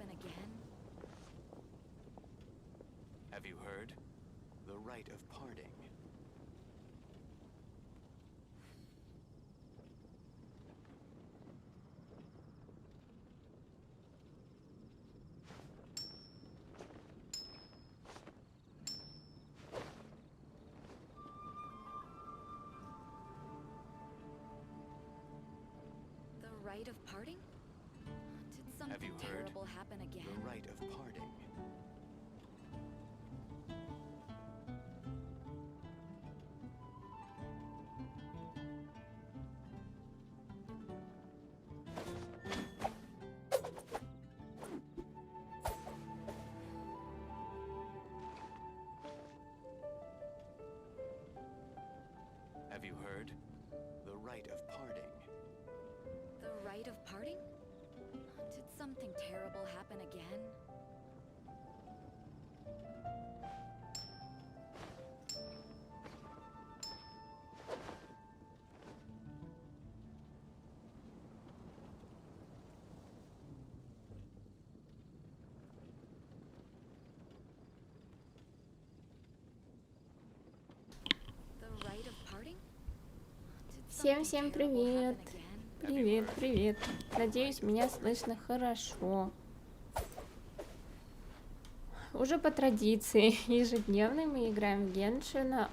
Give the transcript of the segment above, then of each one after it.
happen again? Have you heard? The rite of parting. The rite of parting? Did something Have you heard? terrible happen again? The rite of parting. Have you heard? The rite of parting. The rite of parting? Did something terrible happen again? The rite of parting? Did something Всем terrible привет! happen again? Привет, привет! Надеюсь, меня слышно хорошо. Уже по традиции ежедневной мы играем в Геншин.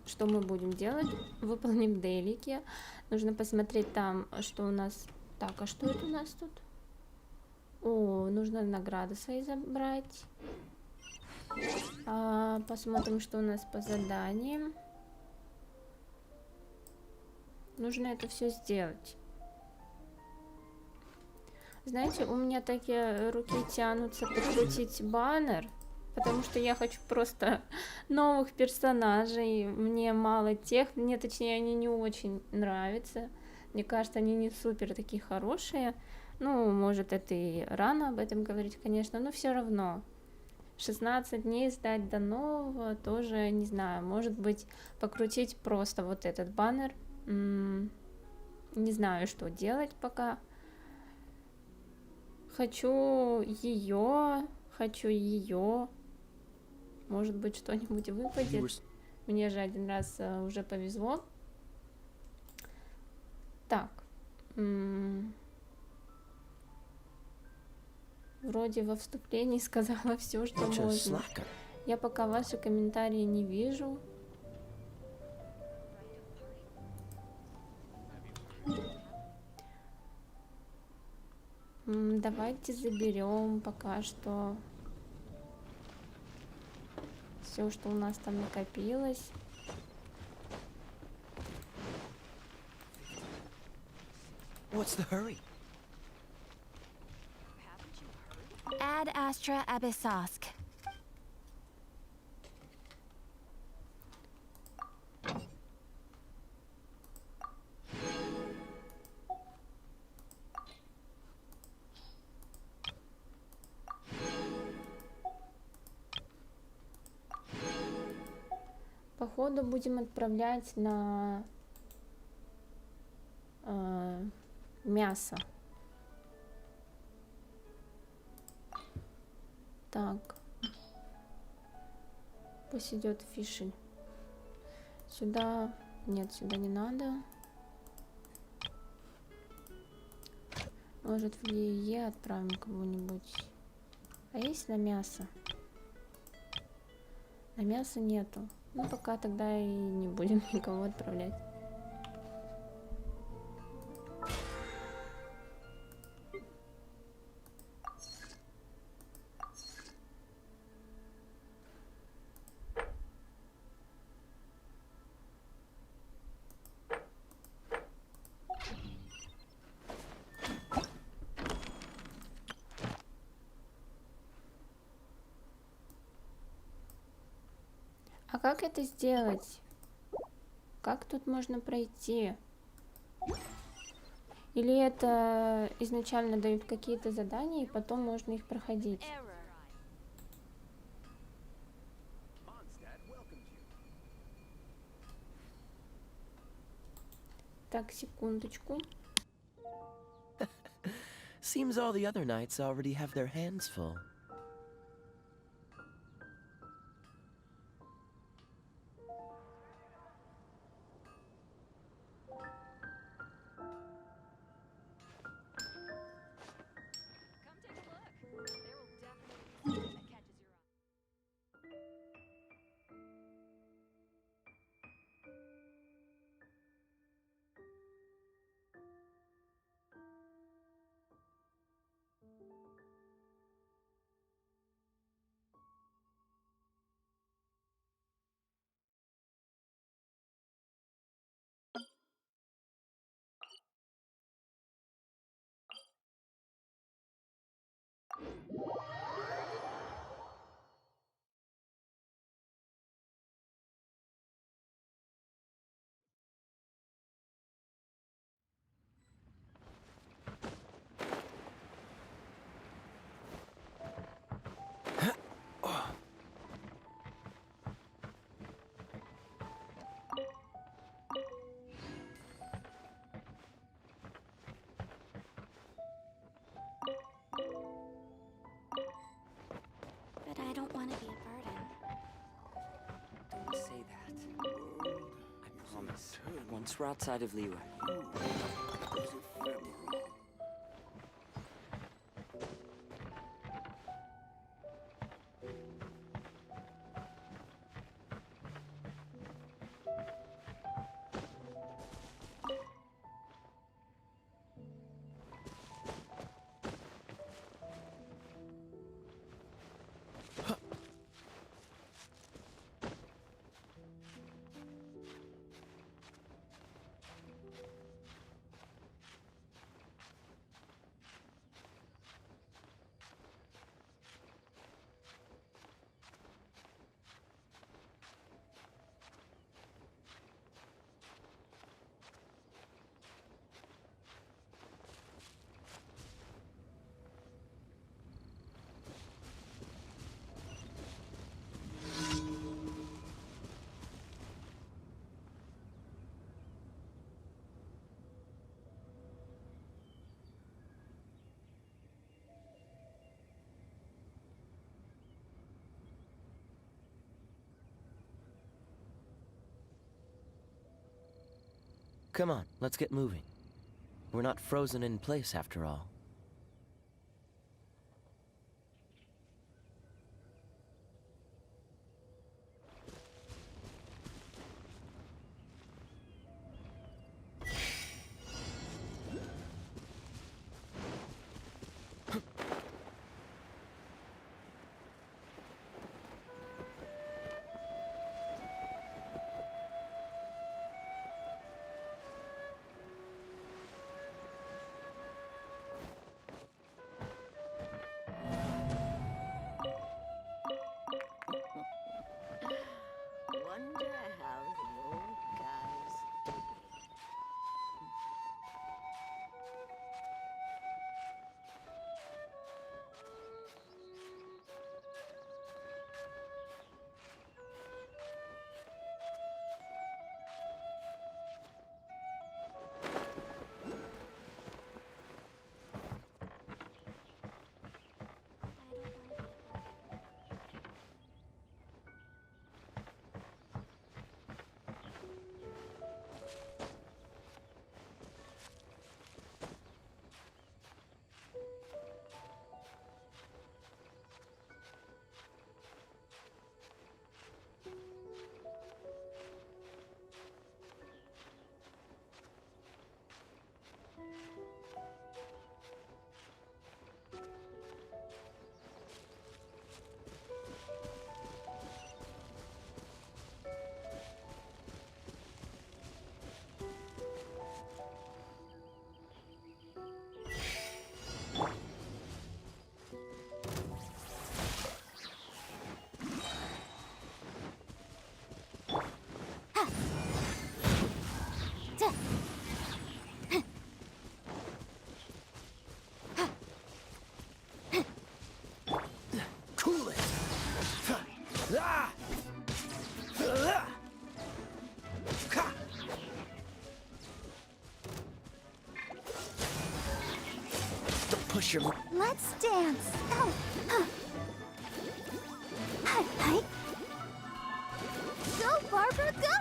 Что мы будем делать? Выполним делики. Нужно посмотреть там, что у нас... Так, а что это у нас тут? О, нужно награды свои забрать. Посмотрим, что у нас по заданиям. Нужно это все сделать. Знаете, у меня такие руки тянутся подкрутить баннер, потому что я хочу просто новых персонажей. Мне мало тех, мне точнее они не очень нравятся. Мне кажется, они не супер такие хорошие. Ну, может, это и рано об этом говорить, конечно, но все равно. 16 дней ждать до нового тоже, не знаю, может быть, покрутить просто вот этот баннер. Не знаю, что делать пока. Хочу ее. Может быть, что-нибудь выпадет. Мне же один раз уже повезло. Так. Вроде во вступлении сказала все, что можно. Я пока ваши комментарии не вижу. Давайте заберем пока что все, что у нас там накопилось. What's the hurry? Ad Astra Abyssosk. Походу будем отправлять на мясо. Так. Пусть идет фишель. Сюда... Нет, сюда не надо. Может, в ЕЕ отправим кого-нибудь. А есть на мясо? На мясо нету. Ну, пока тогда и не будем никого отправлять. А как это сделать? Как тут можно пройти? Или это изначально дают какие-то задания, и потом можно их проходить? Так, секундочку. Seems all the other knights already have their hands full. Come take a look. There will definitely be something that catches your eye. But I don't want to be a burden. Don't say that. I promise. Once we're outside of Liyue. Come on, let's get moving. We're not frozen in place after all. push your... Let's dance. Go. Huh. Hi, hi. Go, Barbara, go.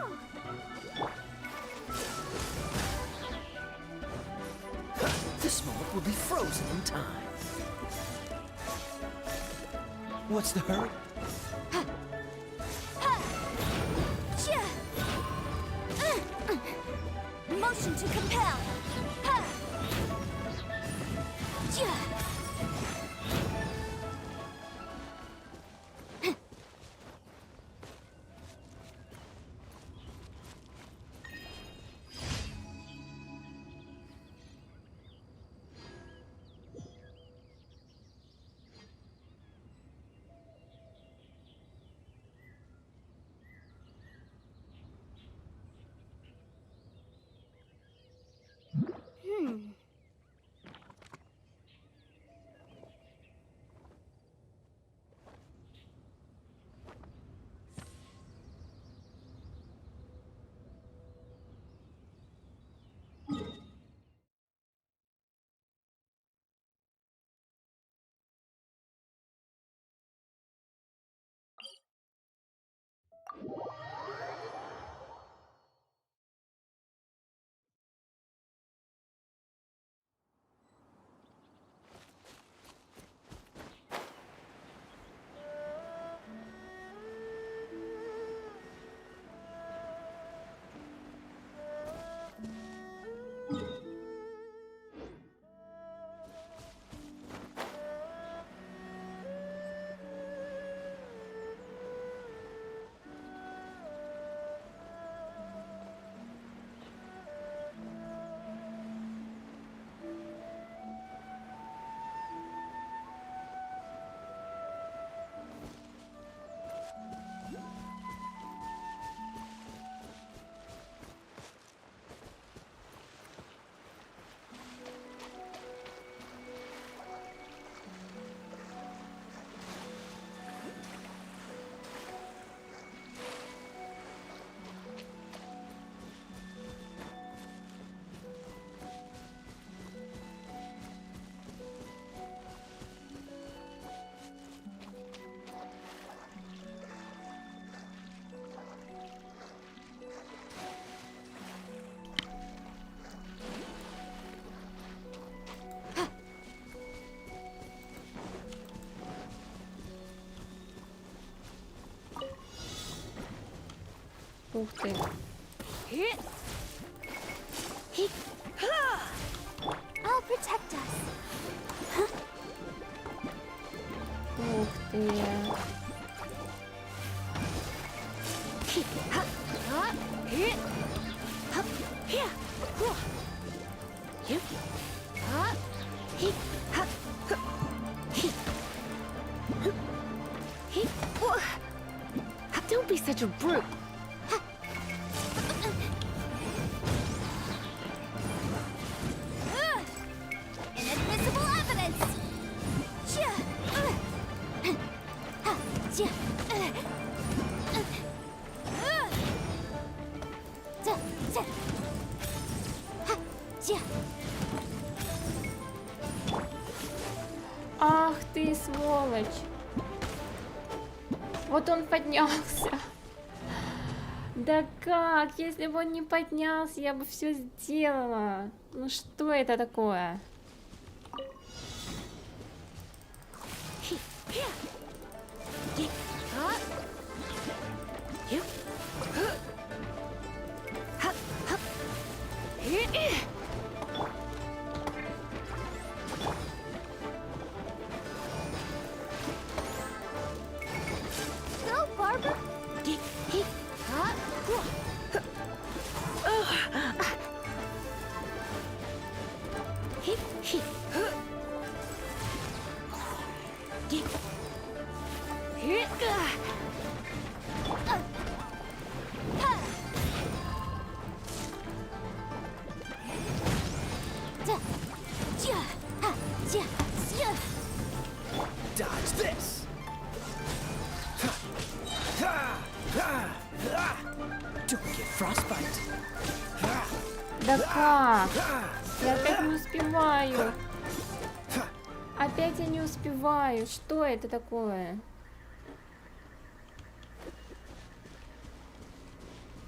This moment will be frozen in time. What's the hurry? Motion to compel. Ha! Ja! Ух ты. I'll protect us. Ух ты. Don't be such a brute. Inadmissible evidence. Ах ты, сволочь. Вот он поднялся. Да как? Если бы он не поднялся, я бы все сделала. Ну что это такое? Go, Barbara. Dodge this! Don't get frostbite! Да как? Я так не успеваю. Опять я не успеваю. Что это такое?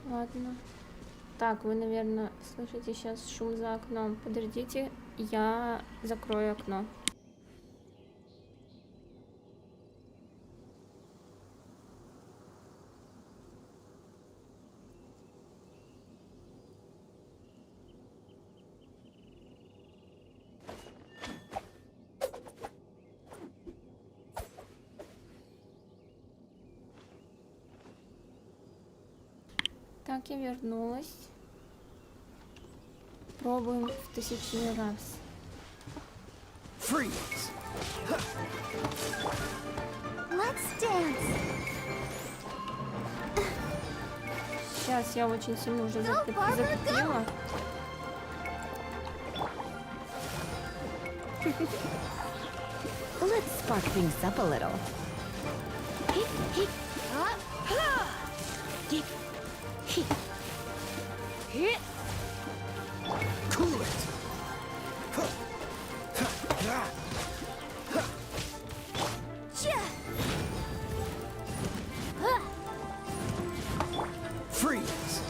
Ладно. Так, вы, наверное, слышите сейчас шум за окном. Подождите, я закрою окно. Так, я вернулась. Пробуем в 1000 раз. Freeze! Let's dance. Сейчас я очень сильно уже Go, Barbara, затупила. Let's spark things up a little. Cool it! Freeze!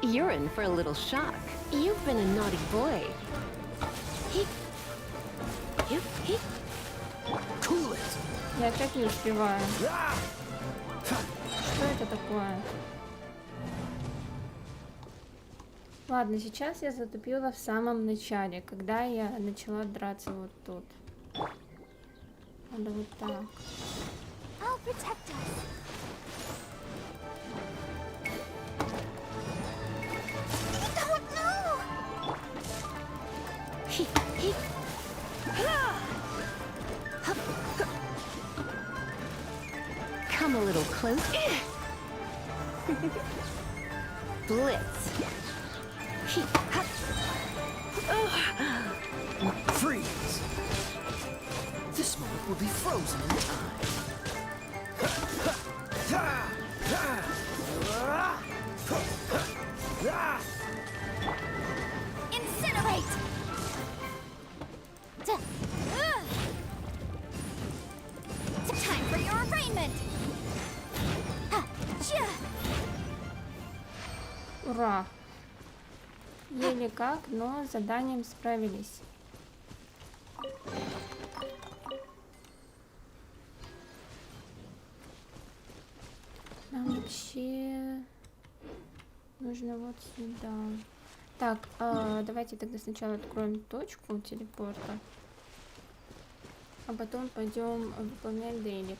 You're in for a little shock. You've been a naughty boy. Cool it! Я опять не успеваю. Что это такое? Ладно, сейчас я затупила в самом начале, когда я начала драться вот тут. Надо вот так. I'll protect us. Don't know. Come a little closer. Blitz. Freeze! This moment will be frozen in time. Incinerate. Time for your arraignment. Ура! Еле как, но с заданием справились. Нам вообще нужно вот сюда. Так, давайте тогда сначала откроем точку телепорта, а потом пойдем выполнять дейлик.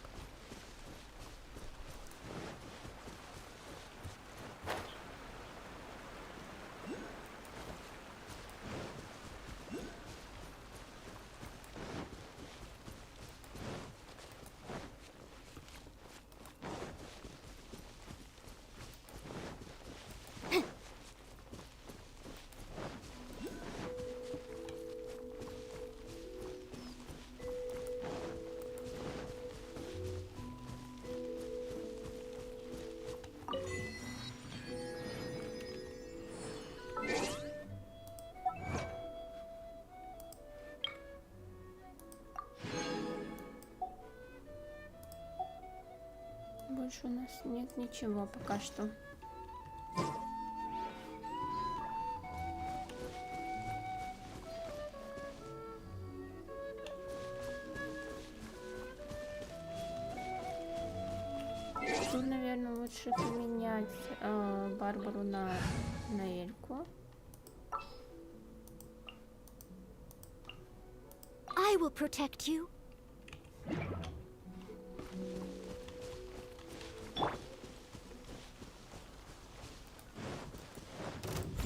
Больше у нас нет ничего пока что. Тут, наверное, лучше поменять Барбару на Эльку. I will protect you.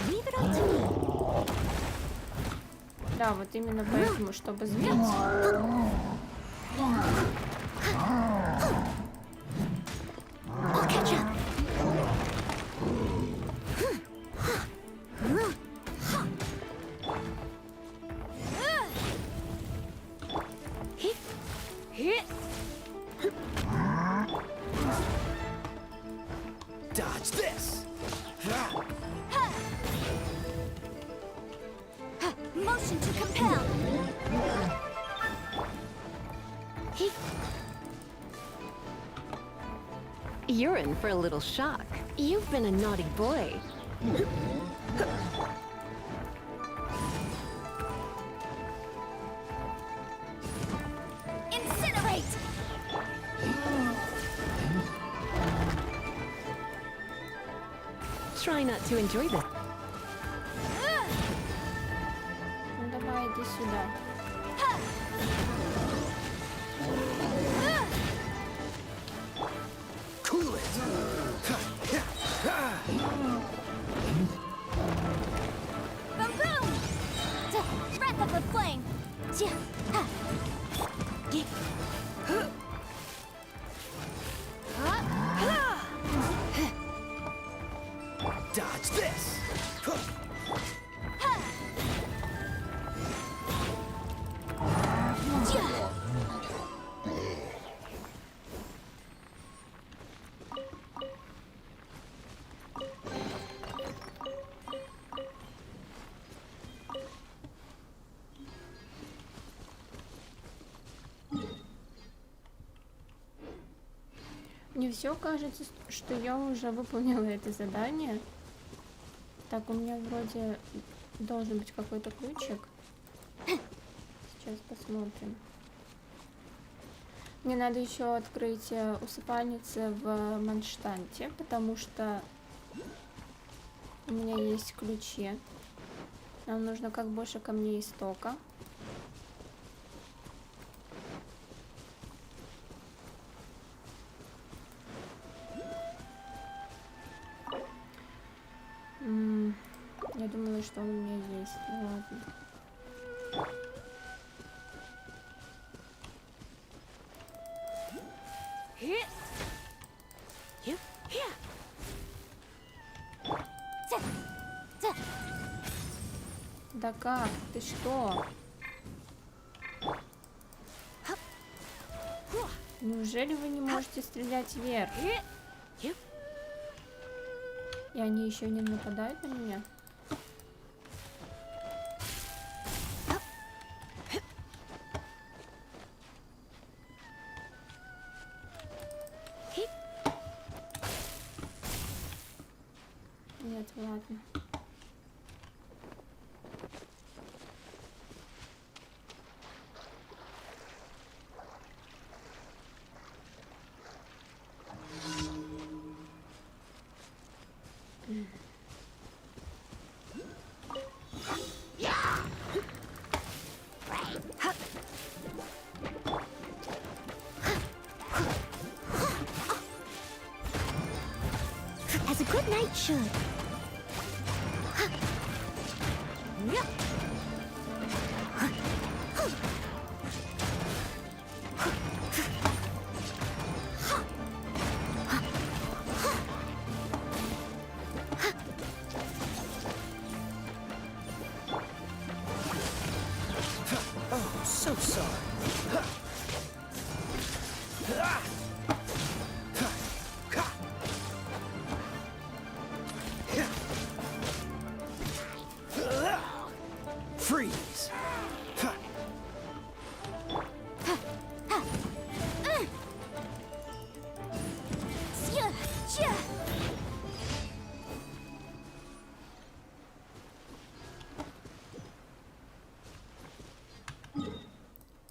Leave it up to me. Да, вот именно поэтому, чтобы сбить. I'll catch up. Dodge this! You're in for a little shock. You've been a naughty boy. Incinerate! Try not to enjoy this. Ну давай, иди сюда. Cool it. Boom boom! Breath of the flame! Dodge this. Мне все кажется, что я уже выполнила это задание. Так, у меня вроде должен быть какой-то ключик. Сейчас посмотрим. Мне надо еще открыть усыпальницы в Манштанте, потому что у меня есть ключи. Нам нужно как больше камней истока. Я думала, что он у меня есть. Ну ладно. Да как? Ты что? Неужели вы не можете стрелять вверх? И они еще не нападают на меня? Нет, ладно. As a good knight should. Oh, so sorry. Freeze.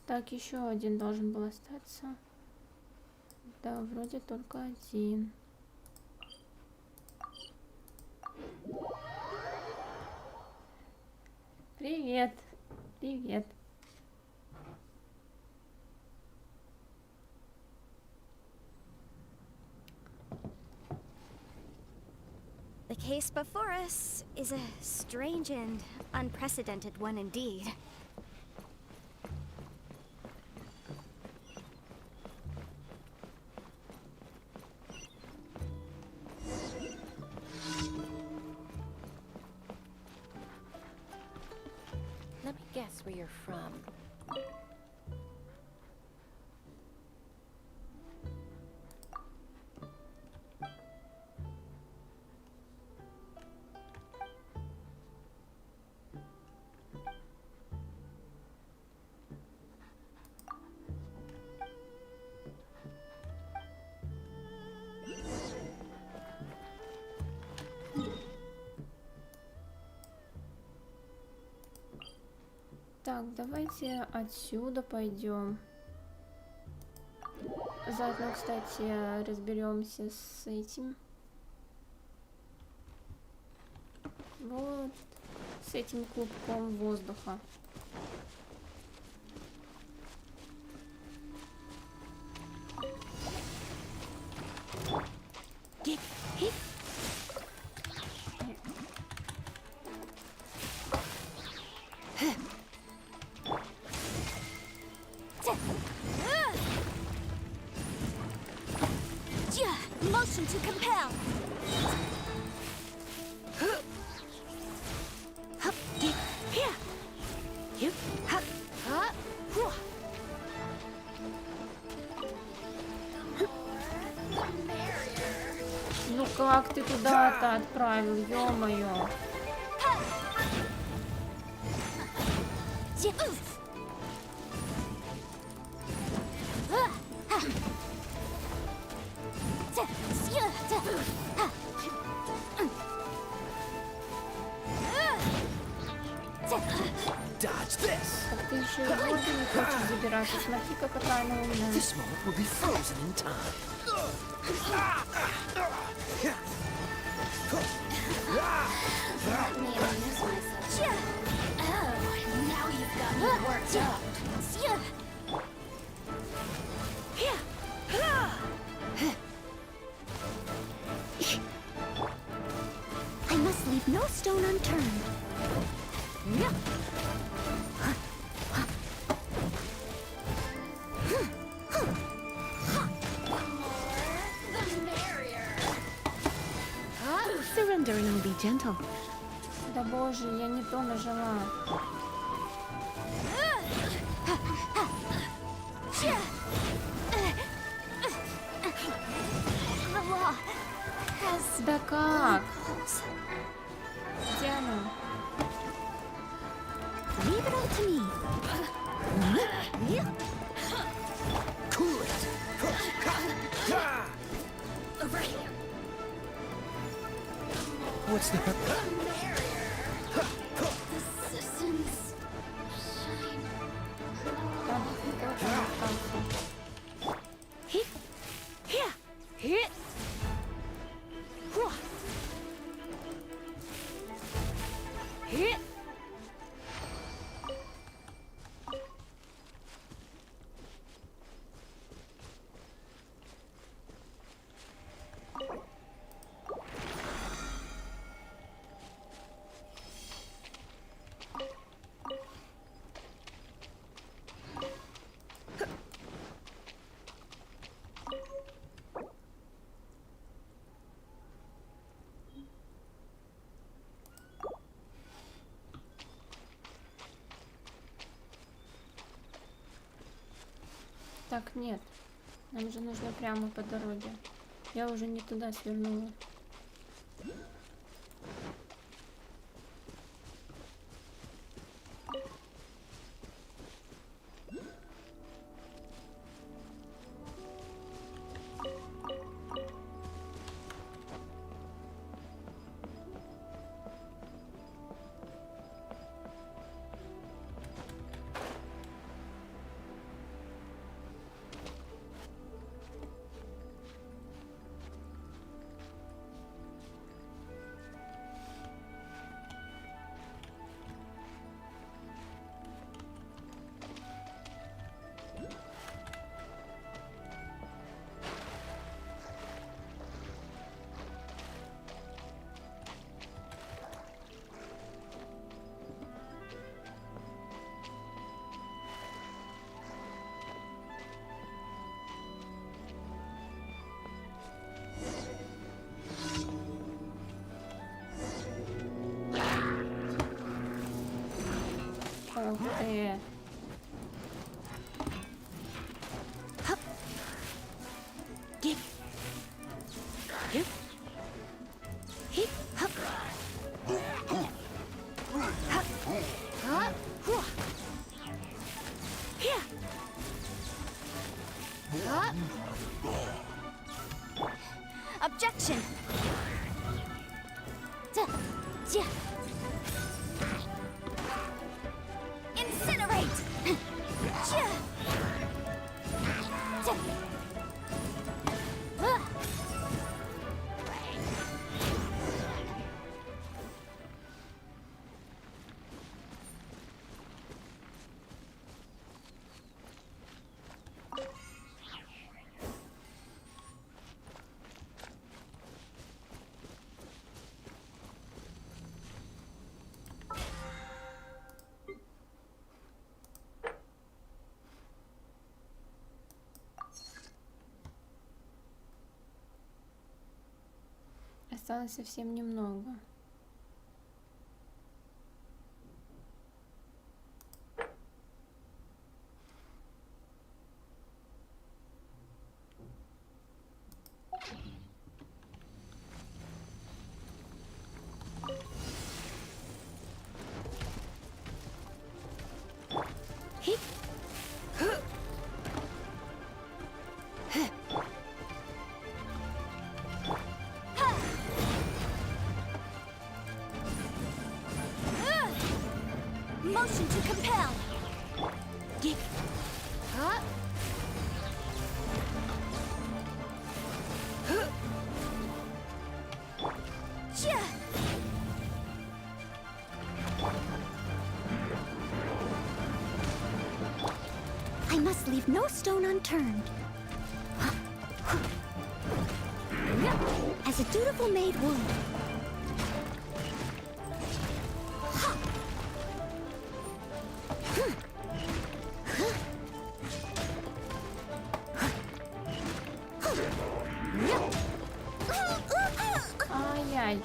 Так, еще один должен был остаться. Да, вроде только один. Привет. Привет. The case before us is a strange and unprecedented one indeed. Let me guess where you're from. Так, давайте отсюда пойдем. Заодно, кстати, разберемся с этим. Вот с этим клубком воздуха. Motion to compel. Ну как ты туда-то отправил, ё-моё? Dodge this. Так ты еще и воду не хочешь забираться. Смотри-ка, какая она умная. This moment will be frozen in time. Now you've got me worked up. I must leave no stone unturned. Surrender and be gentle. Да боже, я не то нажала. The law has Да как? rules. Где она? Leave it all to me. Cool it. Over here. What's that? The systems shine. Там кто-то остался. Так, нет. Нам же нужно прямо по дороге. Я уже не туда свернула. Ух ты. Objection. Incinerate. Осталось совсем немного. Motion to compel. Huh? I must leave no stone unturned. As a dutiful maid would. Ай-яй.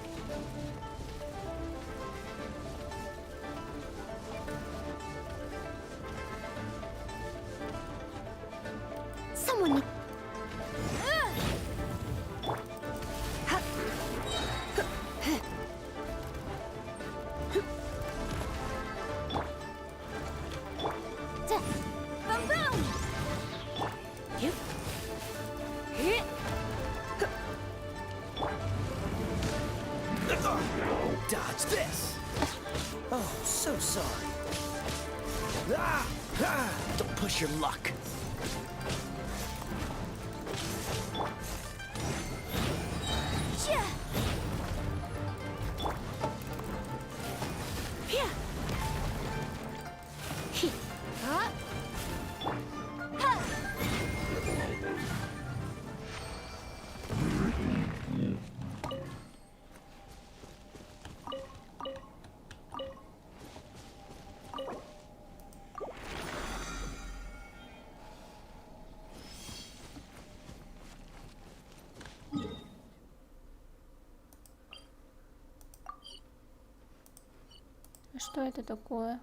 Someone. Dodge this! Oh, so sorry. Ah! Ah! Don't push your luck. Что это такое?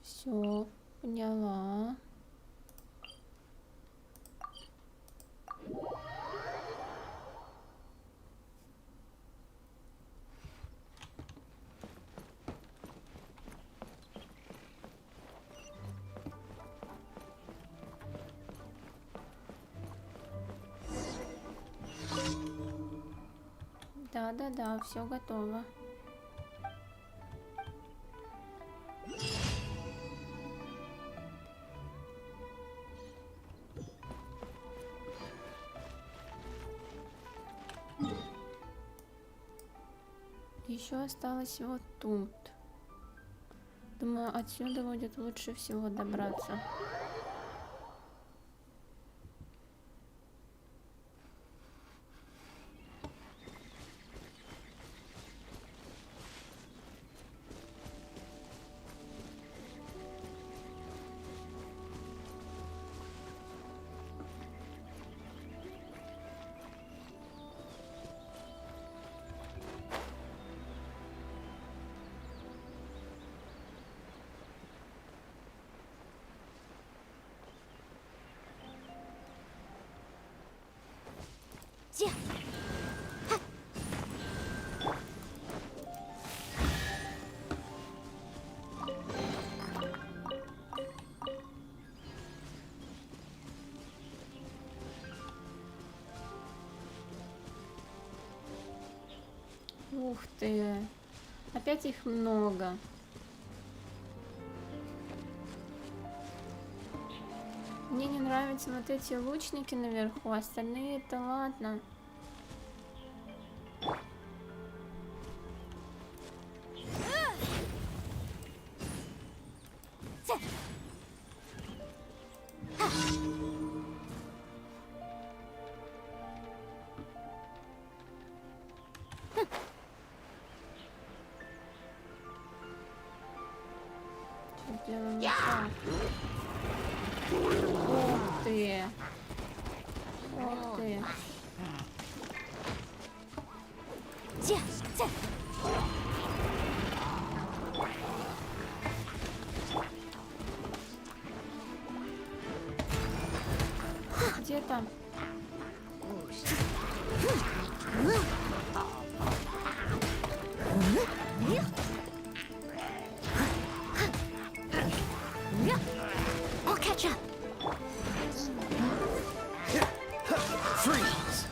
Все, поняла. Да, все готово. Еще осталось вот тут. Думаю, отсюда будет лучше всего добраться. Ух ты! Опять их много. Мне не нравятся вот эти лучники наверху, остальные-то ладно. Что делаем не так? Ух ты! Ух ты! ты. Где там? I'll catch up. Freeze!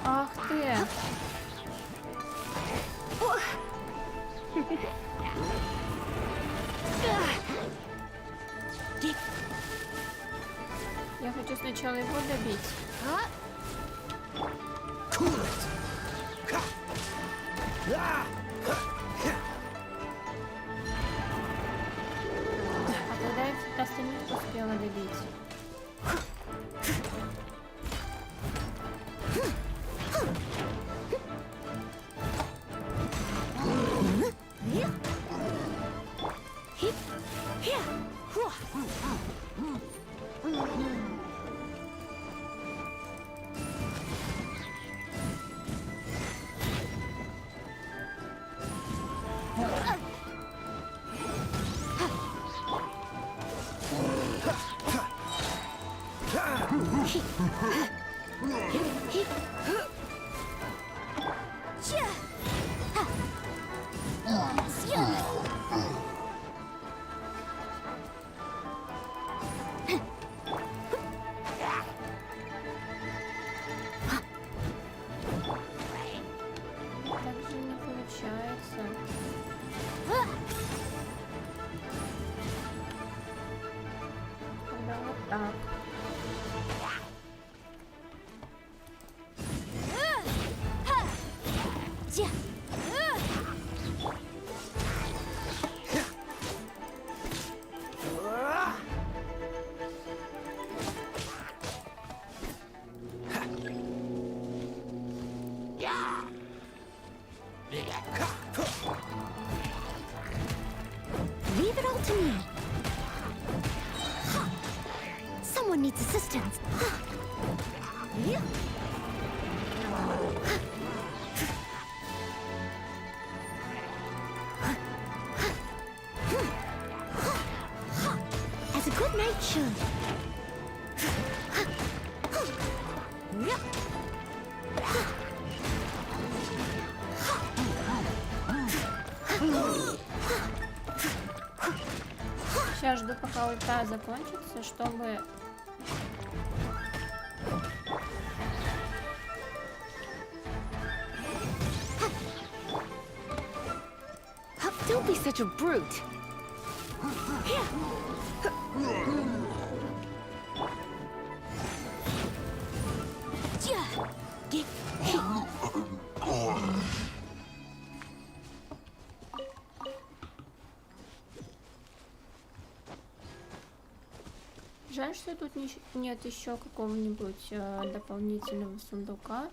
Ах ты! Я хочу сначала его добить. А когда я остальных успела добить? Так же не получается. Тогда вот так. Leave it all to me. Someone needs assistance. As a good knight should. Сейчас жду, пока ульта закончится, чтобы... Don't be such a brute. Жаль, что тут нет еще какого-нибудь дополнительного сундука.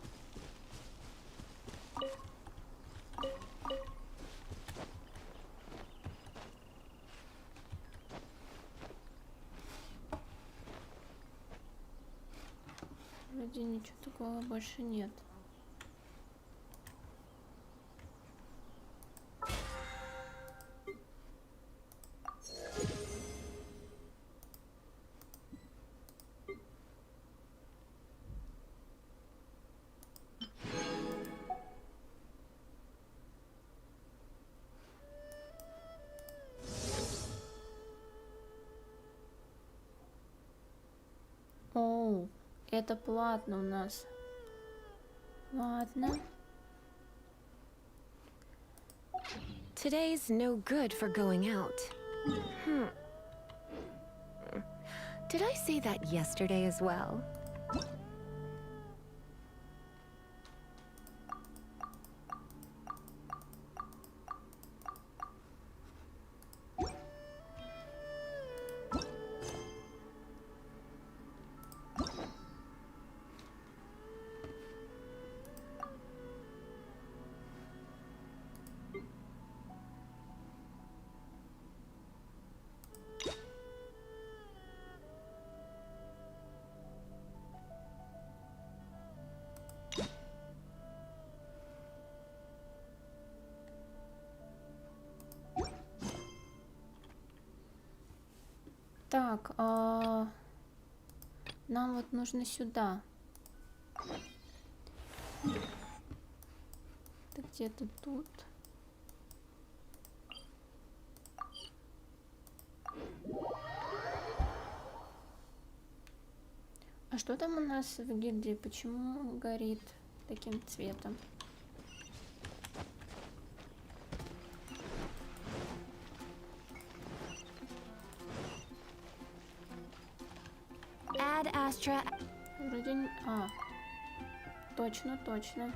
Вроде ничего такого больше нет. Оу, это платно у нас. Ладно. Today's no good for going out. Did I say that yesterday as well? Так, нам вот нужно сюда. Это где-то тут. А что там у нас в гильдии? Почему горит таким цветом? Add Astra. Вроде... точно, точно.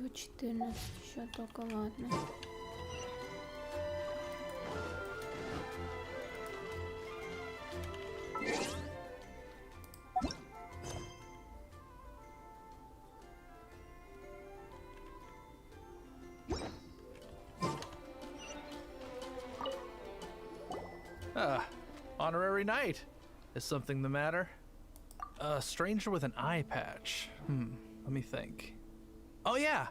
$114, еще только, ладно. Honorary knight. Is something the matter? A stranger with an eye patch. Let me think. Oh yeah,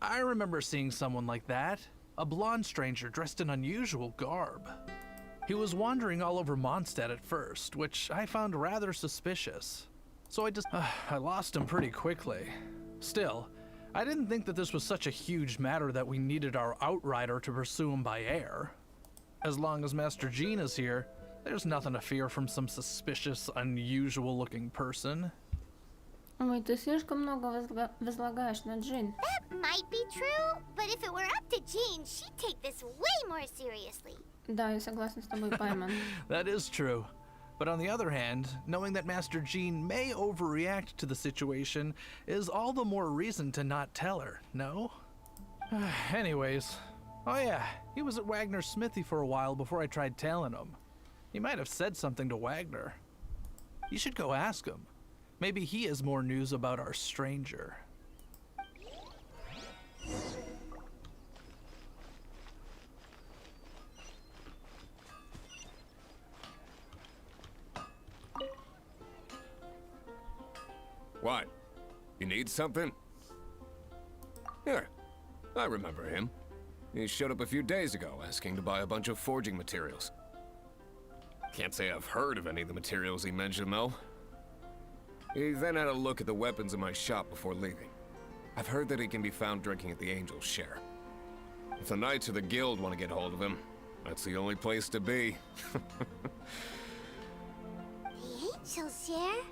I remember seeing someone like that. A blonde stranger dressed in unusual garb. He was wandering all over Mondstadt at first, which I found rather suspicious. So I lost him pretty quickly. Still, I didn't think that this was such a huge matter that we needed our outrider to pursue him by air. As long as Master Jean is here, there's nothing to fear from some suspicious, unusual-looking person. Ой, ты слишком много возлагаешь на Джин. That might be true, but if it were up to Jean, she'd take this way more seriously. Да, я согласна с тобой, Пайман. That is true. But on the other hand, knowing that Master Jean may overreact to the situation is all the more reason to not tell her, no? Anyways, oh yeah, he was at Wagner's smithy for a while before I tried tailing him. He might have said something to Wagner. You should go ask him. Maybe he has more news about our stranger. What? You need something? Here, I remember him. He showed up a few days ago asking to buy a bunch of forging materials. Can't say I've heard of any of the materials he mentioned, though. He then had a look at the weapons in my shop before leaving. I've heard that he can be found drinking at the Angel's Share. If the Knights or the Guild want to get hold of him, that's the only place to be. The Angel's Share?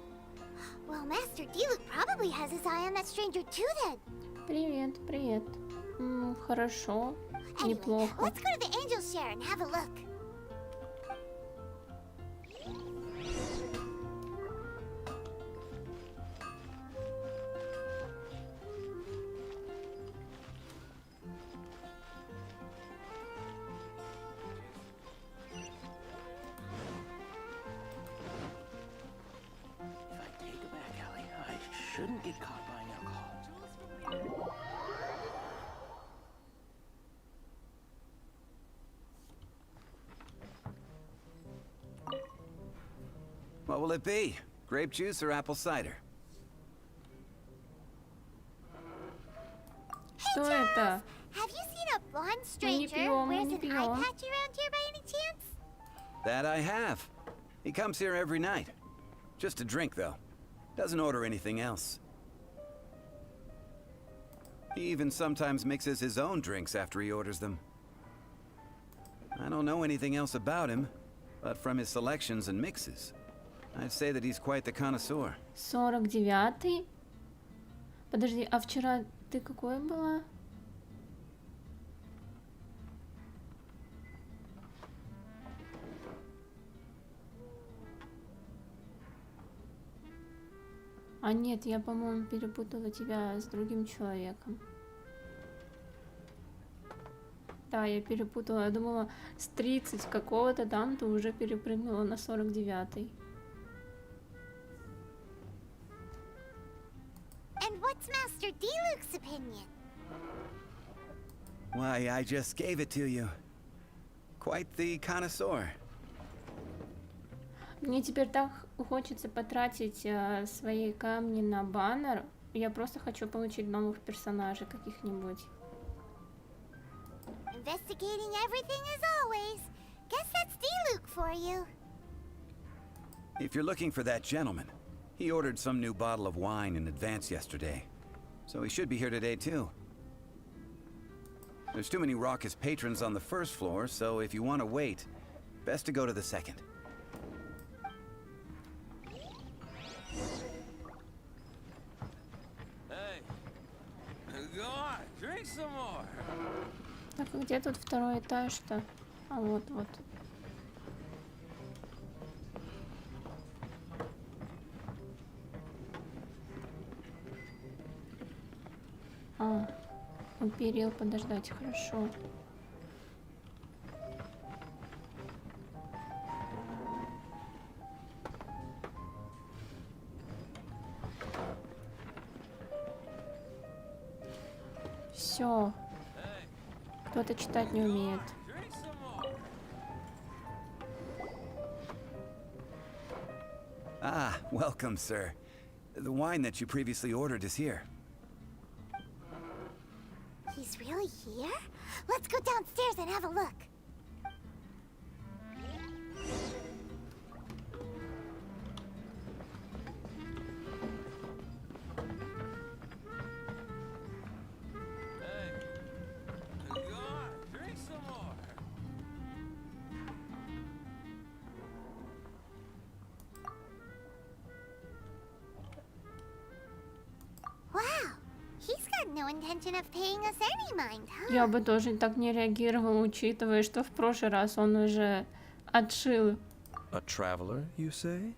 Well, Master Diluc probably has his eye on that stranger too then. Привет, привет. Хорошо, Anyway, неплохо. let's go to the Angel's Share and have a look. If I take a back alley, I shouldn't get caught buying alcohol. What will it be? Grape juice or apple cider? Что это? Have you seen a blonde stranger пьем, wears мы не an eye пьем. patch around here by any chance? That I have. He comes here every night. Just to drink, though. Doesn't order anything else. He even sometimes mixes his own drinks after he orders them. I don't know anything else about him, but from his selections and mixes, I'd say that he's quite the connoisseur. 49-й? Подожди, а вчера ты какой была? А нет, я, по-моему, перепутала тебя с другим человеком. Да, я перепутала. Я думала, с 30 какого-то там ты уже перепрыгнула на 49-й. And what's Master Diluc's opinion? Why, I just gave it to you. Quite the connoisseur. Мне теперь так хочется потратить свои камни на баннер. Я просто хочу получить новых персонажей каких-нибудь. Investigating everything as always. Guess that's D-Luke for you. If you're looking for that gentleman, he ordered some new bottle of wine in advance yesterday. So he should be here today too. There's too many raucous patrons on the first floor, so if you want to wait, best to go to the second. Hey, go on, drink some more. Так, а где тут второй этаж-то? А вот, вот. А, у перил подождать, хорошо. Все. Кто-то читать не умеет. Ah, welcome, sir. The wine that you previously ordered is here. He's really here? Let's go downstairs and have a look. Go on, drink some more. Wow, he's got no intention of paying us any mind, huh? Я бы тоже так не реагировала, учитывая, что в прошлый раз он уже отшил. A traveler, you say?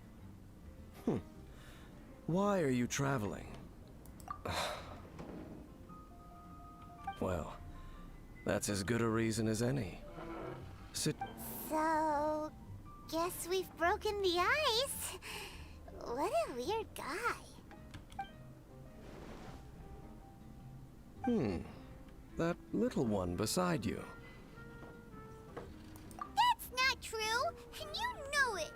Why are you traveling? Well, that's as good a reason as any. Sit. So, guess we've broken the ice. What a weird guy. That little one beside you. That's not true, and you know it.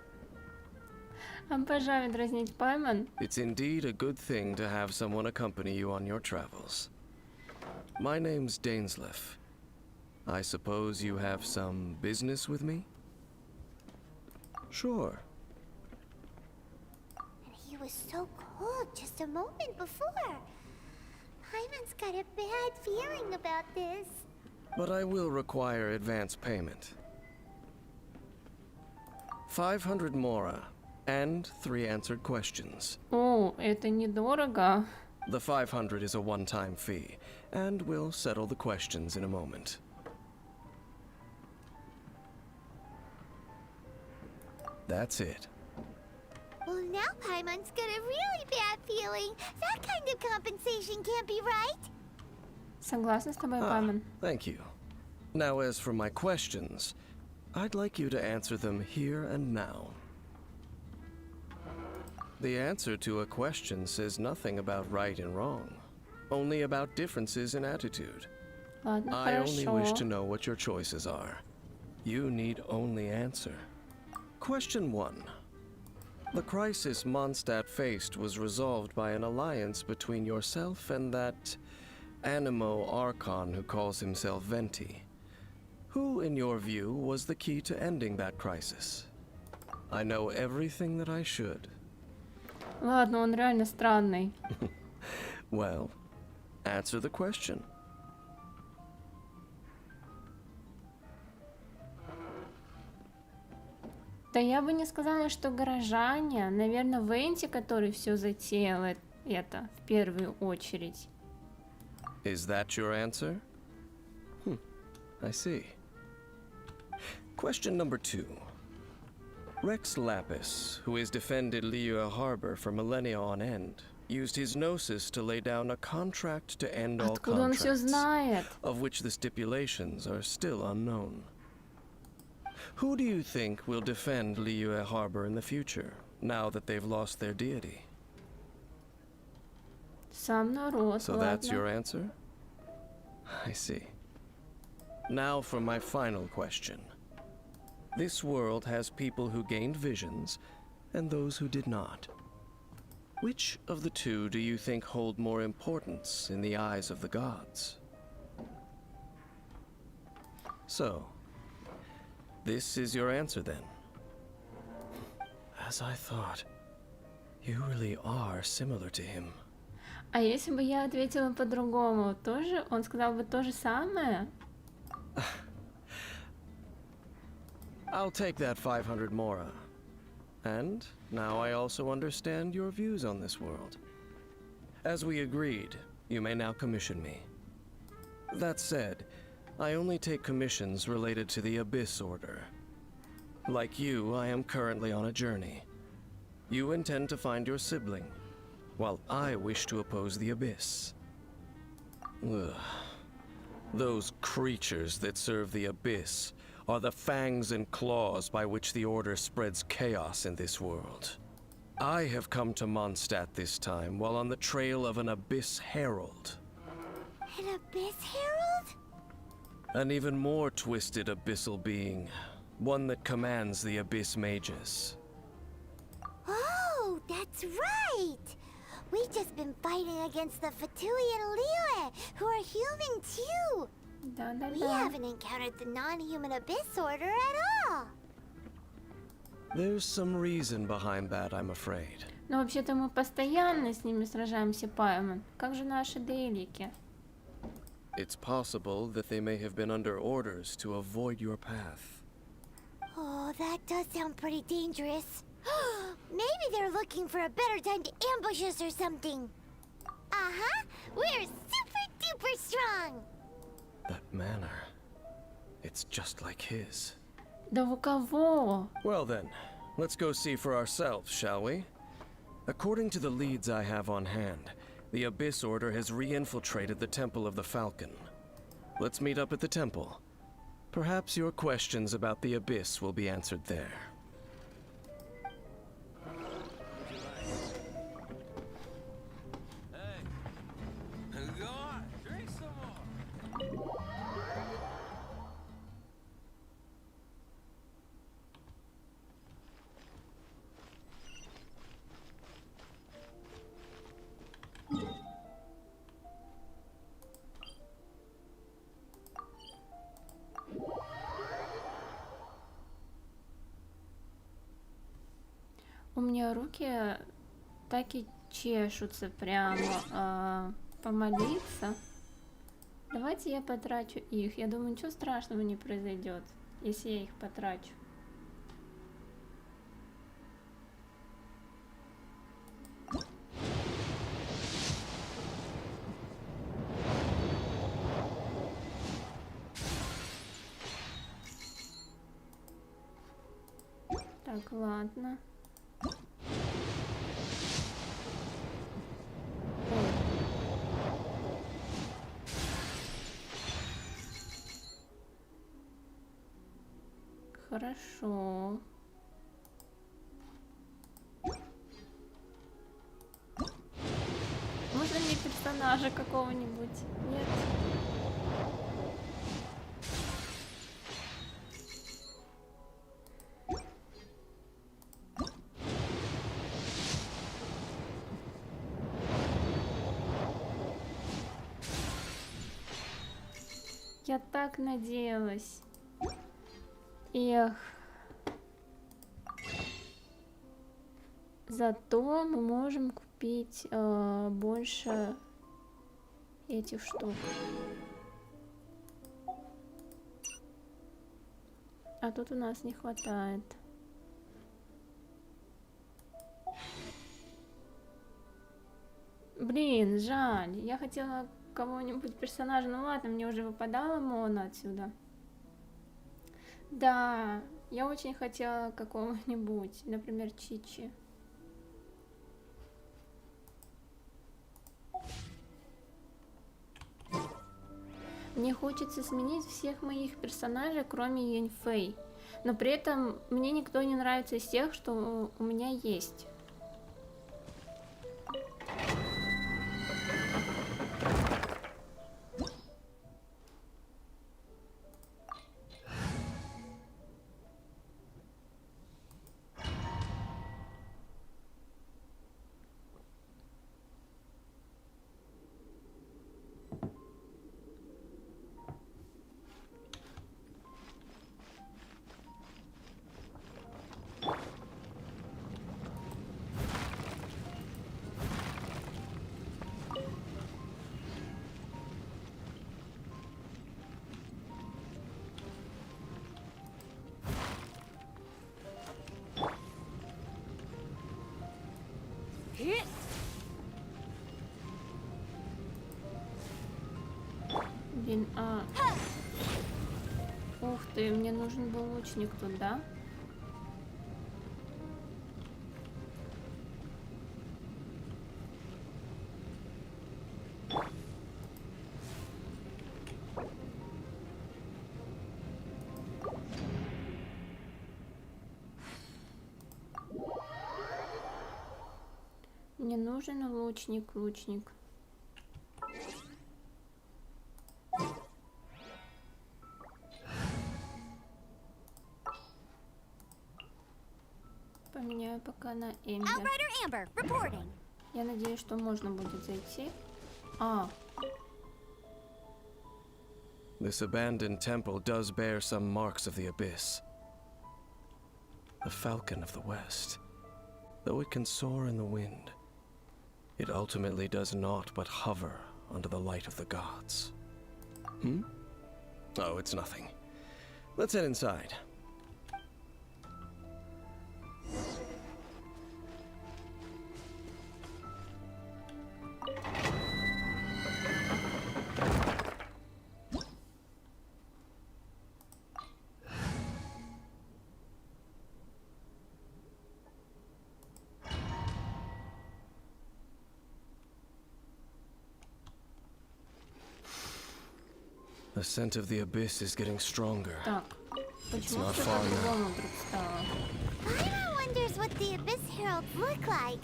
Обожаю дразнить Пайман. It's indeed a good thing to have someone accompany you on your travels. My name's Dainsleif. I suppose you have some business with me? Sure. And he was so cold just a moment before. Hyman's got a bad feeling about this. But I will require advance payment. 500 mora and 3 answered questions. О, это недорого. The 500 is a one-time fee, and we'll settle the questions in a moment. That's it. Well, now Paimon's got a really bad feeling. That kind of compensation can't be right. Согласна с тобой, Пайман. Thank you. Now, as for my questions, I'd like you to answer them here and now. The answer to a question says nothing about right and wrong, only about differences in attitude. Ладно, I only wish to хорошо. know what your choices are. You need only answer. Question 1. The crisis Mondstadt faced was resolved by an alliance between yourself and that Animo Archon who calls himself Venti. Who, in your view, was the key to ending that crisis? I know everything that I should. Ладно, он реально странный. Well, answer the question. Да я бы не сказала, что горожане. Наверное, Венти, который все затеял это в первую очередь. Is that your answer? I see. Question number 2. Rex Lapis, who has defended Liyue Harbor for millennia on end, used his gnosis to lay down a contract to end all Откуда он все contracts, знает? of which the stipulations are still unknown. Who do you think will defend Liyue Harbor in the future, now that they've lost their deity? Сам народ, So ладно. that's your answer? I see. Now for my final question. This world has people who gained visions and those who did not. Which of the two do you think hold more importance in the eyes of the gods? So, this is your answer then. As I thought, you really are similar to him. А если бы я ответила по-другому, тоже он сказал бы то же самое? I'll take that 500 mora. And now I also understand your views on this world. As we agreed, you may now commission me. That said, I only take commissions related to the Abyss Order. Like you, I am currently on a journey. You intend to find your sibling, while I wish to oppose the Abyss. Ugh. Those creatures that serve the Abyss are the fangs and claws by which the Order spreads chaos in this world. I have come to Mondstadt this time while on the trail of an Abyss Herald. An Abyss Herald? An even more twisted abyssal being, one that commands the Abyss Mages. Oh, that's right! We've just been fighting against the Fatui and Liyue, who are human too! We haven't encountered the non-human Abyss Order at all! There's some reason behind that, I'm afraid. Но вообще-то мы постоянно с ними сражаемся, Паймон. Как же наши дейлики? It's possible that they may have been under orders to avoid your path. Oh, that does sound pretty dangerous. Maybe they're looking for a better time to ambush us or something. Uh-huh, we're super duper strong! That manner, it's just like his. Да у кого? Well then, let's go see for ourselves, shall we? According to the leads I have on hand, the Abyss Order has re-infiltrated the Temple of the Falcon. Let's meet up at the temple. Perhaps your questions about the Abyss will be answered there. Go on, drink some more. У меня руки так и чешутся прямо помолиться. Давайте я потрачу их. Я думаю, ничего страшного не произойдет, если я их потрачу. Так, ладно. Хорошо. Можно мне персонажа какого-нибудь? Нет? Я так надеялась. Эх. Зато мы можем купить больше этих штук. А тут у нас не хватает. Блин, жаль. Я хотела кого-нибудь персонажа. Ну ладно, мне уже выпадала Мона отсюда. Да, я очень хотела какого-нибудь, например, Чичи. Мне хочется сменить всех моих персонажей, кроме Юньфэй. Но при этом мне никто не нравится из тех, что у меня есть. Блин, ух ты, мне нужен был лучник тут, да? Мне нужен лучник, лучник. Поменяю пока на Эмбер. Outrider Amber, reporting. Я надеюсь, что можно будет зайти. This abandoned temple does bear some marks of the abyss. The falcon of the west. Though it can soar in the wind, it ultimately does naught but hover under the light of the gods. Oh, it's nothing. Let's head inside. The scent of the abyss is getting stronger. Так, почему все по-другому вдруг стало? Paimon wonders what the Abyss Heralds look like.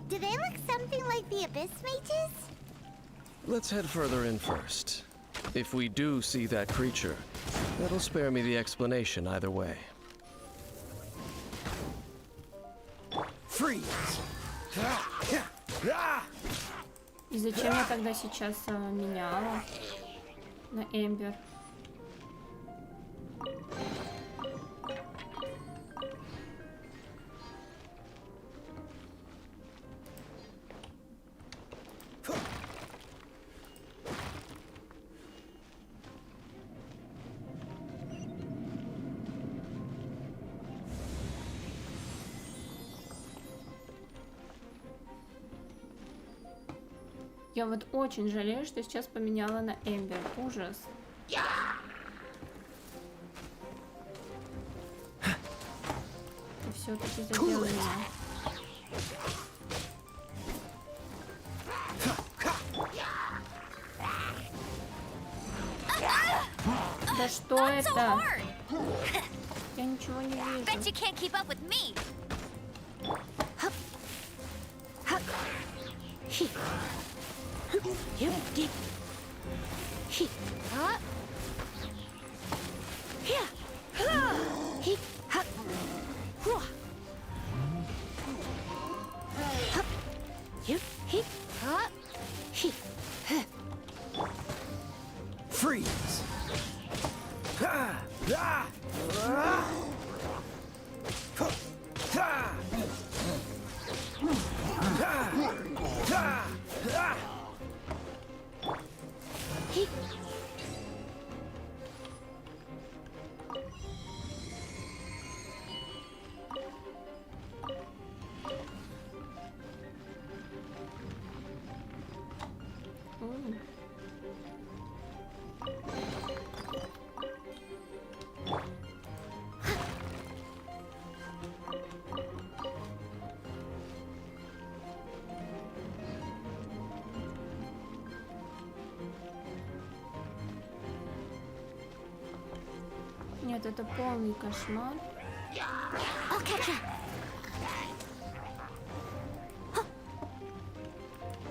Do they look something like the Abyss Mages? Let's head further in first. If we do see that creature, that'll spare me the explanation either way. Freeze! И зачем я тогда сейчас меняла на Эмбер? Я вот очень жалею, что сейчас поменяла на Эмбер. Ужас. Ты все-таки задела меня. Да что это? Я ничего не вижу. Bet you can't keep up with me. Freeze! Нет, это полный кошмар. I'll catch up.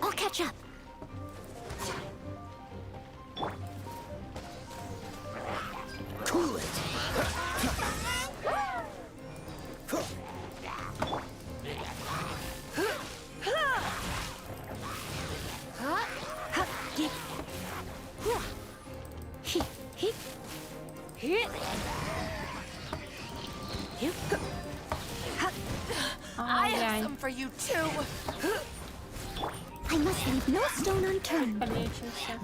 I'll catch up. Cool it! I have some for you too. I must leave no stone unturned. Полечился.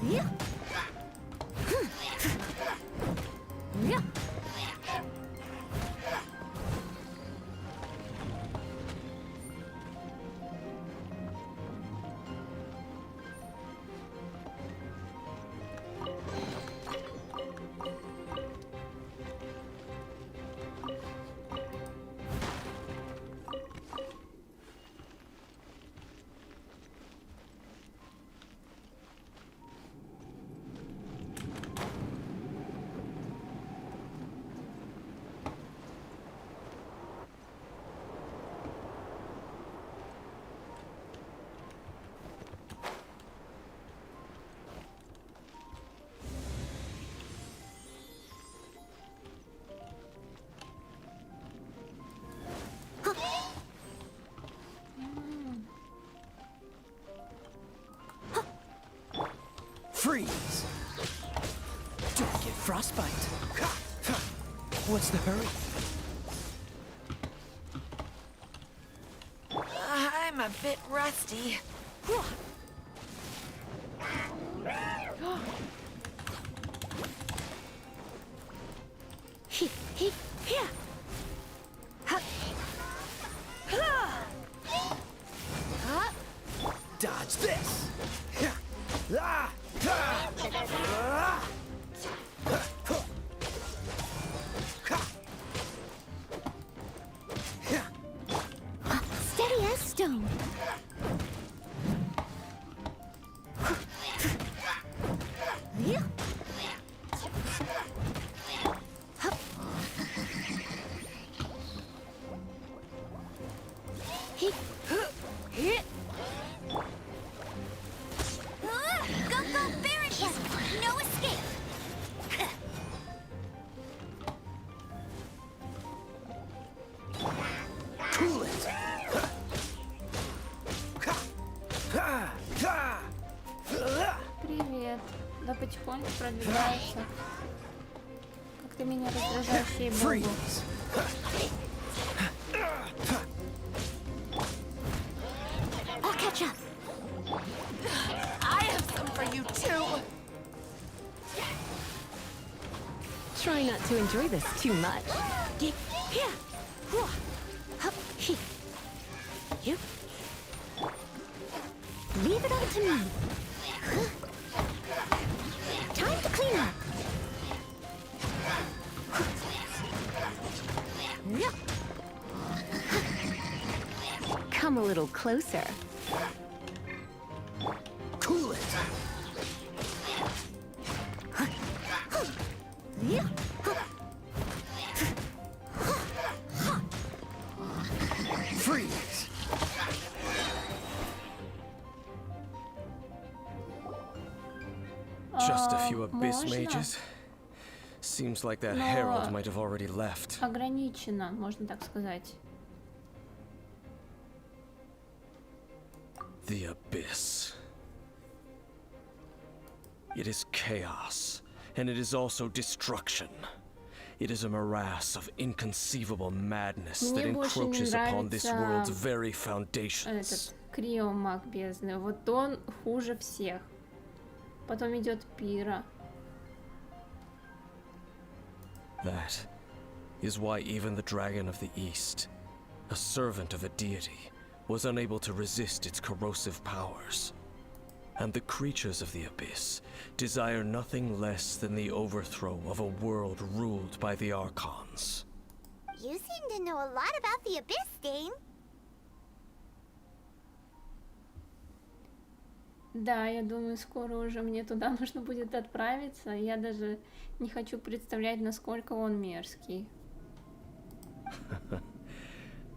frostbite. What's the hurry? I'm a bit rusty. Dodge this. Steady as stone. Go, go, Barracuda! No escape! Cool it. Привет. Да потихоньку продвигается. Как ты меня раздражаешь, ей-богу. I'll catch up. I have some for you too. Try not to enjoy this too much. Leave it up to me. Time to clean up. Come a little closer. Cool it. Freeze. Just a few abyss Можно? mages. Seems like that Но herald might have already left. ограничено, можно так сказать. The abyss. It is chaos, and it is also destruction. It is a morass of inconceivable madness that Мне больше не encroaches upon this world's нравится very foundations. этот криомаг бездны. Вот он хуже всех. Потом идет Пира. That is why even the Dragon of the East, a servant of a deity, was unable to resist its corrosive powers. And the creatures of the Abyss desire nothing less than the overthrow of a world ruled by the Archons. You seem to know a lot about the Abyss, Dame. Да, я думаю, скоро уже мне туда нужно будет отправиться. Я даже не хочу представлять, насколько он мерзкий.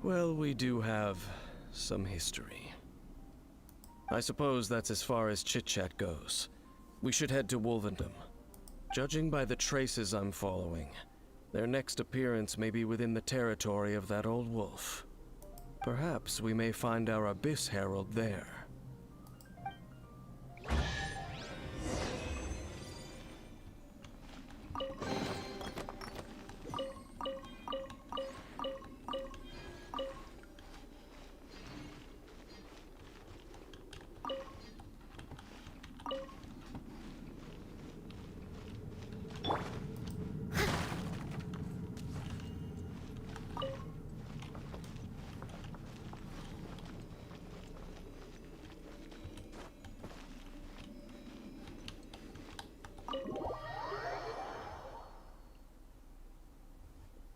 Well, we do have some history. I suppose that's as far as chit-chat goes. We should head to Wolvendom. Judging by the traces I'm following, their next appearance may be within the territory of that old wolf. Perhaps we may find our Abyss Herald there.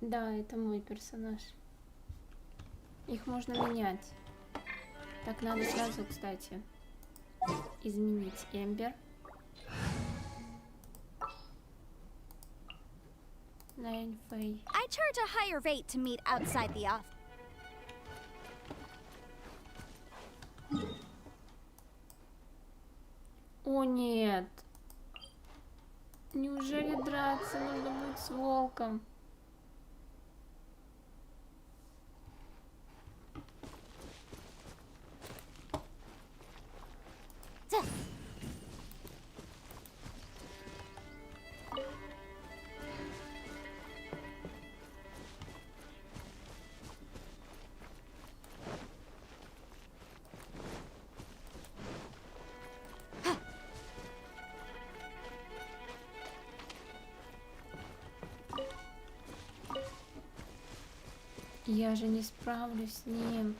Да, это мой персонаж. Их можно менять. Так, надо сразу, кстати, изменить Эмбер. Найн Фэй. I charge a higher rate to meet outside the office. О, нет. Неужели драться нужно будет с волком? Я же не справлюсь с ним.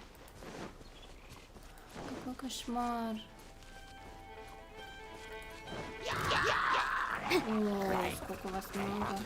Какой кошмар. Ой, сколько вас много.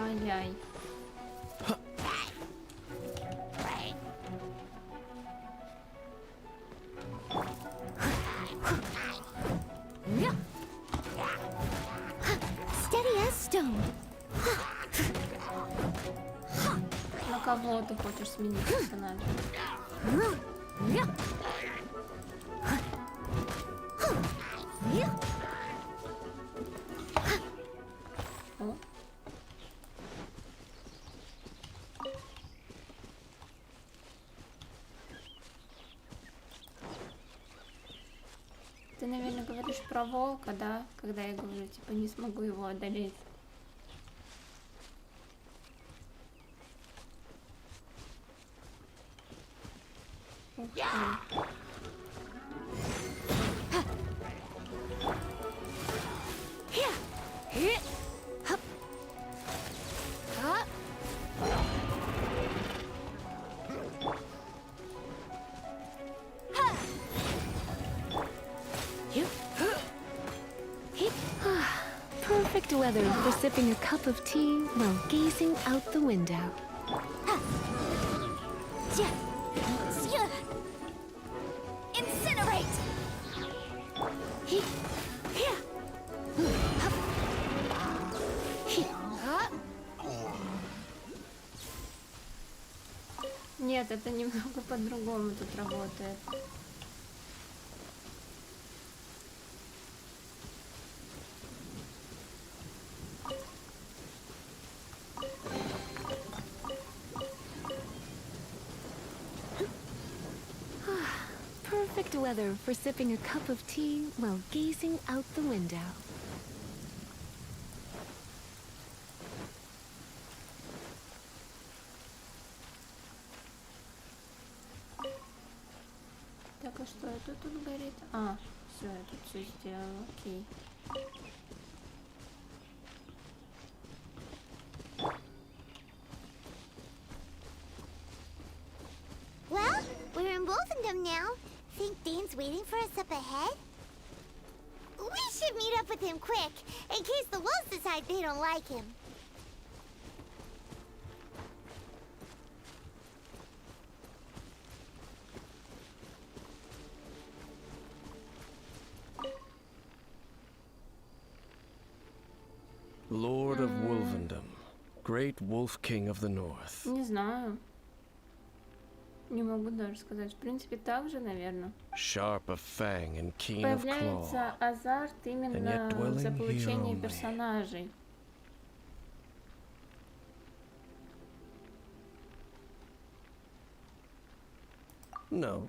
Ай-яй. Steady as stone. На кого ты хочешь сменить персонажа? О. Ты, наверное, говоришь про волка, да? Когда я говорю, типа, не смогу его одолеть. Ух ты. Perfect weather for sipping a cup of tea while gazing out the window. Incinerate! Нет, это немного по-другому тут работает. Perfect weather for sipping a cup of tea while gazing out the window. Так, а что это тут горит? А, все, я тут все сделала, окей. Well, we're in Wolfendom now. Think Dane's waiting for us up ahead? We should meet up with him quick, in case the wolves decide they don't like him. Lord of Wolfendom, great wolf king of the north. Не знаю. Не могу даже сказать. В принципе, так же, наверное. Sharp of fang and keen of claw. Появляется азарт именно в заполучении персонажей. No,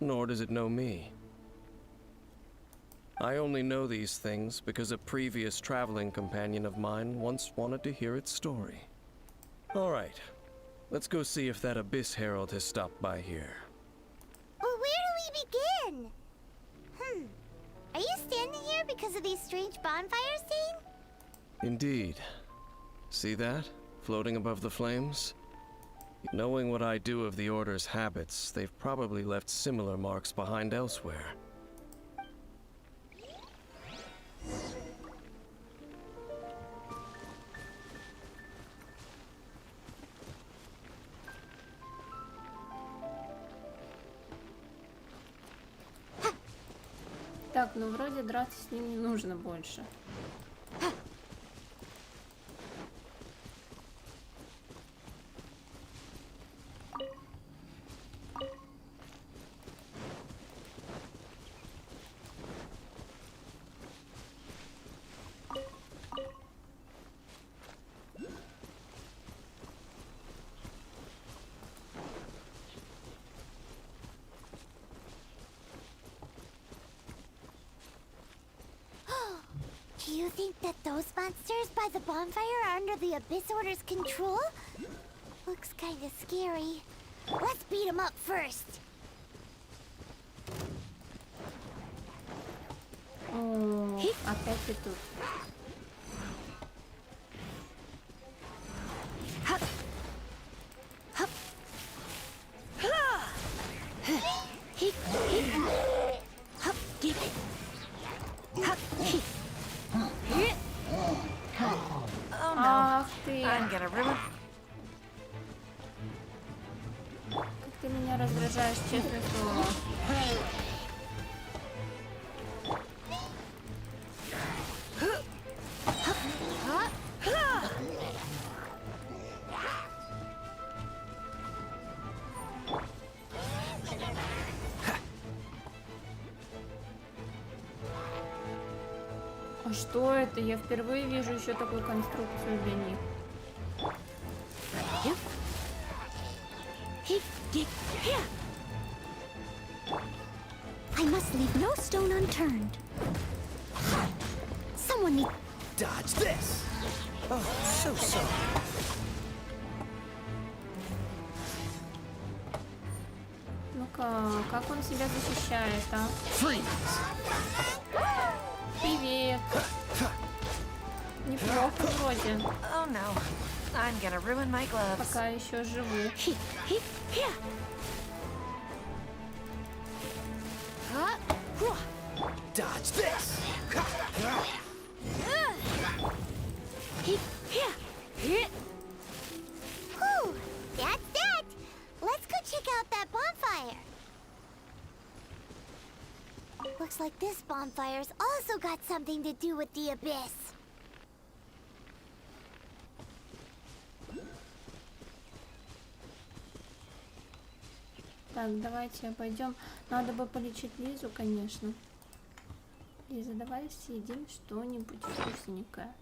nor does it know me. I only know these things because a previous traveling companion of mine once wanted to hear its story. All right, let's go see if that Abyss Herald has stopped by here. Well, where do we begin? Are you standing here because of these strange bonfires, Dane? Indeed. See that? Floating above the flames? Knowing what I do of the Order's habits, they've probably left similar marks behind elsewhere. Так, ну вроде драться с ним не нужно больше. think that those monsters by the bonfire are under the Abyss Order's control? Looks kinda scary. Let's beat them up first. О, опять ты тут. Ах ты! Как ты меня раздражаешь, честное слово. А что это? Я впервые вижу еще такую конструкцию для них. I must leave no stone unturned. Someone needs... Dodge this! Oh, so sorry. Ну-ка, как он себя защищает, а? Привет. Неплохо вроде. Oh no, I'm gonna ruin my gloves. Пока еще живу. Dodge this! Whew, that's that. Let's go check out that bonfire. Looks like this bonfire's also got something to do with the Abyss. Так, давайте пойдем. Надо бы полечить Лизу, конечно. Лиза, давай съедим что-нибудь вкусненькое.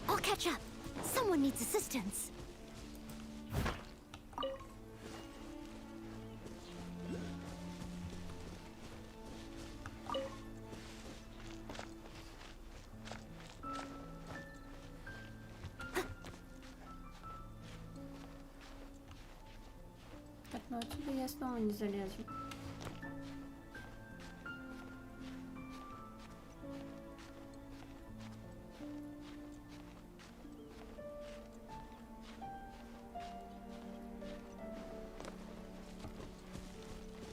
I'll catch up. Someone needs assistance. Так, ну отсюда я снова не залезу.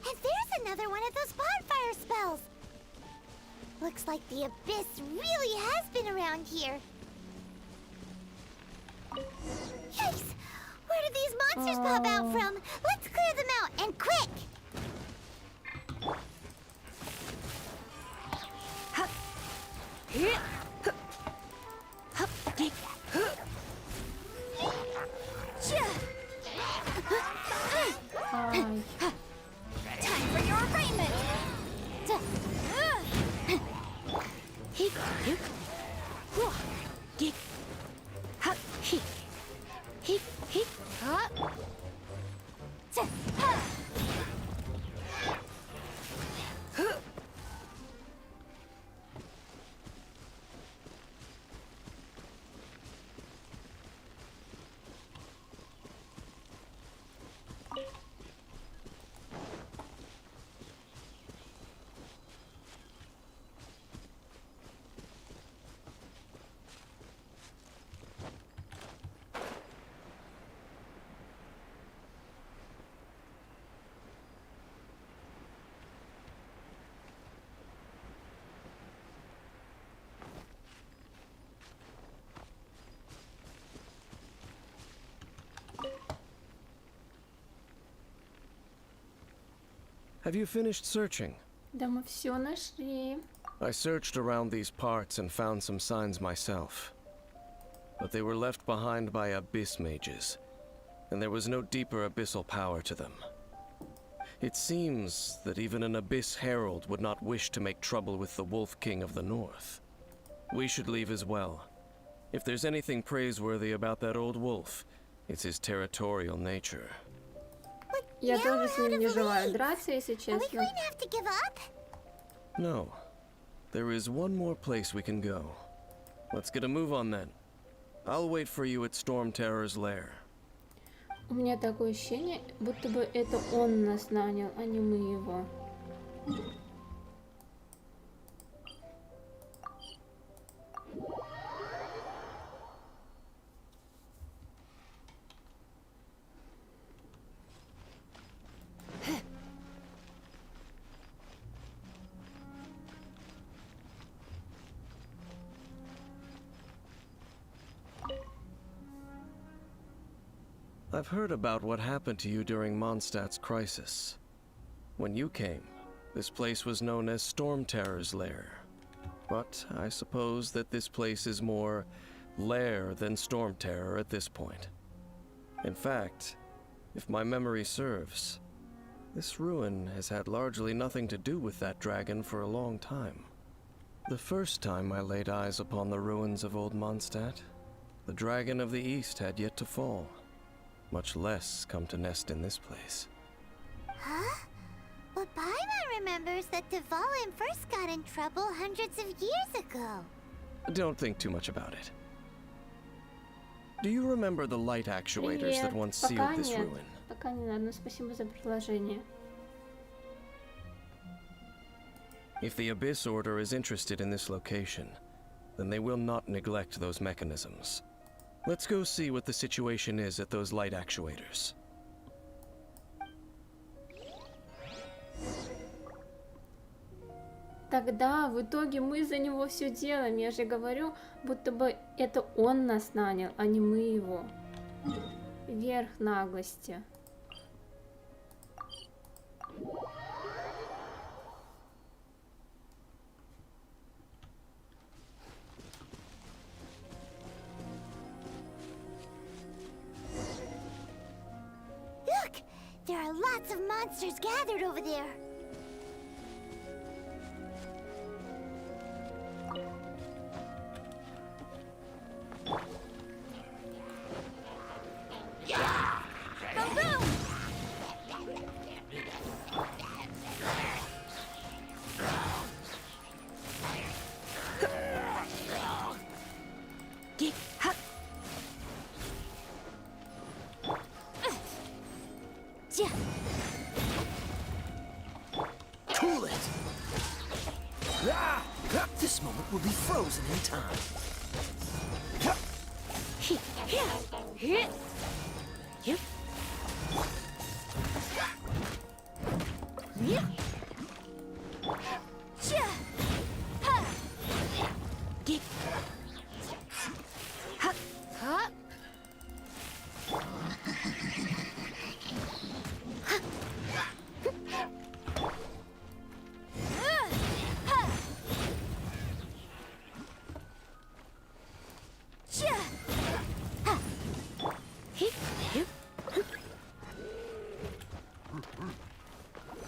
And there's another one of those bonfire spells. Looks like the Abyss really has been around here. Yikes! Where did these monsters pop out from? Let's clear them out, and quick! Ай. Time for your arraignment! Have you finished searching? Да мы все нашли. I searched around these parts and found some signs myself. but they were left behind by abyss mages, and there was no deeper abyssal power to them. It seems that even an abyss herald would not wish to make trouble with the Wolf King of the North. We should leave as well. If there's anything praiseworthy about that old wolf, it's his territorial nature. Я тоже с ним не желаю драться, если Are we честно. going to have to give up? No. There is one more place we can go. Let's get a move on then. I'll wait for you at Storm Terror's lair. У меня такое ощущение, будто бы это он нас нанял, а не мы его. I've heard about what happened to you during Mondstadt's crisis. When you came, this place was known as Storm Terror's lair. But I suppose that this place is more lair than Storm Terror at this point. In fact, if my memory serves, this ruin has had largely nothing to do with that dragon for a long time. The first time I laid eyes upon the ruins of Old Mondstadt, the Dragon of the East had yet to fall, much less come to nest in this place. Huh? But Paimon remembers that Dvalin first got in trouble hundreds of years ago. Don't think too much about it. Do you remember the light actuators that once sealed this ruin? Пока не надо, но спасибо за предложение. If the Abyss Order is interested in this location, then they will not neglect those mechanisms. Let's go see what the situation is at those light actuators. Тогда в итоге мы за него все делаем. Я же говорю, будто бы это он нас нанял, а не мы его. Верх наглости. Look! There are lots of monsters gathered over there. Cool it! This moment will be frozen in time.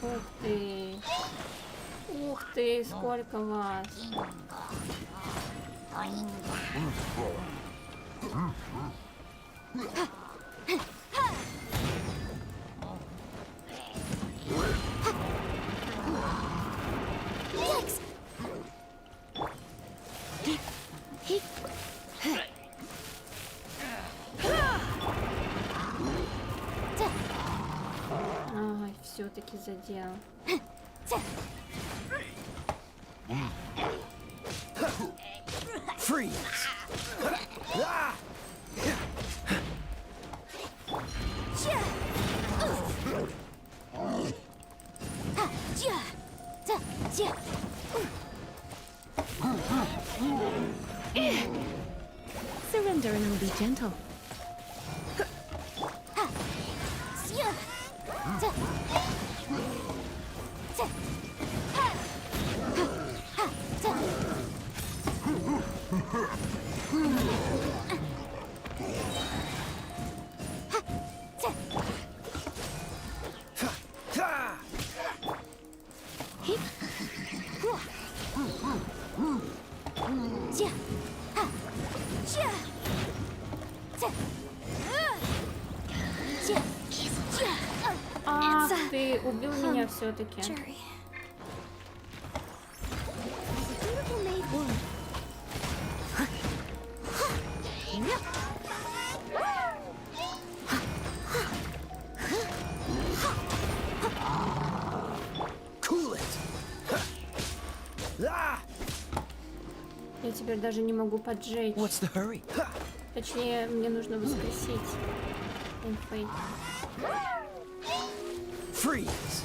Ух ты! Ух ты, сколько вас! Ай, все-таки задел. Freeze! Surrender and I'll be gentle. Ах, ты убил меня все-таки. Я теперь даже не могу поджечь. What's the hurry? Точнее, мне нужно воскресить. Инфейт. Freeze!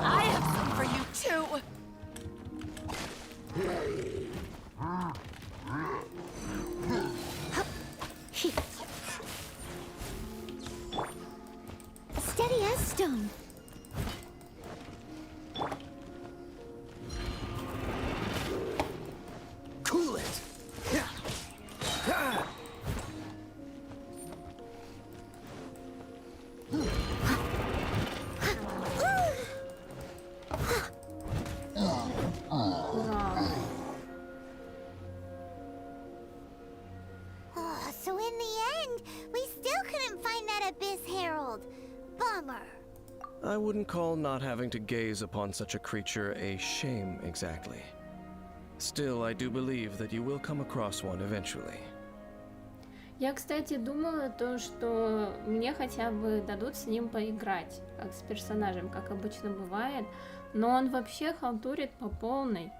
I have some for you too. Steady as stone. Cool it! Oh, so in the end, we still couldn't find that Abyss Herald. Bummer. I wouldn't call not having to gaze upon such a creature a shame exactly. Still, I do believe that you will come across one eventually. Я, кстати, думала то, что мне хотя бы дадут с ним поиграть, как с персонажем, как обычно бывает, но он вообще халтурит по полной.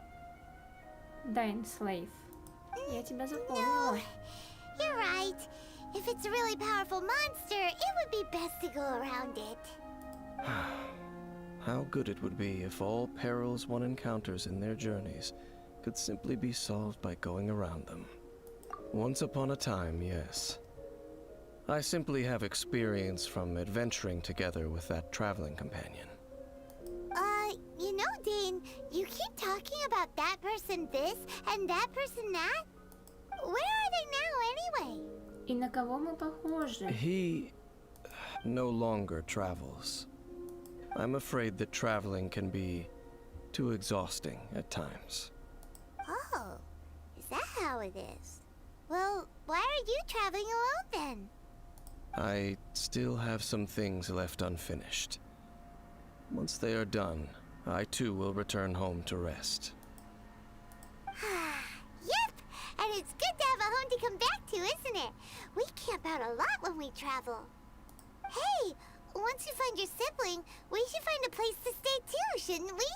Dying Slave. Я тебя запомнила. You're right. If it's a really powerful monster, it would be best to go around it. How good it would be if all perils one encounters in their journeys could simply be solved by going around them. Once upon a time, yes. I simply have experience from adventuring together with that traveling companion. You know, Dane, you keep talking about that person this and that person that. Where are they now, anyway? И на кого мы похожи? He no longer travels. I'm afraid that traveling can be too exhausting at times. Oh, is that how it is? Well, why are you traveling alone then? I still have some things left unfinished. Once they are done, I too will return home to rest. Yep, and it's good to have a home to come back to, isn't it? We camp out a lot when we travel. Hey, once you find your sibling, we should find a place to stay too, shouldn't we?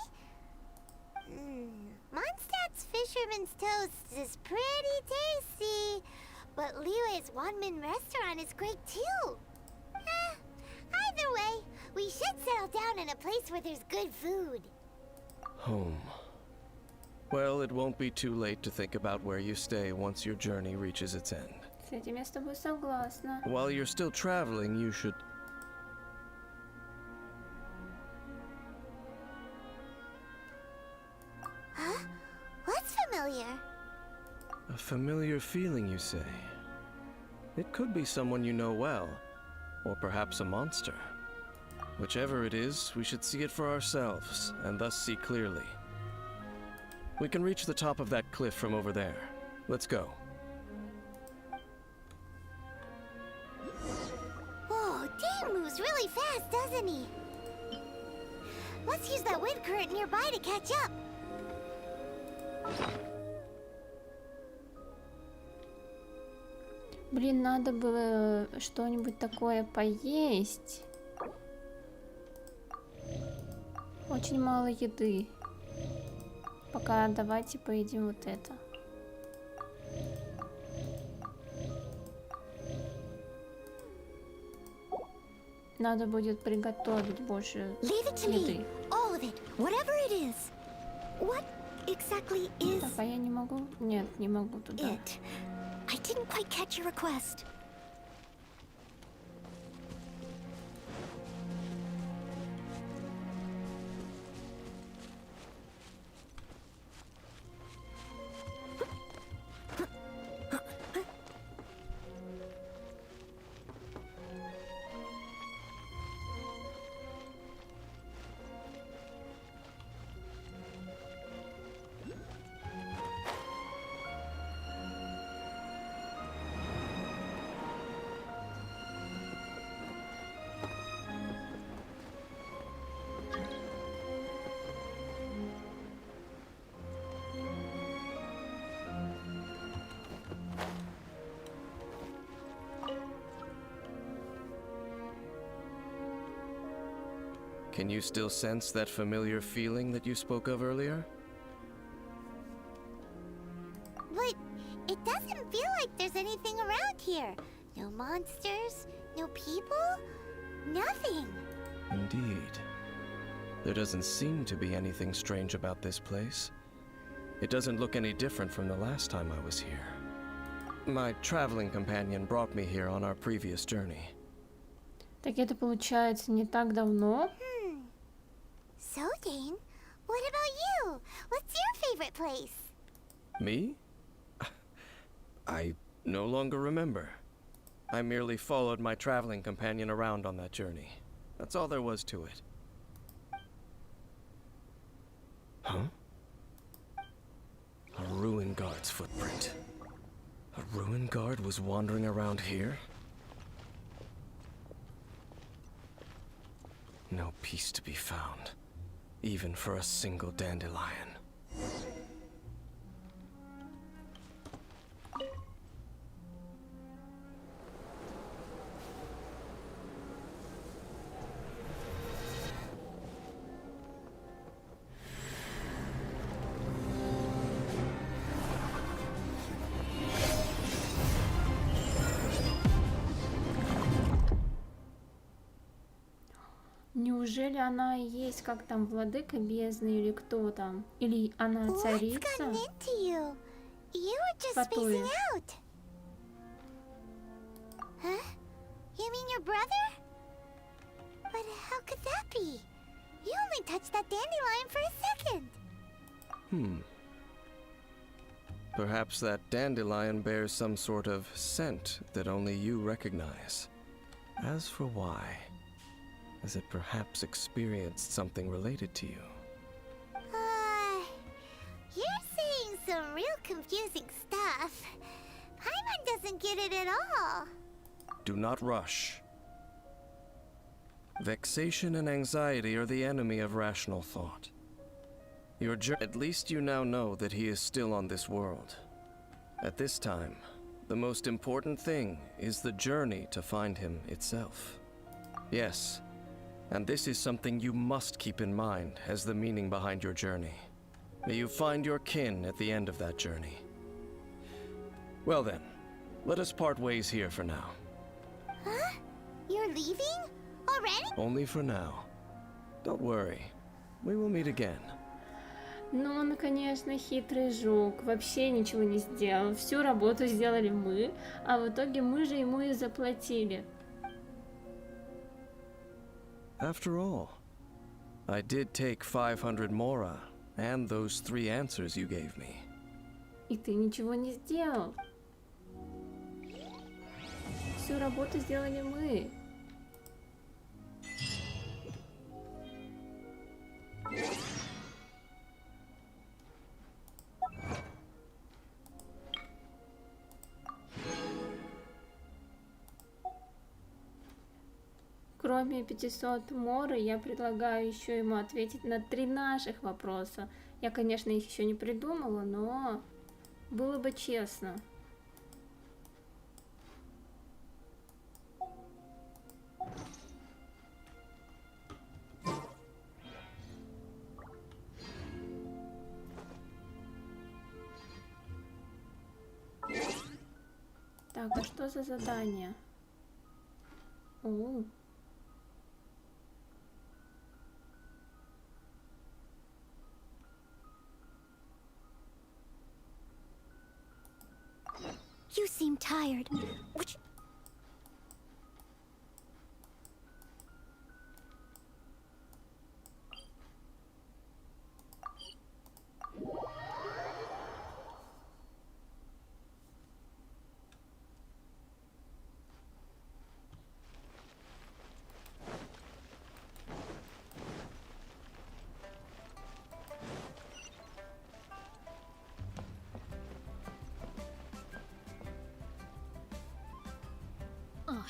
Mondstadt's Fisherman's Toast is pretty tasty, but Liyue's one-man restaurant is great too. Either way, we should settle down in a place where there's good food. Home. Well, it won't be too late to think about where you stay once your journey reaches its end. С этим я с тобой согласна. While you're still traveling, you should... Huh? What's familiar? A familiar feeling, you say? It could be someone you know well, or perhaps a monster. Whichever it is, we should see it for ourselves, and thus see clearly. We can reach the top of that cliff from over there. Let's go. Whoa, Dane moves really fast, doesn't he? Let's use that wind current nearby to catch up. Блин, надо было что-нибудь такое поесть. Очень мало еды. Пока давайте поедим вот это. Надо будет приготовить больше еды. All of it, whatever it is. What exactly is Так, а я не могу? Нет, не могу туда. it? I didn't quite catch your request. Can you still sense that familiar feeling that you spoke of earlier? But it doesn't feel like there's anything around here. No monsters, no people, nothing. Indeed. There doesn't seem to be anything strange about this place. It doesn't look any different from the last time I was here. My traveling companion brought me here on our previous journey. Так это получается не так давно. So, Dane, what about you? What's your favorite place? Me? I no longer remember. I merely followed my traveling companion around on that journey. That's all there was to it. Huh? A ruin guard's footprint. A ruin guard was wandering around here? No peace to be found, even for a single dandelion. Неужели она и есть, как там, владыка бездны или кто там? Или она царица? What's gotten into you? You were just spacing out. Huh? You mean your brother? But how could that be? You only touched that dandelion for a second. Perhaps that dandelion bears some sort of scent that only you recognize. As for why, has it perhaps experienced something related to you? You're saying some real confusing stuff. Paimon doesn't get it at all. Do not rush. Vexation and anxiety are the enemy of rational thought. At least you now know that he is still on this world. At this time, the most important thing is the journey to find him itself. Yes, and this is something you must keep in mind as the meaning behind your journey. May you find your kin at the end of that journey. Well then, let us part ways here for now. Huh? You're leaving? Already? Only for now. Don't worry, we will meet again. Ну, он, конечно, хитрый жук, вообще ничего не сделал. Всю работу сделали мы, а в итоге мы же ему и заплатили. After all, I did take 500 mora and those 3 answers you gave me. И ты ничего не сделал. Всю работу сделали мы. Кроме 500 моры, я предлагаю еще ему ответить на 3 наших вопроса. Я, конечно, их еще не придумала, но было бы честно. Так, а что за задание? О. You seem tired. Which...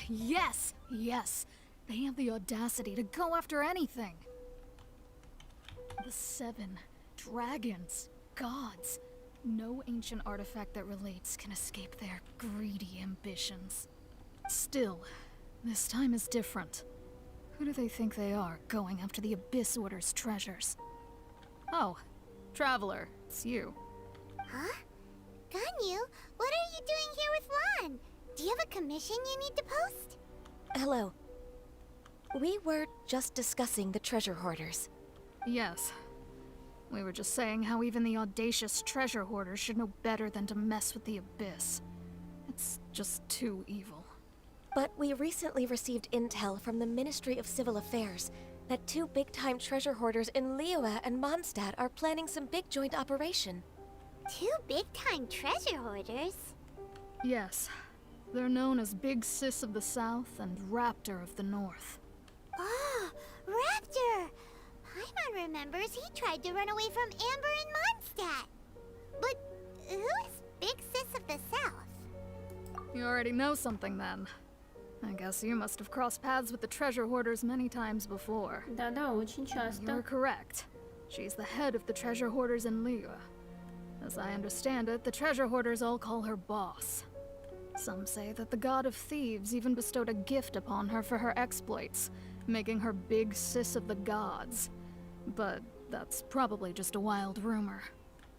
Yes! Yes! They have the audacity to go after anything! The 7 dragons, gods. No ancient artifact that relates can escape their greedy ambitions. Still, this time is different. Who do they think they are, going after the Abyss Order's treasures? Oh, Traveler, it's you. Huh? Ganyu, what are you doing here with Lan? Do you have a commission you need to post? Hello. We were just discussing the treasure hoarders. Yes. We were just saying how even the audacious treasure hoarders should know better than to mess with the Abyss. It's just too evil. But we recently received intel from the Ministry of Civil Affairs that 2 big-time treasure hoarders in Liyue and Mondstadt are planning some big joint operation. 2 big-time treasure hoarders? Yes. They're known as Big Sis of the South and Raptor of the North. Oh, Raptor! Paimon remembers he tried to run away from Amber in Mondstadt. But who is Big Sis of the South? You already know something then. I guess you must have crossed paths with the treasure hoarders many times before. Да-да, очень часто. You're correct. She's the head of the treasure hoarders in Liyue. As I understand it, the treasure hoarders all call her boss. Some say that the god of thieves even bestowed a gift upon her for her exploits, making her Big Sis of the gods. But that's probably just a wild rumor.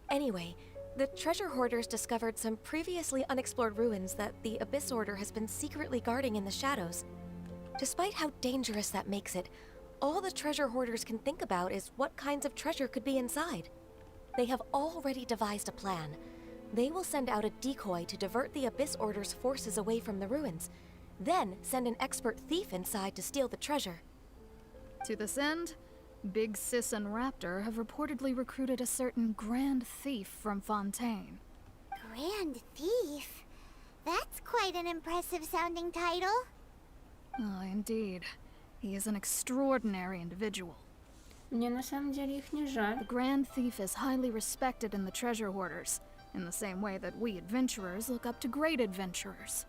Anyway, the treasure hoarders discovered some previously unexplored ruins that the Abyss Order has been secretly guarding in the shadows. Despite how dangerous that makes it, all the treasure hoarders can think about is what kinds of treasure could be inside. They have already devised a plan. They will send out a decoy to divert the Abyss Order's forces away from the ruins, then send an expert thief inside to steal the treasure. To this end, Big Sis and Raptor have reportedly recruited a certain Grand Thief from Fontaine. Grand Thief? That's quite an impressive sounding title. Oh, indeed. He is an extraordinary individual. Мне на самом деле их не жаль. The Grand Thief is highly respected in the treasure hoarders, in the same way that we adventurers look up to great adventurers.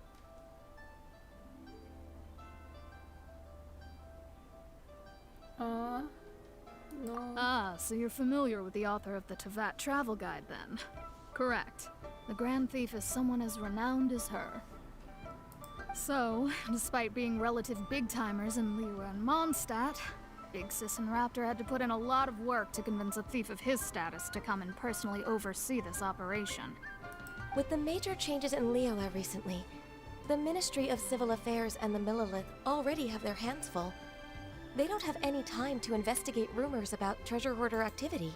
No. Ah, so you're familiar with the author of the Tevat Travel Guide, then? Correct. The Grand Thief is someone as renowned as her. So, despite being relative big-timers in Liyue and Mondstadt, Big Sis and Raptor had to put in a lot of work to convince a thief of his status to come and personally oversee this operation. With the major changes in Liyue recently, the Ministry of Civil Affairs and the Millelith already have their hands full. They don't have any time to investigate rumors about treasure hoarder activity.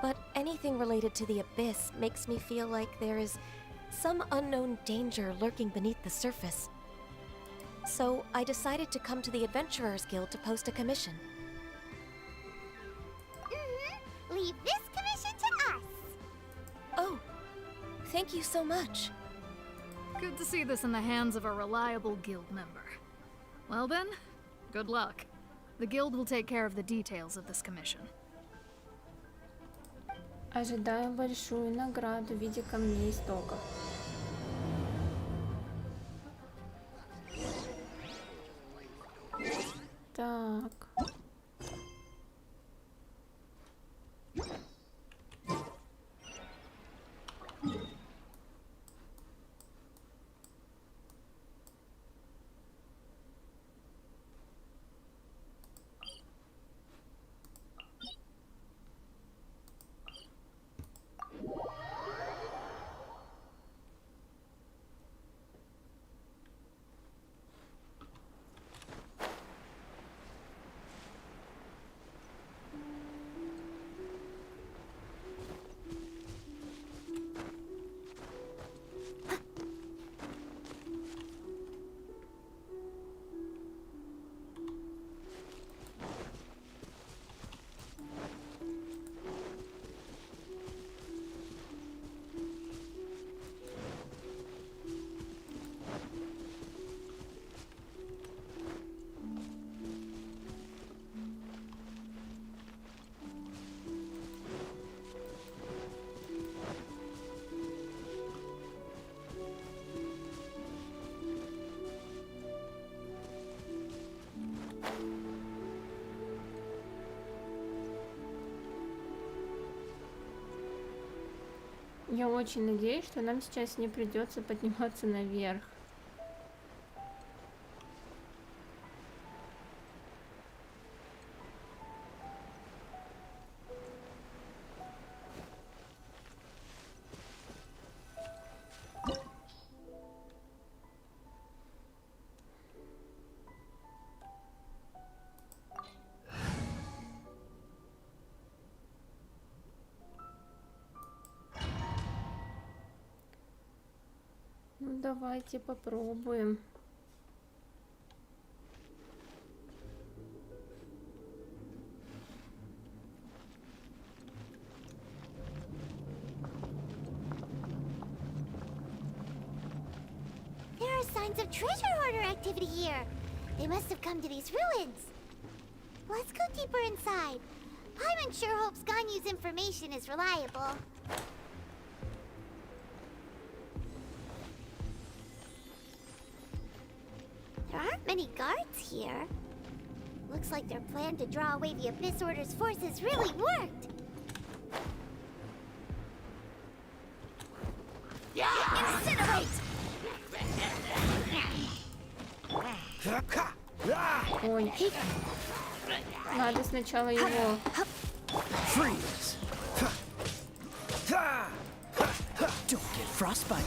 But anything related to the Abyss makes me feel like there is some unknown danger lurking beneath the surface. So I decided to come to the Adventurers Guild to post a commission. Leave this commission to us. Oh, thank you so much. Good to see this in the hands of a reliable guild member. Well then, good luck. The guild will take care of the details of this commission. Ожидаю большую награду в виде камней истоков. Так. Я очень надеюсь, что нам сейчас не придется подниматься наверх. давайте попробуем. There are signs of treasure hoarder activity here. They must have come to these ruins. Let's go deeper inside. Paimon sure hopes Ganyu's information is reliable. There aren't many guards here. Looks like their plan to draw away the Abyss Order's forces really worked. Incinerate! Ой. Надо сначала его. Freeze! Don't get frostbite.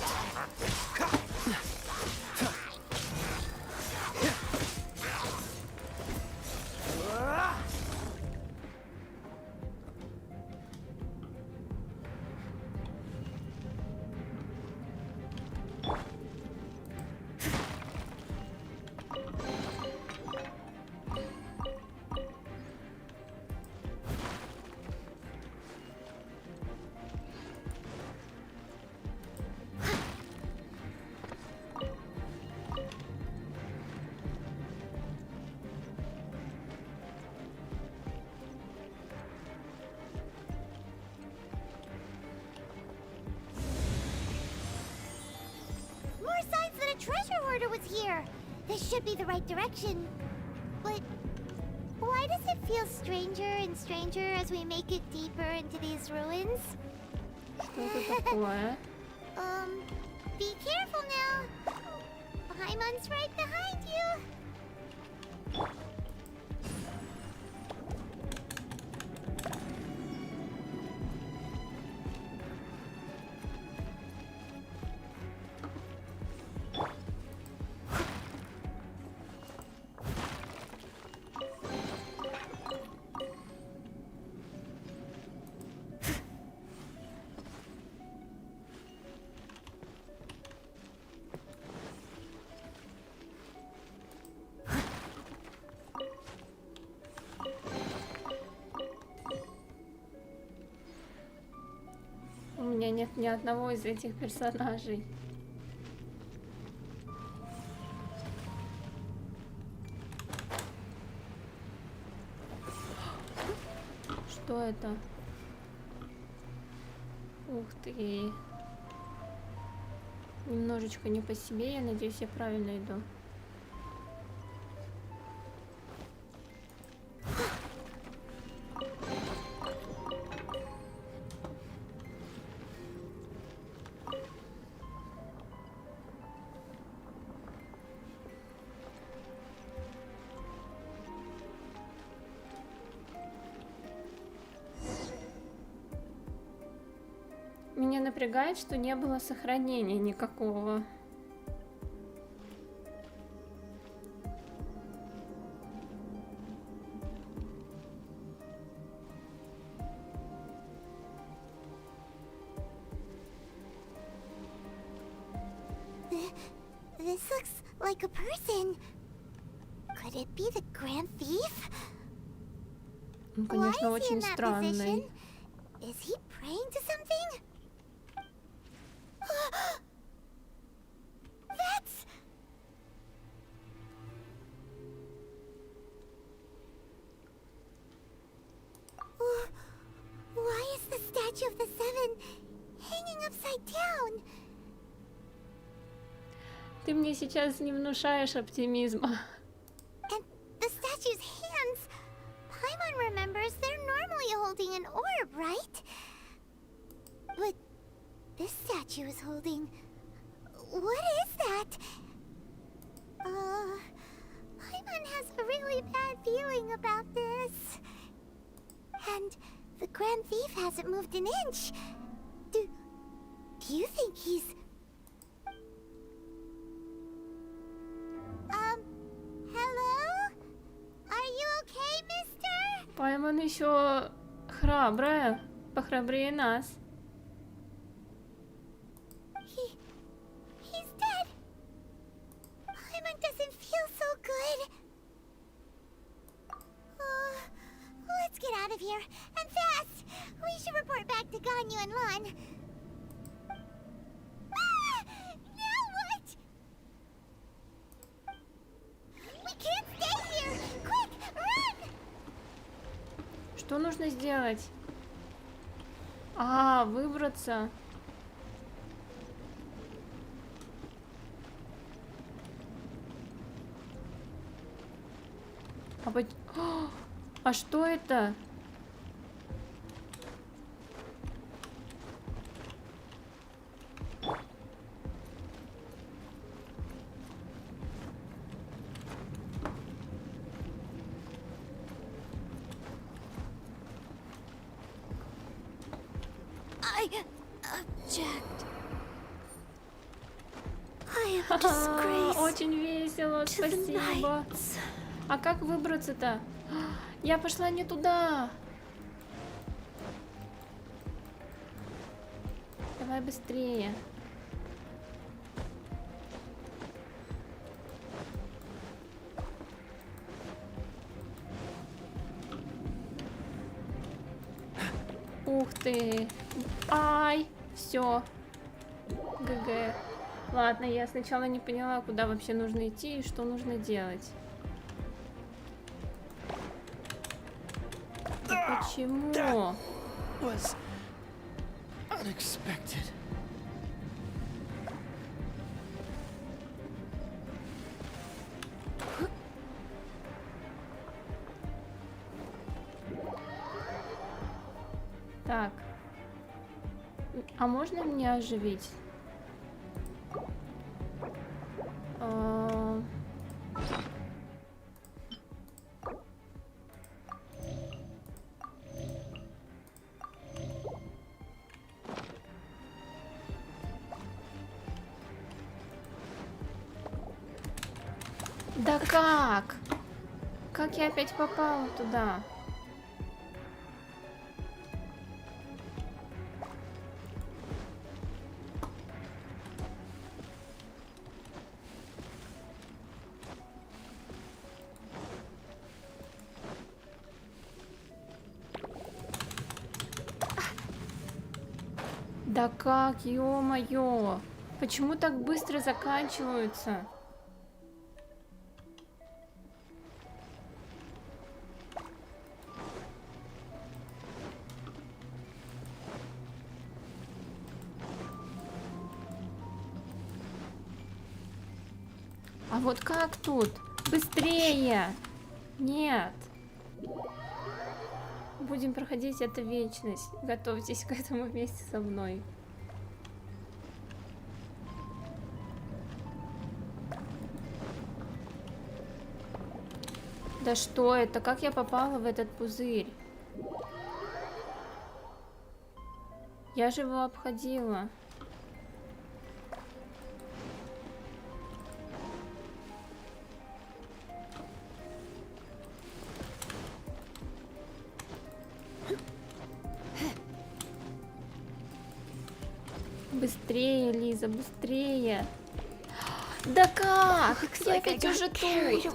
Treasure hoarder was here. This should be the right direction. But why does it feel stranger and stranger as we make it deeper into these ruins? Что-то такое. Be careful now. Paimon's right behind you. У меня нет ни одного из этих персонажей. Что это? Ух ты. Немножечко не по себе, я надеюсь, я правильно иду. Меня напрягает, что не было сохранения никакого. This looks like a person. Could it be the Grand Thief? Он, конечно, очень странный. Is he praying to something? That's... Why is the statue of the Seven hanging upside down? Ты мне сейчас не внушаешь оптимизма. And the statue's hands... Paimon remembers they're normally holding an orb, right? But this statue is holding... What is that? Paimon has a really bad feeling about this. And the Grand Thief hasn't moved an inch. Do you think he's... Hello? Are you okay, mister? Paimon еще храбрая, похрабрее нас. He's dead. Hanyu and Lan. Ah! Now what? We can't stay here! Quick, run! Что нужно сделать? А, выбраться. А что это? I object. I am disgraced. Очень весело, спасибо. А как выбраться-то? Я пошла не туда. Давай быстрее. Ух ты. Ай, все. ГГ. Ладно, я сначала не поняла, куда вообще нужно идти и что нужно делать. Почему? Was unexpected. Так. А можно мне оживить? Да как? Как я опять попала туда? Да как, ё-моё! Почему так быстро заканчиваются? А вот как тут? Быстрее! Нет! Будем проходить это вечность. Готовьтесь к этому вместе со мной. Да что это? Как я попала в этот пузырь? Я же его обходила. Быстрее, Лиза, быстрее. Да как? Я ведь уже тут.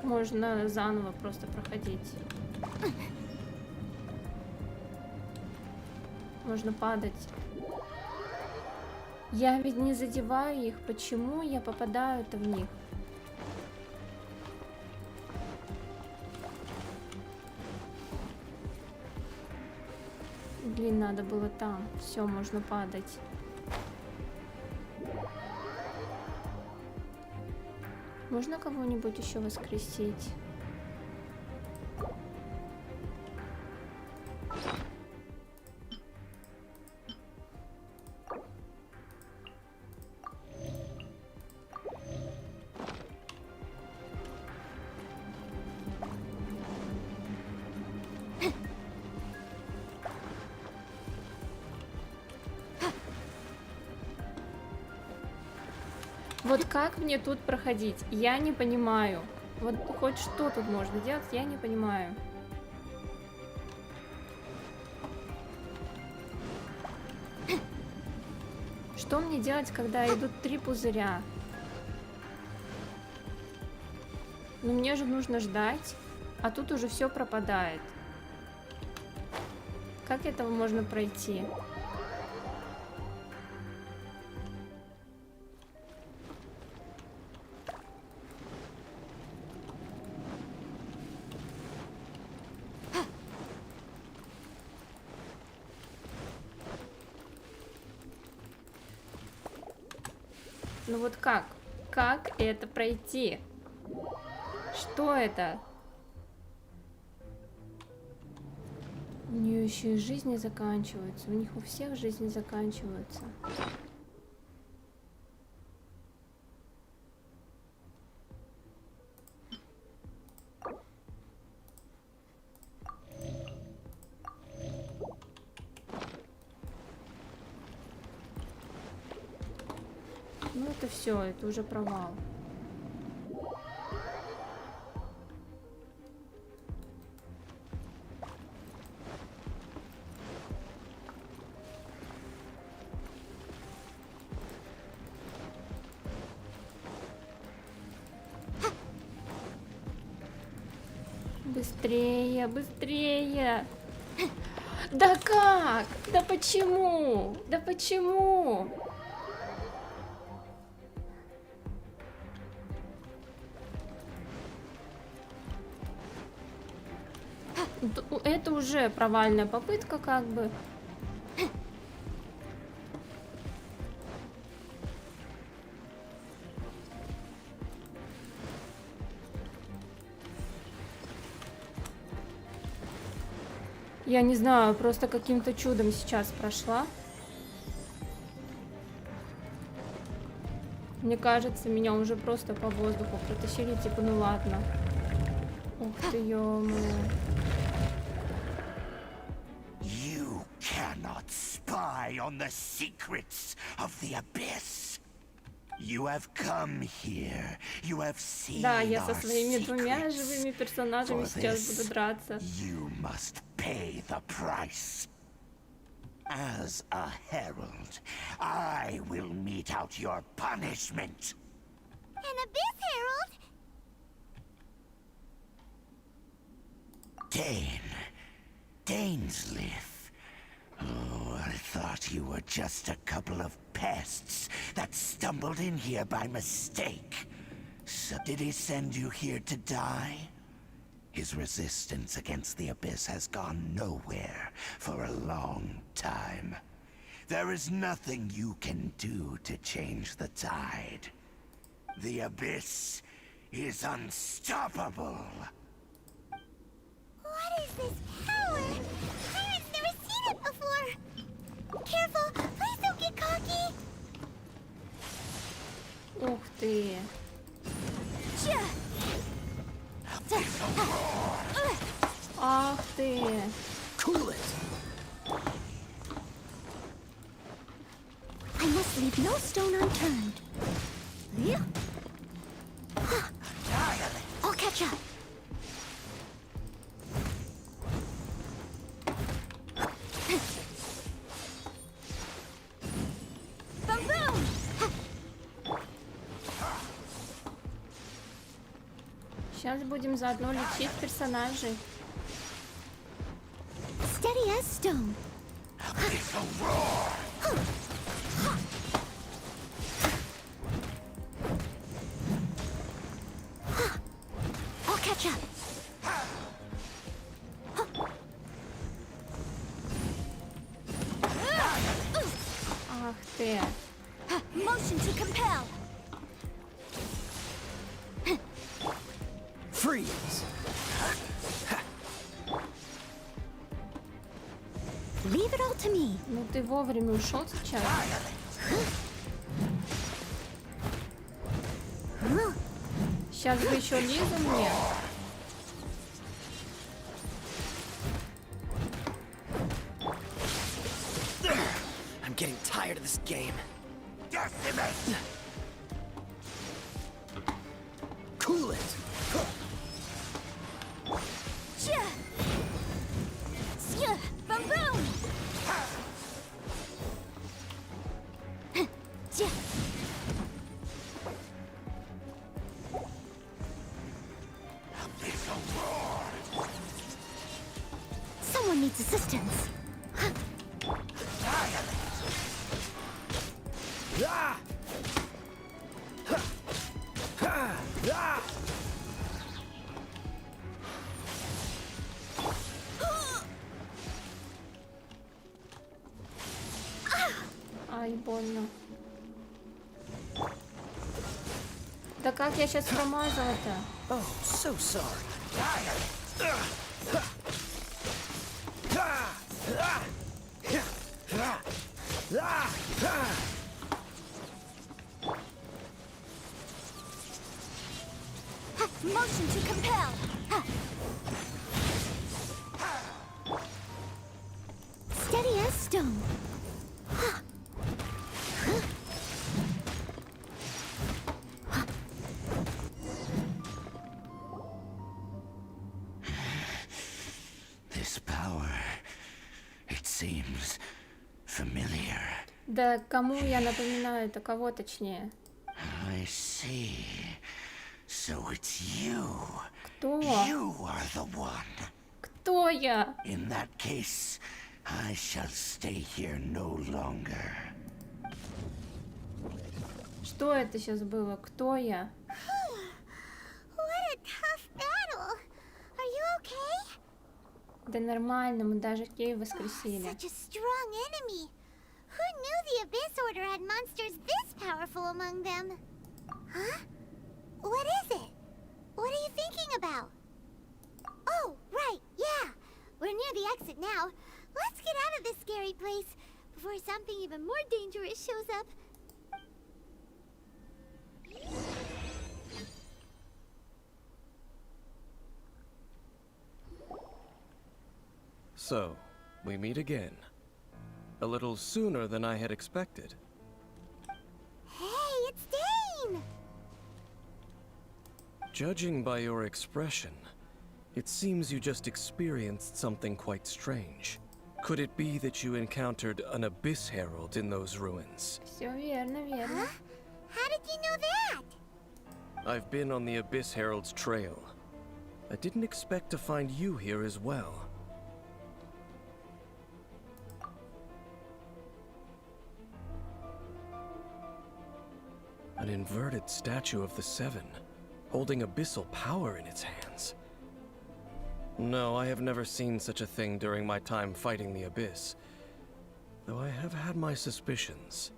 Можно заново просто проходить. Можно падать. Я ведь не задеваю их. Почему я попадаю-то в них? Блин, надо было там. Все, можно падать. Можно кого-нибудь еще воскресить? Вот как мне тут проходить? Я не понимаю. Вот хоть что тут можно делать, я не понимаю. Что мне делать, когда идут 3 пузыря? Ну мне же нужно ждать, а тут уже все пропадает. Как этого можно пройти? Ну вот как? Как это пройти? Что это? У нее еще и жизни заканчиваются. У них у всех жизни заканчиваются. Ну это все, это уже провал. Быстрее, быстрее! Да как? Да почему? Да почему? Это уже провальная попытка, как бы. Я не знаю, просто каким-то чудом сейчас прошла. Мне кажется, меня уже просто по воздуху протащили, типа, ну ладно. Ух ты, ё-моё. You cannot spy on the secrets of the abyss. You have come here. You have seen Да, я со our своими двумя secrets. живыми персонажами For сейчас this, буду драться. You must pay the price. As a herald, I will mete out your punishment. An abyss herald? Dainsleif. Oh, I thought you were just a couple of pests that stumbled in here by mistake. So did he send you here to die? His resistance against the Abyss has gone nowhere for a long time. There is nothing you can do to change the tide. The Abyss is unstoppable. What is this power? Pirates never seen it before. Careful, please don't get cocky. Ух ты. Ах ты. Cool it. I must leave no stone unturned. Yeah. I'll catch up. Boom boom! Сейчас будем заодно лечить персонажей. Steady as stone. I'll catch up. Ах ты. Motion to compel. Freeze. Leave it all to me. Ну ты вовремя ушел сейчас. Сейчас бы еще Лизу мне. I'm getting tired of this game. Decimate. Cool it. Boom boom! Someone needs assistance. Ай, больно. Да как я сейчас промазала-то? Oh, so sorry. Motion to compel. Steady as stone. This power, it seems familiar. Да кому я напоминаю, это кого точнее? I see. So it's you. Кто? You are the one. Кто я? In that case, I shall stay here no longer. Что это сейчас было? Кто я? What a tough battle. Are you okay? Да нормально, мы даже Кей воскресили. Such a strong enemy. Who knew the Abyss Order had monsters this powerful among them? Huh? What is it? What are you thinking about? Oh, right, yeah. We're near the exit now. Let's get out of this scary place before something even more dangerous shows up. So, we meet again. A little sooner than I had expected. Hey, it's Dane! Judging by your expression, it seems you just experienced something quite strange. Could it be that you encountered an Abyss Herald in those ruins? Все верно, верно. Huh? How did you know that? I've been on the Abyss Herald's trail. I didn't expect to find you here as well. An inverted statue of the Seven, holding abyssal power in its hands. No, I have never seen such a thing during my time fighting the Abyss, though I have had my suspicions.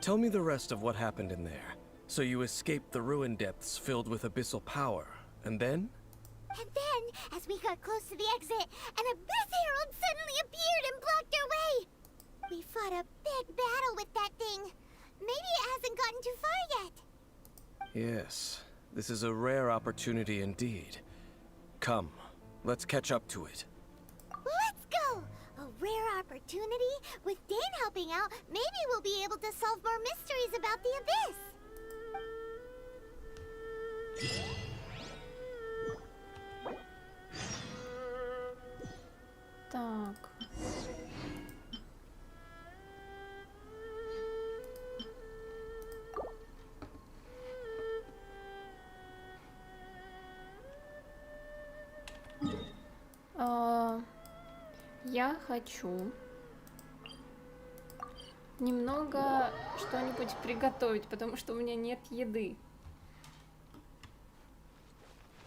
Tell me the rest of what happened in there. So you escaped the ruin depths filled with abyssal power, and then? And then, as we got close to the exit, an Abyss Herald suddenly appeared and blocked our way! We fought a big battle with that thing. Maybe it hasn't gotten too far yet. Yes, this is a rare opportunity indeed. Come, let's catch up to it. Let's go! A rare opportunity? With Dane helping out, maybe we'll be able to solve more mysteries about the Abyss. Так. Я хочу немного что-нибудь приготовить, потому что у меня нет еды.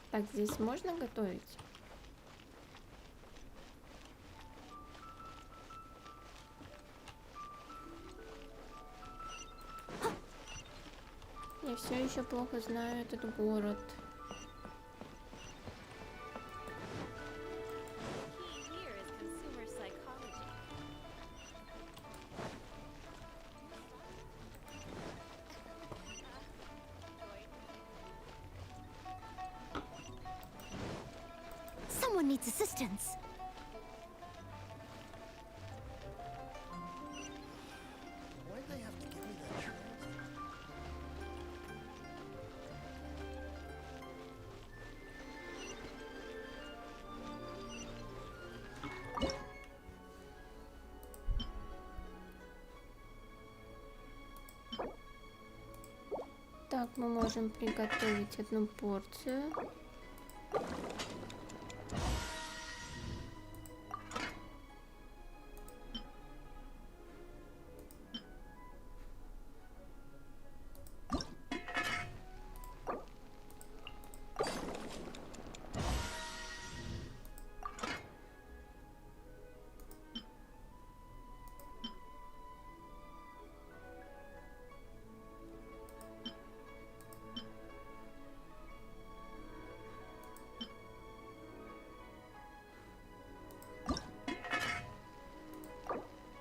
Так, здесь можно готовить? Я все еще плохо знаю этот город. Someone needs assistance. Why'd they have to give me that transport? Так, мы можем приготовить одну порцию.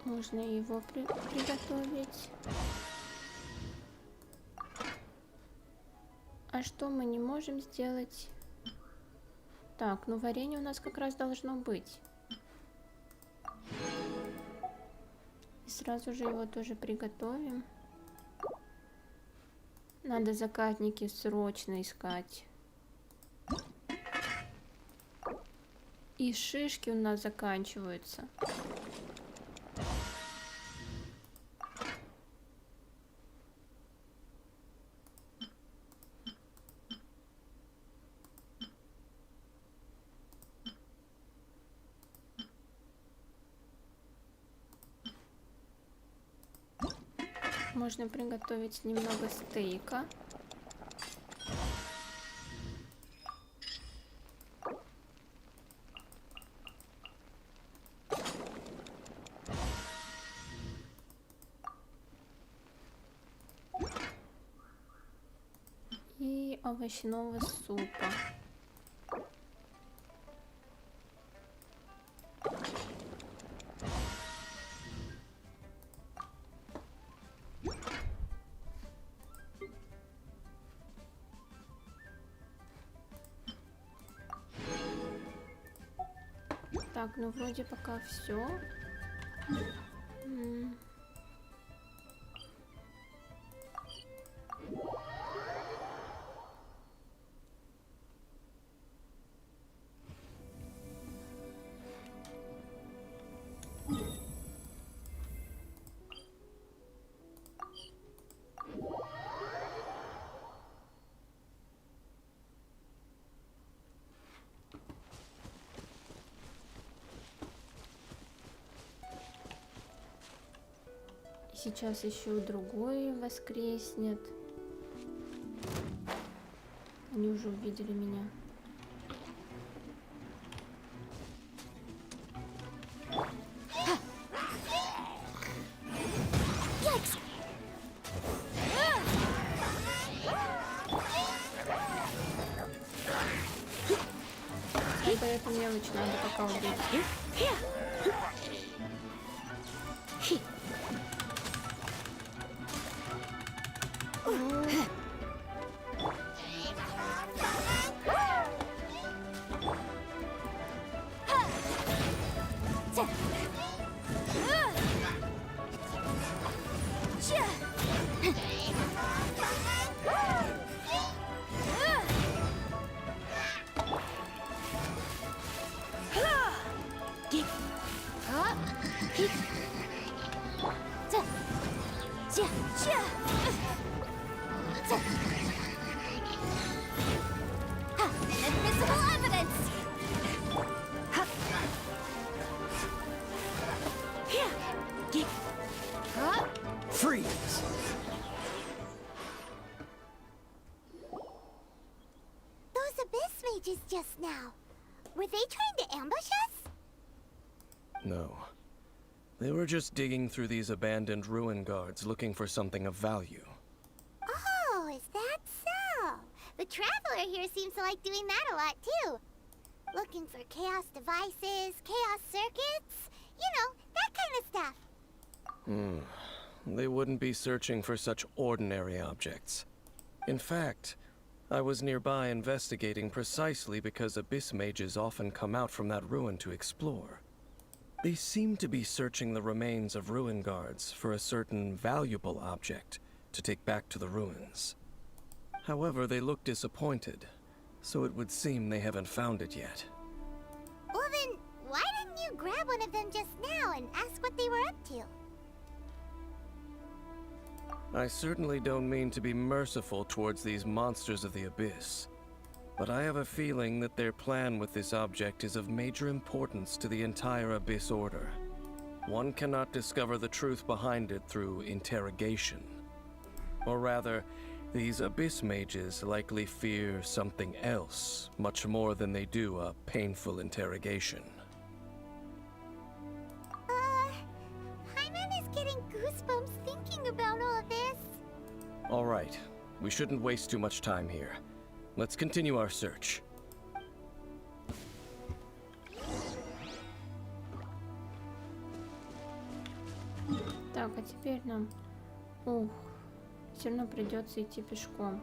Можно его приготовить. А что мы не можем сделать? Так, ну варенье у нас как раз должно быть. И сразу же его тоже приготовим. Надо закатники срочно искать. И шишки у нас заканчиваются. Можно приготовить немного стейка. И овощного супа. Так, ну вроде пока все. Сейчас еще другой воскреснет. Они уже увидели меня. Либо эту мелочь надо пока убить. Freeze! Those abyss mages just now. Were they trying to ambush us? No. They were just digging through these abandoned ruin guards looking for something of value. Oh, is that so? The Traveler here seems to like doing that a lot too. Looking for chaos devices, chaos circuits, you know, that kind of stuff. They wouldn't be searching for such ordinary objects. In fact, I was nearby investigating precisely because abyss mages often come out from that ruin to explore. They seem to be searching the remains of ruin guards for a certain valuable object to take back to the ruins. However, they look disappointed, so it would seem they haven't found it yet. Well then, why didn't you grab one of them just now and ask what they were up to? I certainly don't mean to be merciful towards these monsters of the abyss, but I have a feeling that their plan with this object is of major importance to the entire Abyss Order. One cannot discover the truth behind it through interrogation. Or rather, these Abyss mages likely fear something else, much more than they do a painful interrogation. Paimon is getting goosebumps thinking about all this. All right, we shouldn't waste too much time here. Let's continue our search. Так, а теперь нам... Ух, все равно придется идти пешком.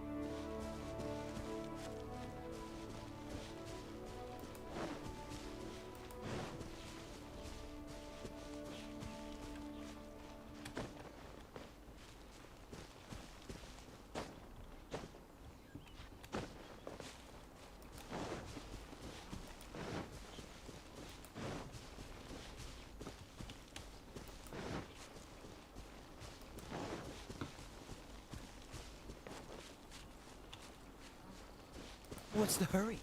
What's the hurry?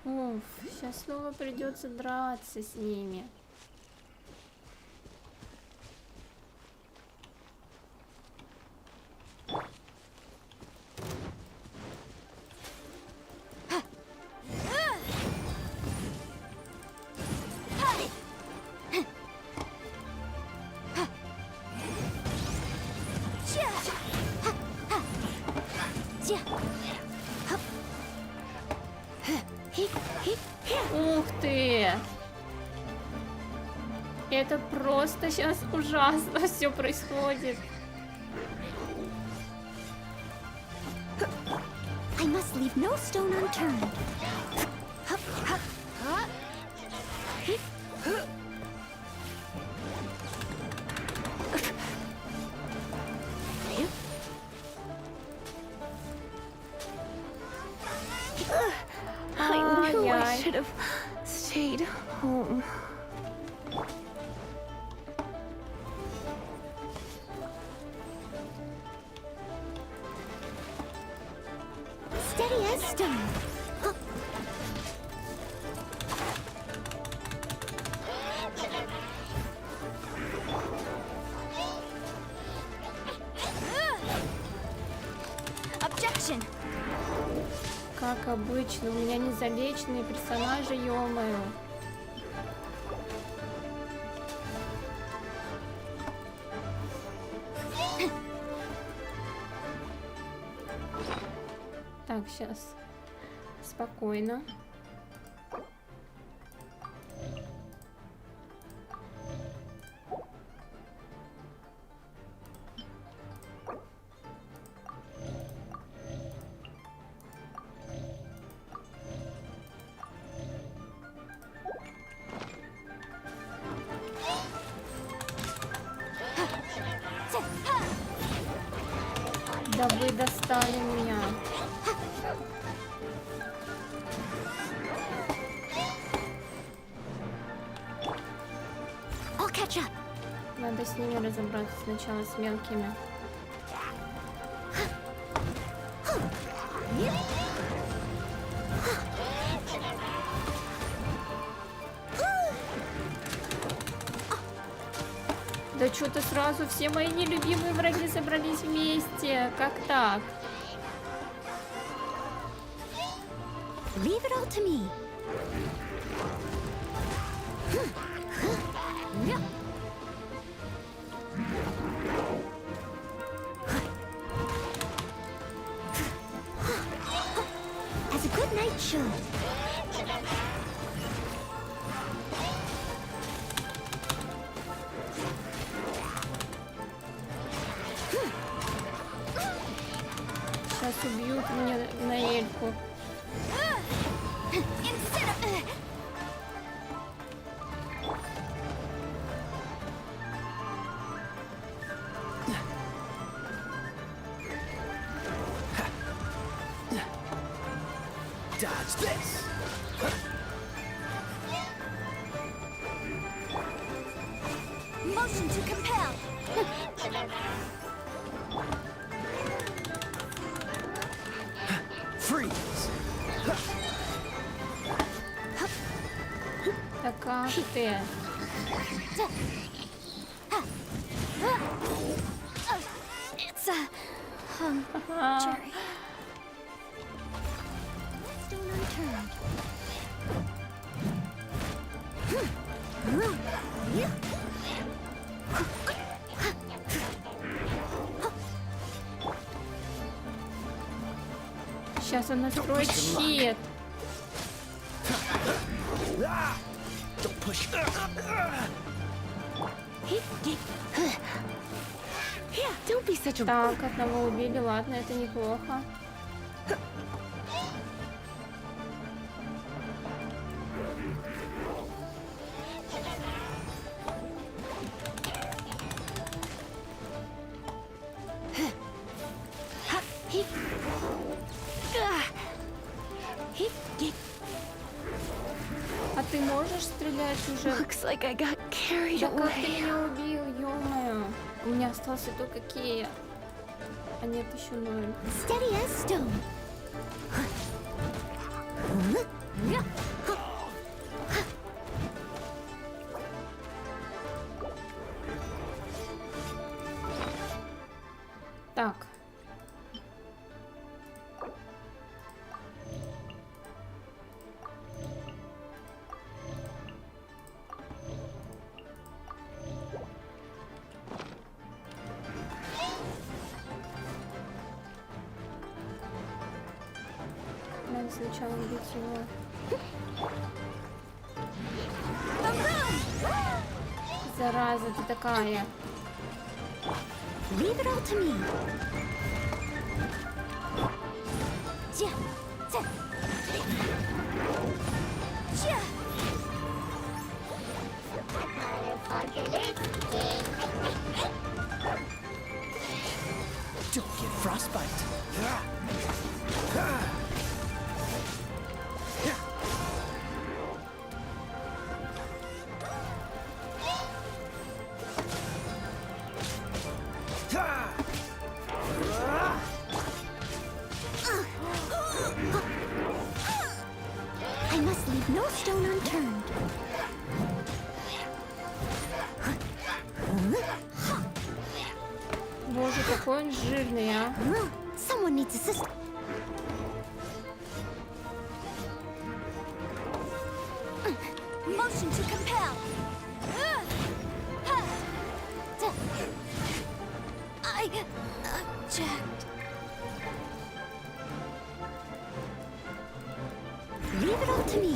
Уф, сейчас снова придется драться с ними. Ух ты! Это просто сейчас ужасно все происходит. I must leave no stone unturned. I knew I should have stayed home. Steady as stone. Objection. Как обычно, у меня незалеченные персонажи, ё-моё. Так, сейчас. Спокойно. Да вы достали меня. I'll catch up. Надо с ними разобраться сначала, с мелкими. Да что-то сразу все мои нелюбимые враги собрались вместе. Как так? Leave it all to me. As a good knight should. Сейчас убьют меня на эльку. Dodge this! Motion to compel. Freeze! Да как ты? It's a Jerry. Stone unturned. Сейчас он настроит щит. Don't push. Don't be such a... Так, одного убили, ладно, это неплохо. А ты можешь стрелять уже? Looks like I got carried Да как ты away. меня убил, ё-моё. У меня остался только Кея. А нет, еще 0. Steady as stone. Так. Надо сначала убить его. Зараза ты такая. Leave it all to me. Don't get frostbite. I must leave no stone unturned. Боже, какой он жирный, а. Someone needs assistance. Motion to compel. I object. Leave it all to me.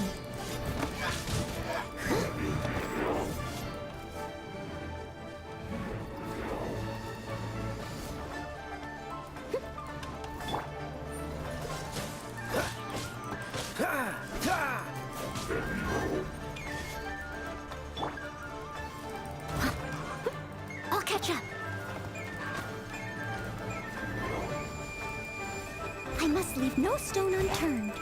I'll catch up. I must leave no stone unturned.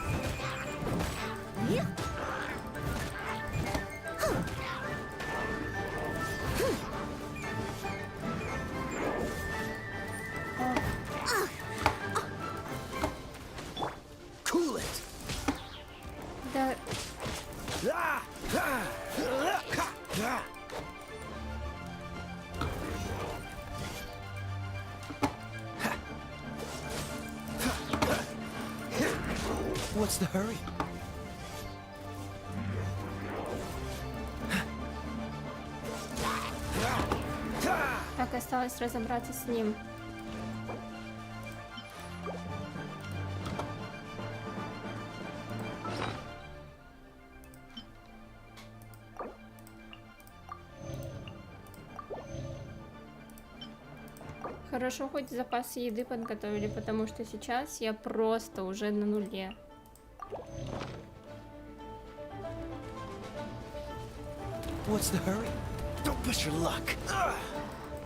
Cool it. Да. What's the hurry? Так, осталось разобраться с ним. Хорошо, хоть запасы еды подготовили, потому что сейчас я просто уже на нуле. What's the hurry? Don't push your luck.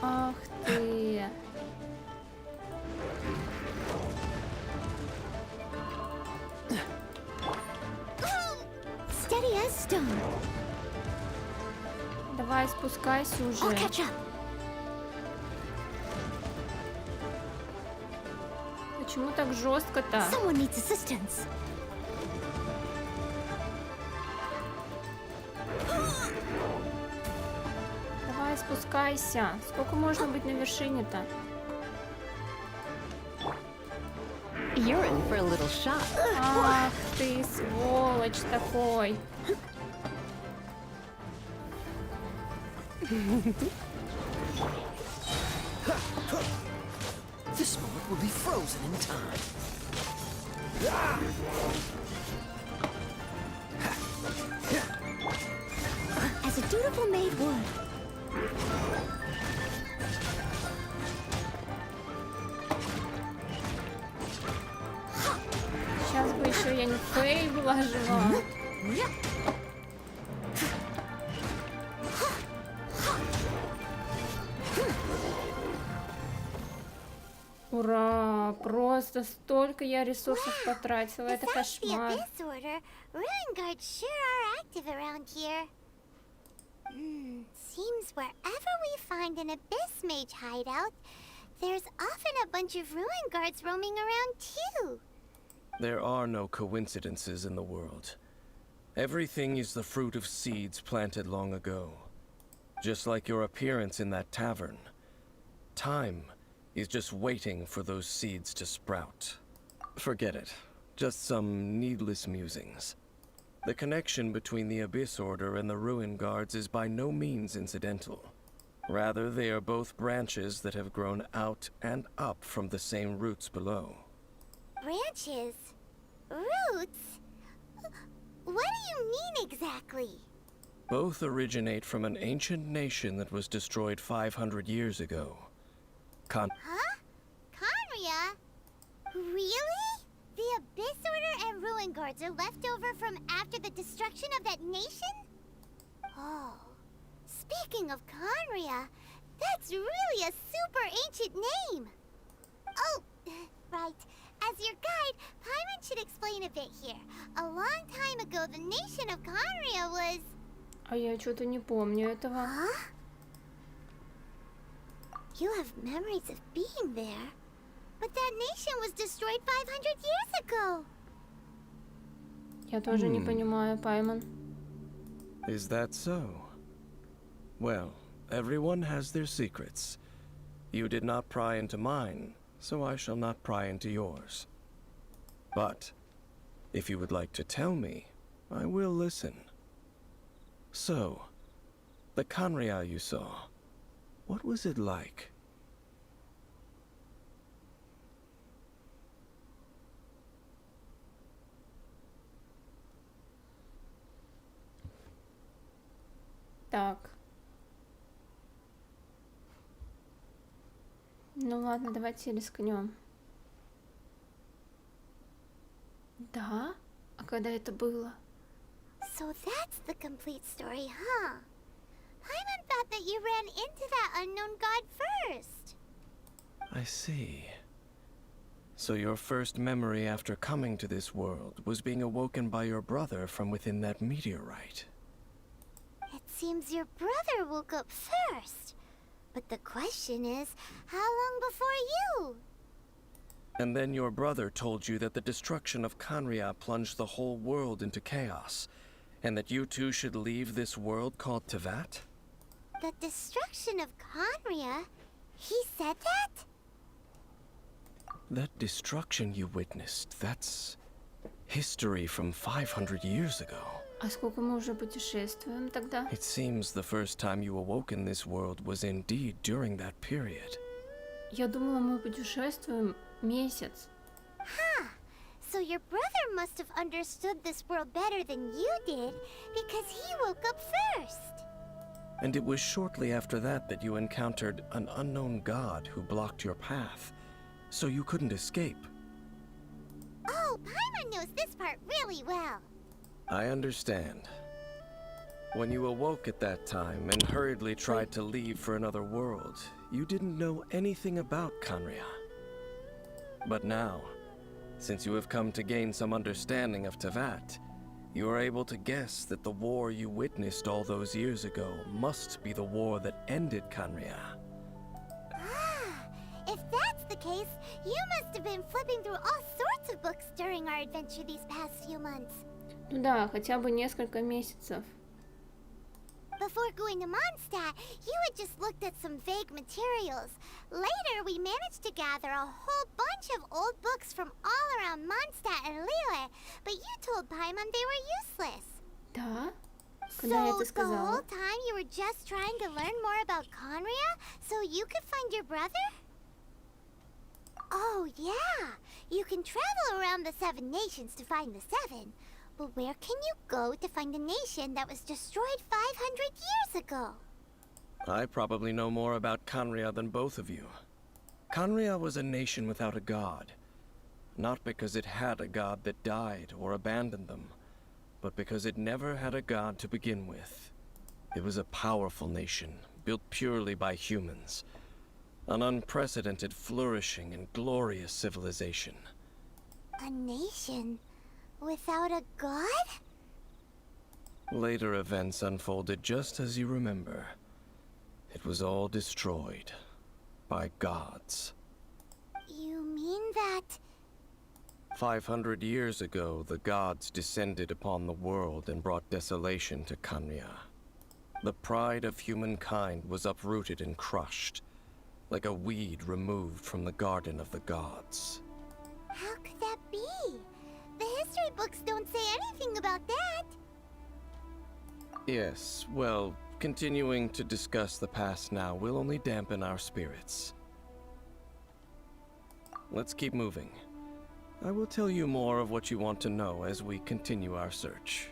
Ах ты. Steady as stone. Давай, спускайся I'll уже. catch up. Почему так жестко-то? Someone needs assistance. Давай, спускайся. Сколько можно быть на вершине-то? You're in for a little shock. Ах ты, сволочь такой. This moment will be frozen in time. Что, я не Фэй была жива? Ура! Просто столько я ресурсов потратила. Это Besides the кошмар. Abyss Order, Ruin Guards sure are active around here. Seems wherever we find an Abyss Mage hideout, there's often a bunch of Ruin Guards roaming around too. There are no coincidences in the world. Everything is the fruit of seeds planted long ago. Just like your appearance in that tavern. Time is just waiting for those seeds to sprout. Forget it. Just some needless musings. The connection between the Abyss Order and the Ruin Guards is by no means incidental. Rather, they are both branches that have grown out and up from the same roots below. Branches? Roots? What do you mean exactly? Both originate from an ancient nation that was destroyed 500 years ago. Huh? Conria? Really? The Abyss Order and Ruin Guards are left over from after the destruction of that nation? Oh. Speaking of Conria, that's really a super ancient name. Oh, right. As your guide, Paimon should explain a bit here. A long time ago, the nation of Conria was... А я что-то не помню этого. Huh? You have memories of being there. But that nation was destroyed 500 years ago. Я тоже не понимаю, Паймон. Is that so? Well, everyone has their secrets. You did not pry into mine, so I shall not pry into yours. But, if you would like to tell me, I will listen. So, the Conria you saw, what was it like? Так. Ну ладно, давайте рискнем. Да? А когда это было? So that's the complete story, huh? Paimon thought that you ran into that unknown god first. I see. So your first memory after coming to this world was being awoken by your brother from within that meteorite. It seems your brother woke up first. But the question is, how long before you? And then your brother told you that the destruction of Conria plunged the whole world into chaos, and that you two should leave this world called Tevat? The destruction of Conria? He said that? That destruction you witnessed, that's history from 500 years ago. А сколько мы уже путешествуем тогда? It seems the first time you awoke in this world was indeed during that period. Я думала, мы путешествуем месяц. Huh. So your brother must have understood this world better than you did, because he woke up first. And it was shortly after that that you encountered an unknown god who blocked your path, so you couldn't escape. Oh, Paimon knows this part really well. I understand. When you awoke at that time and hurriedly tried to leave for another world, you didn't know anything about Conria. But now, since you have come to gain some understanding of Tevat, you are able to guess that the war you witnessed all those years ago must be the war that ended Conria. Ah, if that's the case, you must have been flipping through all sorts of books during our adventure these past few months. Ну да, хотя бы несколько месяцев. Before going to Mondstadt, you had just looked at some vague materials. Later, we managed to gather a whole bunch of old books from all around Mondstadt and Liyue, but you told Paimon they were useless. Да? Когда я это So the сказала? whole time you were just trying to learn more about Conria so you could find your brother? Oh yeah, you can travel around the 7 nations to find the 7. But where can you go to find a nation that was destroyed 500 years ago? I probably know more about Conria than both of you. Conria was a nation without a god. Not because it had a god that died or abandoned them, but because it never had a god to begin with. It was a powerful nation, built purely by humans. An unprecedented, flourishing, and glorious civilization. A nation without a god? Later events unfolded just as you remember. It was all destroyed by gods. You mean that... 500 years ago, the gods descended upon the world and brought desolation to Kanya. The pride of humankind was uprooted and crushed, like a weed removed from the garden of the gods. How could that be? The history books don't say anything about that. Yes, well, continuing to discuss the past now will only dampen our spirits. Let's keep moving. I will tell you more of what you want to know as we continue our search.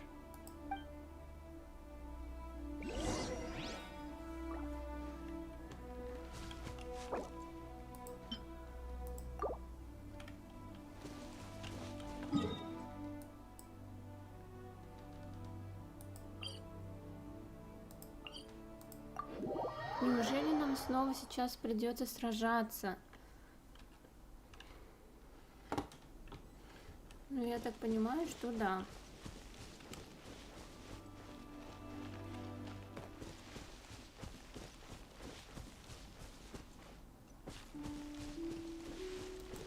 Неужели нам снова сейчас придется сражаться? Ну, я так понимаю, что да.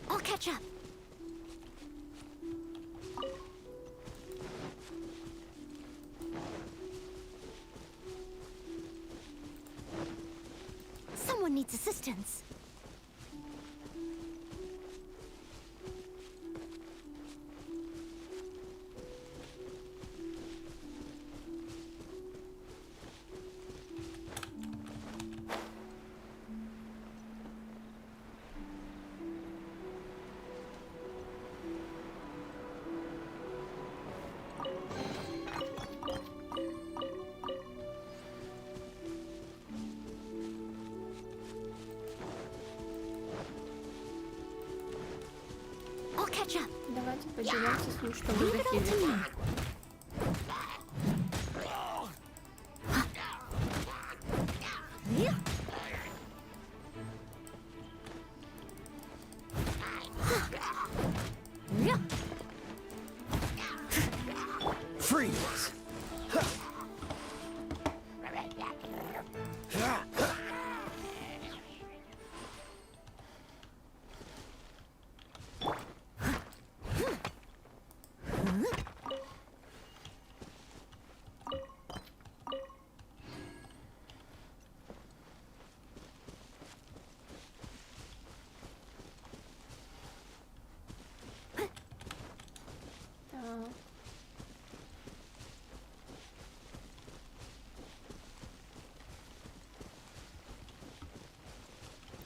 I'll catch up. Someone needs assistance. Давайте поделимся с ним, что мы захилили. Freeze!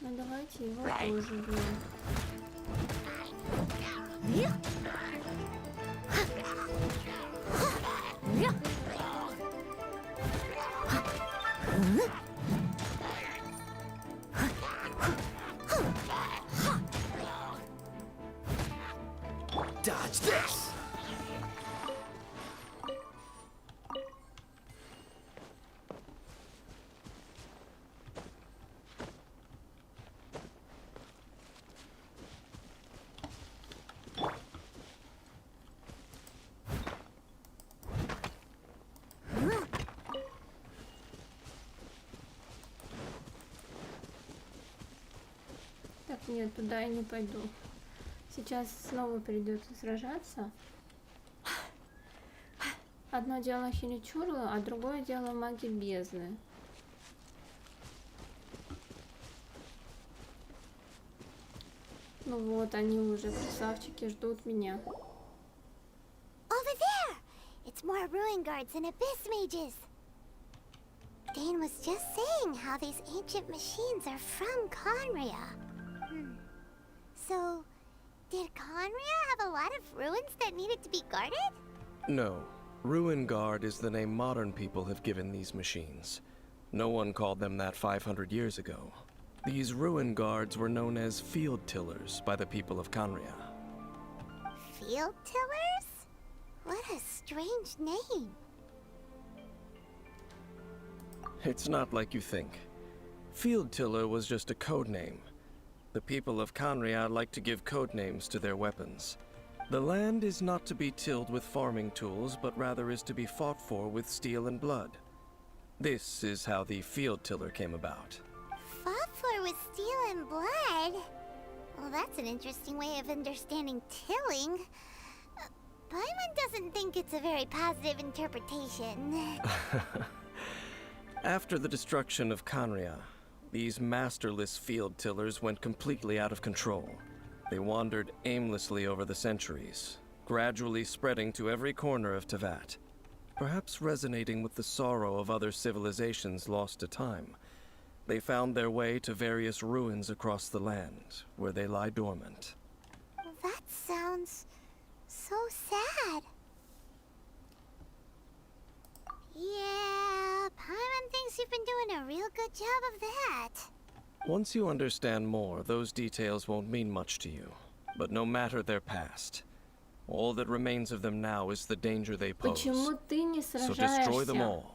Ну давайте его тоже убьем. Dodge this! Так, нет, туда я не пойду. Сейчас снова придется сражаться. Одно дело хиличурлы, а другое дело маги бездны. Ну вот, они уже, красавчики, ждут меня. Over there! It's more ruin guards and abyss mages. Dane was just saying how these ancient machines are from Conria. So, did Conria have a lot of ruins that needed to be guarded? No. Ruin Guard is the name modern people have given these machines. No one called them that 500 years ago. These Ruin Guards were known as field tillers by the people of Conria. Field tillers? What a strange name. It's not like you think. Field Tiller was just a code name. The people of Conria like to give code names to their weapons. The land is not to be tilled with farming tools, but rather is to be fought for with steel and blood. This is how the Field Tiller came about. Fought for with steel and blood? Well, that's an interesting way of understanding tilling. Paimon doesn't think it's a very positive interpretation. After the destruction of Conria, these masterless field tillers went completely out of control. They wandered aimlessly over the centuries, gradually spreading to every corner of Teyvat, perhaps resonating with the sorrow of other civilizations lost to time. They found their way to various ruins across the land, where they lie dormant. That sounds so sad. Yeah, Paimon thinks you've been doing a real good job of that. Once you understand more, those details won't mean much to you. But no matter their past, all that remains of them now is the danger they pose. Почему ты не So destroy them сражаешься? all.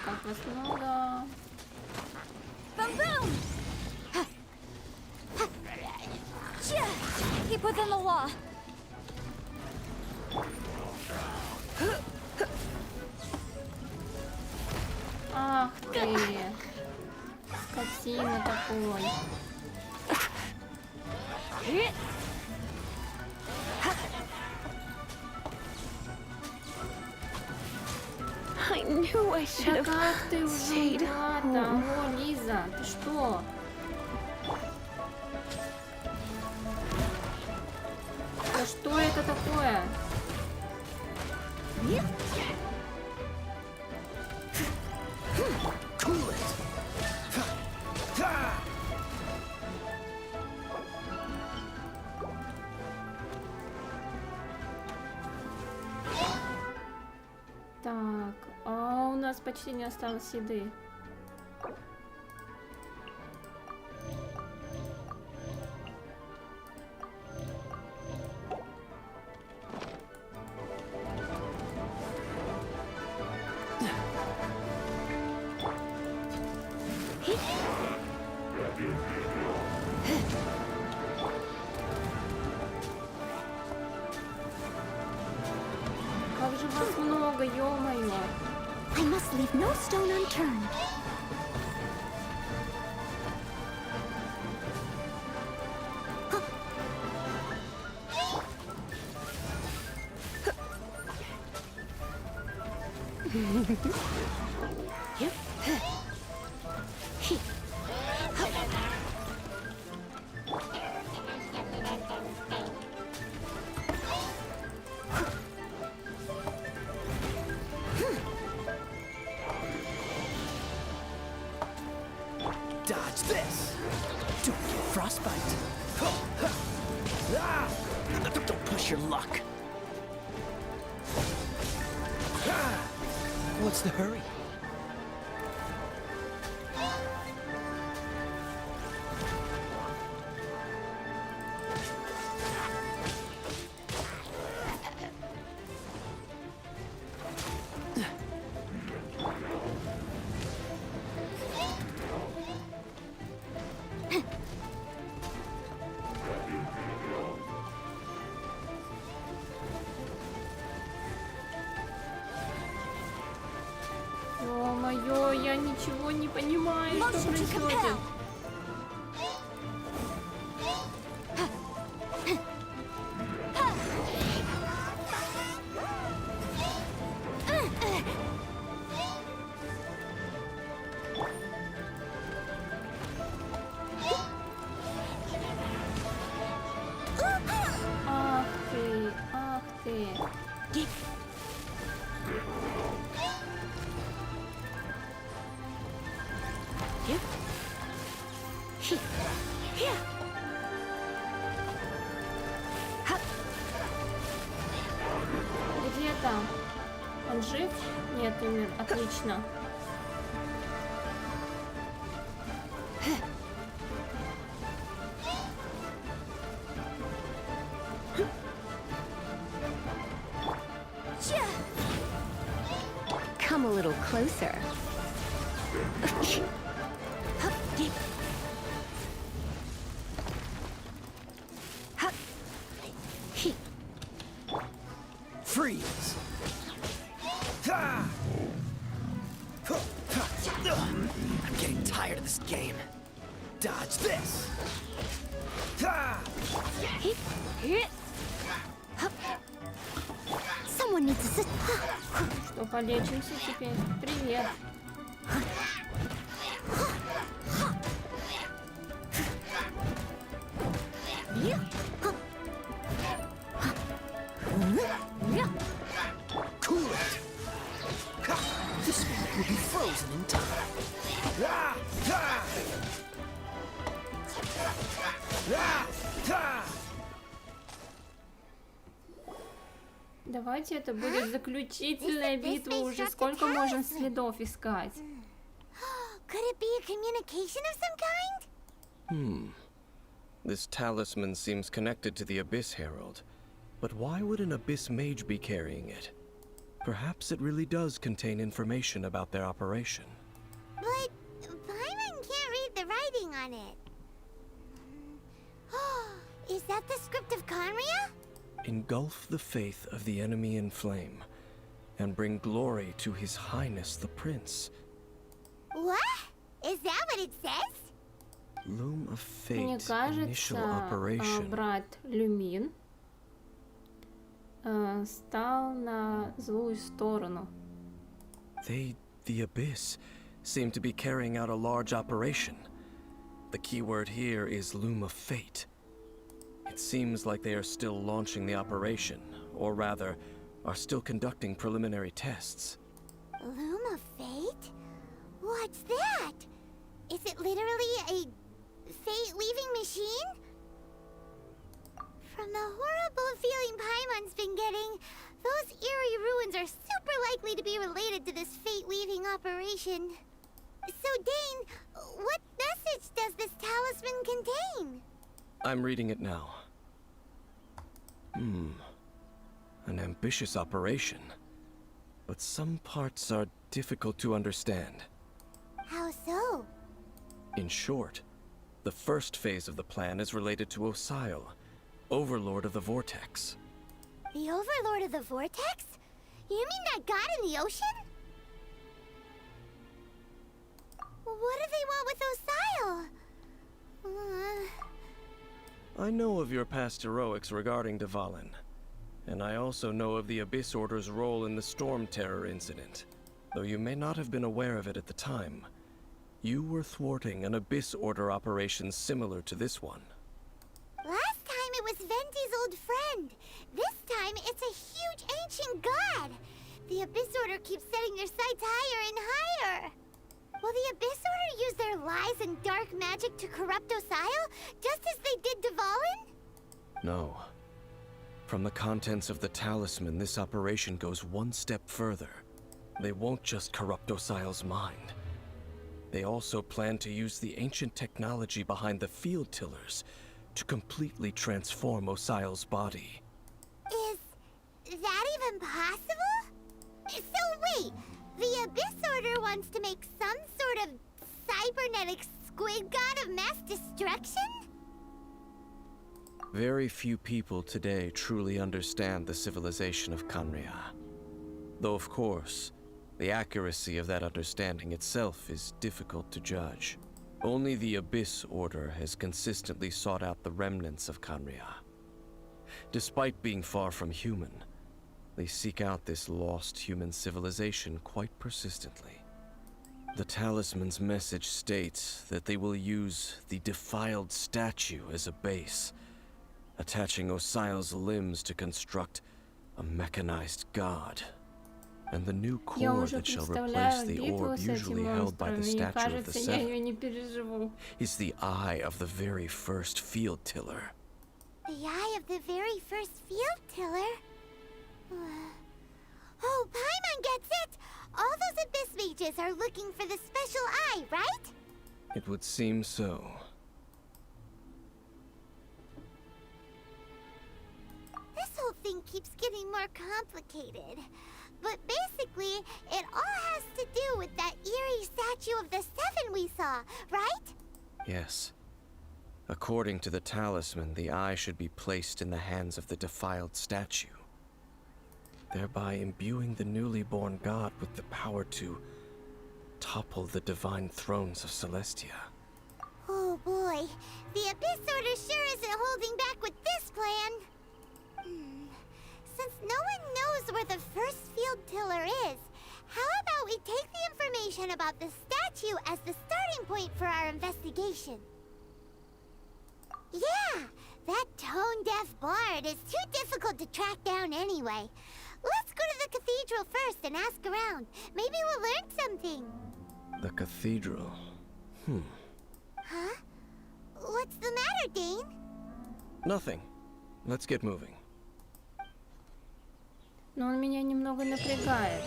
Как вас много. Boom boom! Keep within the law. Ах ты, скотина такой. I knew I should Да have как ты уже stayed ладно? home. О, Лиза, ты что? Да что это такое? Так, а у нас почти не осталось еды. Как же вас много, ё-моё. I must leave no stone unturned. Dodge this! Don't get frostbite! Don't push your luck! What's the hurry? Ё-моё, я ничего не понимаю, что происходит. Ах ты, ах ты. Где там? Он жив? Нет, умер. Отлично. little closer. Freeze! I'm getting tired of this game. Dodge this! Someone needs to... Что, полечимся теперь? Привет. Cool it! This one will be frozen in time. Давайте это будет заключительная битва уже. Сколько можем следов искать? Could it be a communication of some kind? This talisman seems connected to the Abyss Herald. But why would an Abyss Mage be carrying it? Perhaps it really does contain information about their operation. But Paimon can't read the writing on it. Is that the script of Conria? Engulf the faith of the enemy in flame, and bring glory to His Highness the Prince. What? Is that what it says? Loom of Мне Fate, initial кажется, operation. брат Люмин стал на злую сторону. They, the Abyss, seem to be carrying out a large operation. The key word here is Loom of Fate. It seems like they are still launching the operation, or rather, are still conducting preliminary tests. Loom of Fate? What's that? Is it literally a fate-weaving machine? From the horrible feeling Paimon's been getting, those eerie ruins are super likely to be related to this fate-weaving operation. So, Dane, what message does this talisman contain? I'm reading it now. An ambitious operation. But some parts are difficult to understand. How so? In short, the first phase of the plan is related to Osile, Overlord of the Vortex. The Overlord of the Vortex? You mean that god in the ocean? What do they want with Osile? I know of your past heroics regarding Dvalin, and I also know of the Abyss Order's role in the Storm Terror incident. Though you may not have been aware of it at the time, you were thwarting an Abyss Order operation similar to this one. Last time it was Venti's old friend. This time it's a huge ancient god. The Abyss Order keeps setting their sights higher and higher. Will the Abyss Order use their lies and dark magic to corrupt Osile, just as they did Dvalin? No. From the contents of the talisman, this operation goes one step further. They won't just corrupt Osile's mind. They also plan to use the ancient technology behind the field tillers to completely transform Osile's body. Is that even possible? So wait, the Abyss Order wants to make some sort of cybernetic squid god of mass destruction? Very few people today truly understand the civilization of Conria. Though of course, the accuracy of that understanding itself is difficult to judge. Only the Abyss Order has consistently sought out the remnants of Conria. Despite being far from human, they seek out this lost human civilization quite persistently. The talisman's message states that they will use the defiled statue as a base, attaching Osile's limbs to construct a mechanized god. And the new core that shall replace the orb usually held by the statue of the Seven is the eye of the very first field tiller. The eye of the very first field tiller? Oh, Paimon gets it! All those Abyss mages are looking for the special eye, right? It would seem so. This whole thing keeps getting more complicated. But basically, it all has to do with that eerie statue of the Seven we saw, right? Yes. According to the talisman, the eye should be placed in the hands of the defiled statue, thereby imbuing the newly born god with the power to topple the divine thrones of Celestia. Oh boy, the Abyss Order sure isn't holding back with this plan. Since no one knows where the first field tiller is, how about we take the information about the statue as the starting point for our investigation? Yeah, that tone-deaf bard is too difficult to track down anyway. Let's go to the cathedral first and ask around. Maybe we'll learn something. The cathedral. Huh? What's the matter, Dane? Nothing. Let's get moving. Но он меня немного напрягает.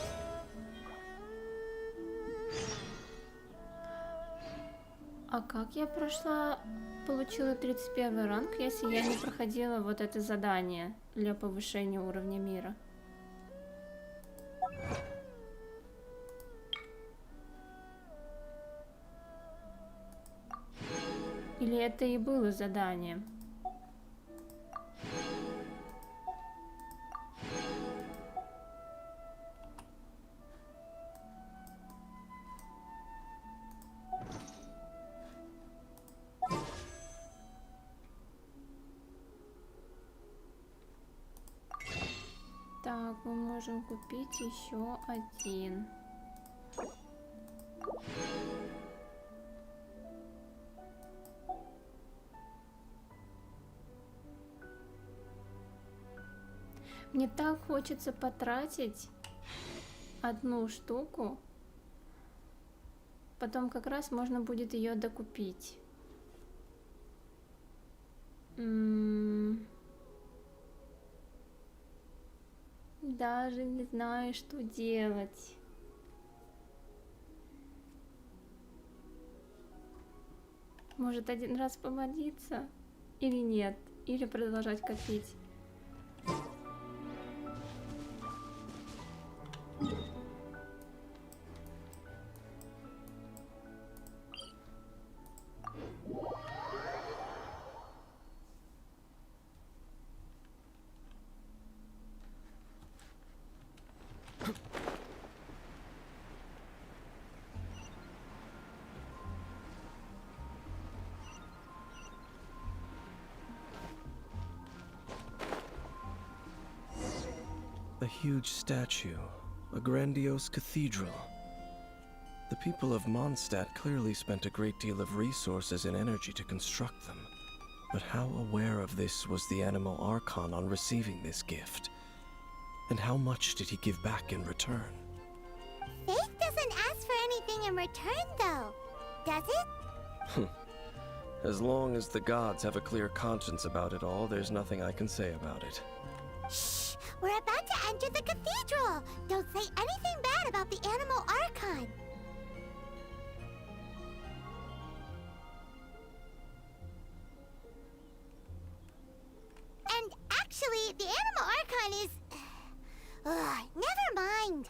А как я прошла, получила 31 ранг, если я не проходила вот это задание для повышения уровня мира? Или это и было задание? Так, мы можем купить еще один. Мне так хочется потратить одну штуку, потом как раз можно будет ее докупить. Даже не знаю, что делать. Может, один раз помолиться? Или нет? Или продолжать копить? A huge statue, a grandiose cathedral. The people of Mondstadt clearly spent a great deal of resources and energy to construct them. But how aware of this was the Animal Archon on receiving this gift? And how much did he give back in return? Faith doesn't ask for anything in return, though, does it? As long as the gods have a clear conscience about it all, there's nothing I can say about it. Shh! We're about to enter the cathedral! Don't say anything bad about the Animal Archon! And actually, the Animal Archon is... never mind!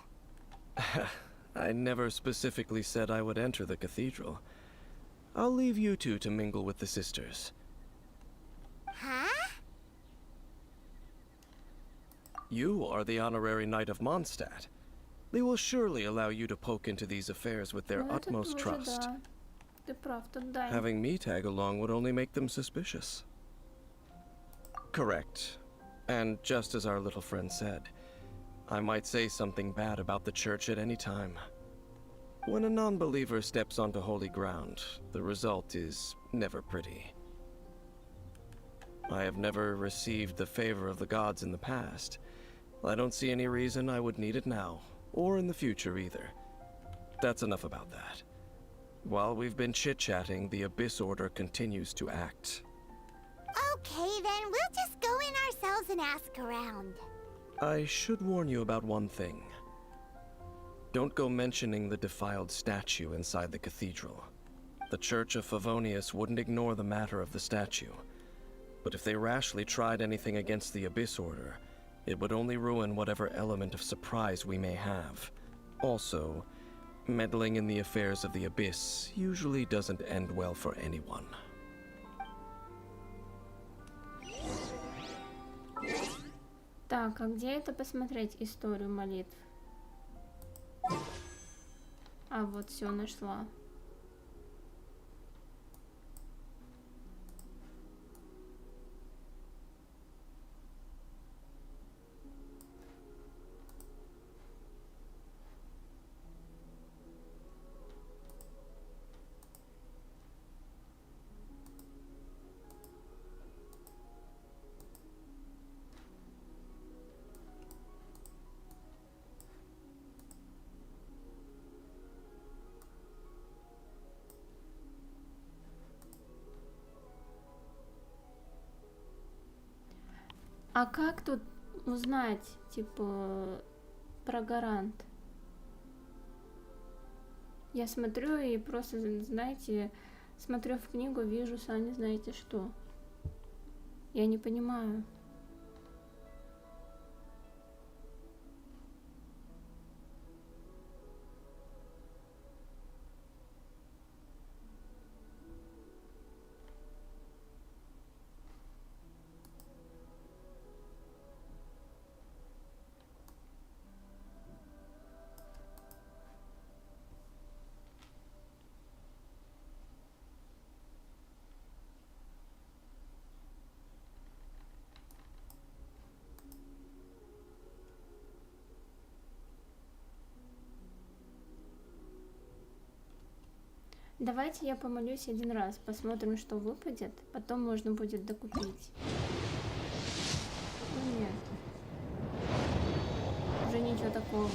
I never specifically said I would enter the cathedral. I'll leave you two to mingle with the sisters. Huh? You are the honorary knight of Mondstadt. They will surely allow you to poke into these affairs with their utmost trust. Having me tag along would only make them suspicious. Correct. And just as our little friend said, I might say something bad about the church at any time. When a non-believer steps onto holy ground, the result is never pretty. I have never received the favor of the gods in the past. I don't see any reason I would need it now, or in the future either. That's enough about that. While we've been chit-chatting, the Abyss Order continues to act. Okay, then we'll just go in ourselves and ask around. I should warn you about one thing. Don't go mentioning the defiled statue inside the cathedral. The Church of Favonius wouldn't ignore the matter of the statue. But if they rashly tried anything against the Abyss Order, It would only ruin whatever element of surprise we may have. Also, meddling in the affairs of the Abyss usually doesn't end well for anyone. Так, а где это посмотреть историю молитв? А, вот все нашла. А как тут узнать, типа, про гарант? Я смотрю и просто, знаете, смотрю в книгу, вижу, сами знаете что. Я не понимаю. Давайте я помолюсь один раз, посмотрим, что выпадет, потом можно будет докупить. Ну, нет. Уже ничего такого.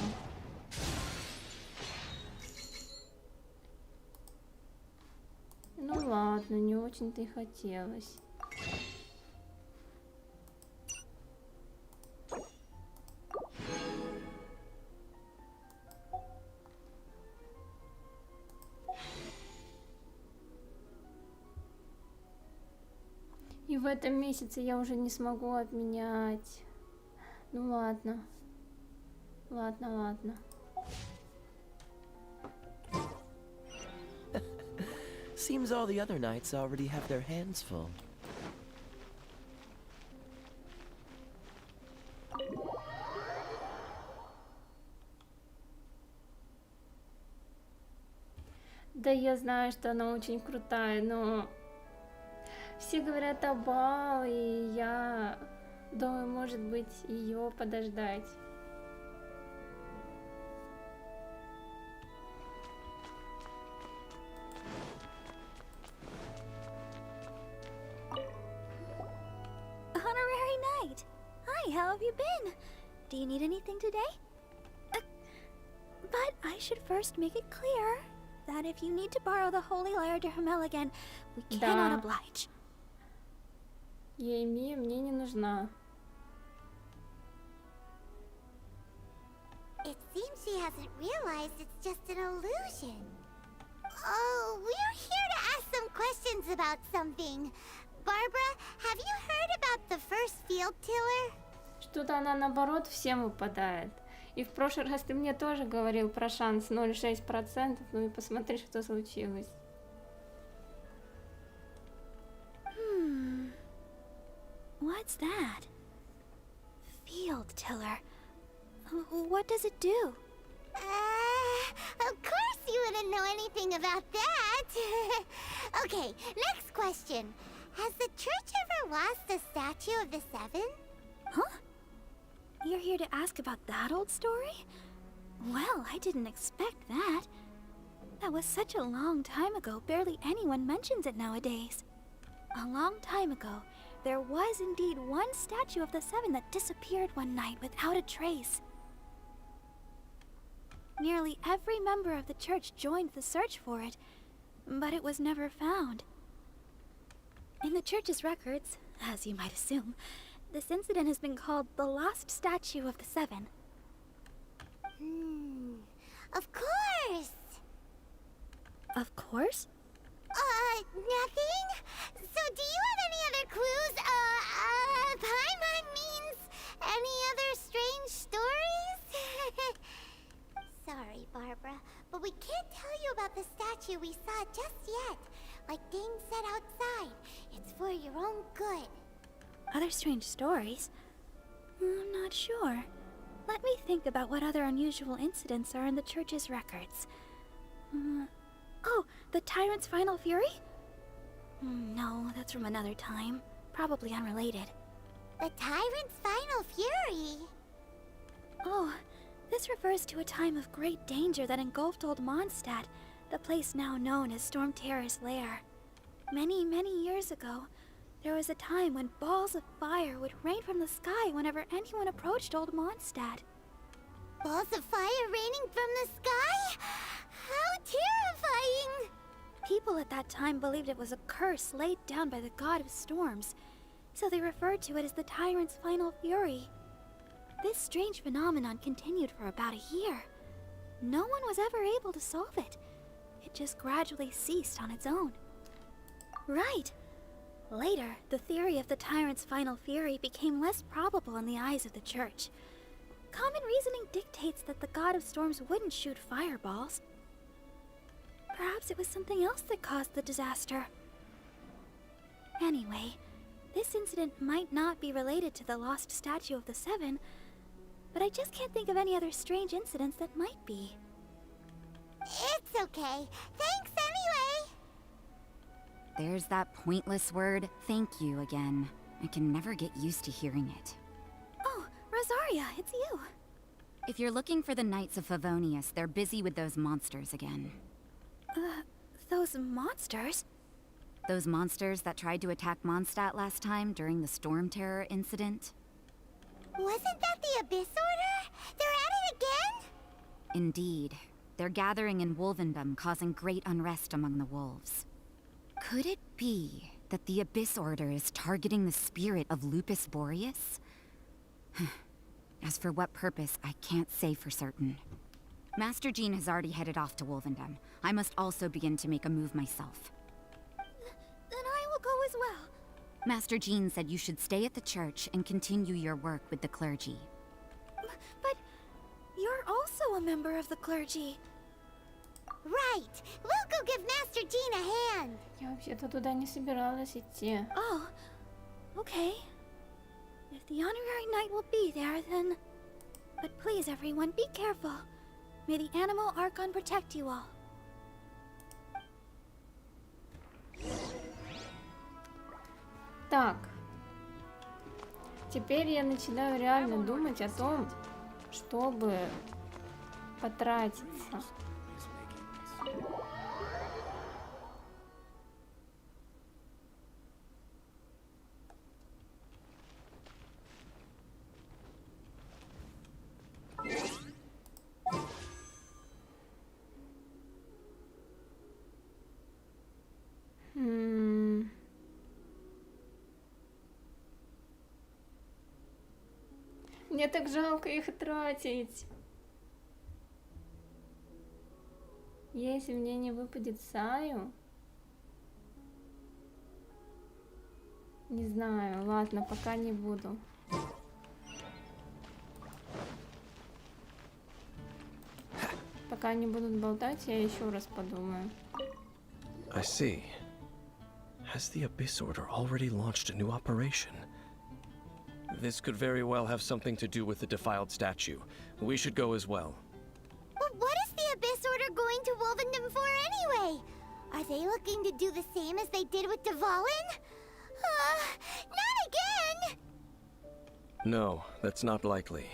Ну ладно, не очень-то и хотелось. И в этом месяце я уже не смогу обменять. Ну ладно. Ладно. Seems all the other knights already have their hands full. Да, я знаю, что она очень крутая, но все говорят о Бал, и я думаю, может быть, ее подождать. Honorary Knight! Hi, how have you been? Do you need anything today? But I should first make it clear that if you need to borrow the Holy Lyre to Hermel again, we cannot oblige. Ей мне не нужна. It seems she hasn't realized it's just an illusion. Oh, we're here to ask some questions about something. Barbara, have you heard about the first field tiller? Что-то она наоборот всем выпадает. И в прошлый раз ты мне тоже говорил про шанс 0,6%, ну и посмотри, что случилось. What's that? Field tiller. What does it do? Of course you wouldn't know anything about that. Okay, next question. Has the church ever lost a statue of the Seven? Huh? You're here to ask about that old story? Well, I didn't expect that. That was such a long time ago, barely anyone mentions it nowadays. A long time ago, there was indeed one statue of the Seven that disappeared one night without a trace. Nearly every member of the church joined the search for it, but it was never found. In the church's records, as you might assume, this incident has been called the Lost Statue of the Seven. Of course! Of course? Nothing? So do you have any other clues? Paimon means any other about the statue we saw just yet. Like Dane said outside, it's for your own good. Other strange stories? I'm not sure. Let me think about what other unusual incidents are in the church's records. Oh, the Tyrant's Final Fury? No, that's from another time. Probably unrelated. The Tyrant's Final Fury? Oh, this refers to a time of great danger that engulfed Old Mondstadt, the place now known as Storm Terror's lair. Many, many years ago, there was a time when balls of fire would rain from the sky whenever anyone approached Old Mondstadt. Balls of fire raining from the sky? How terrifying! People at that time believed it was a curse laid down by the god of storms, so they referred to it as the Tyrant's Final Fury. This strange phenomenon continued for about a year. No one was ever able to solve it. It just gradually ceased on its own. Right. Later, the theory of the Tyrant's Final Fury became less probable in the eyes of the church. Common reasoning dictates that the god of storms wouldn't shoot fireballs. Perhaps it was something else that caused the disaster. Anyway, this incident might not be related to the lost statue of the Seven, but I just can't think of any other strange incidents that might be. It's okay. Thanks anyway! There's that pointless word, thank you, again. I can never get used to hearing it. Oh, Rosaria, it's you. If you're looking for the Knights of Favonius, they're busy with those monsters again. Those monsters? Those monsters that tried to attack Mondstadt last time during the Storm Terror incident? Wasn't that the Abyss Order? They're at it again? Indeed. They're gathering in Wolvendom, causing great unrest among the wolves. Could it be that the Abyss Order is targeting the spirit of Lupus Boreas? As for what purpose, I can't say for certain. Master Jean has already headed off to Wolvendom. I must also begin to make a move myself. Then I will go as well. Master Jean said you should stay at the church and continue your work with the clergy. But you're also a member of the clergy. Right. We'll go give Master Jean a hand. Я вообще-то туда не собиралась идти. Oh, okay. If the honorary knight will be there, then... But please, everyone, be careful. May the Animal Archon protect you all. Так. Теперь я начинаю реально думать о том, чтобы потратиться. Мне так жалко их тратить. Если мне не выпадет Саю... Не знаю, ладно, пока не буду. Пока не будут болтать, я еще раз подумаю. I see. Has the Abyss Order already launched a new operation? This could very well have something to do with the defiled statue. We should go as well. But what is the Abyss Order going to Wolvendom for anyway? Are they looking to do the same as they did with Dvalin? Not again! No, that's not likely.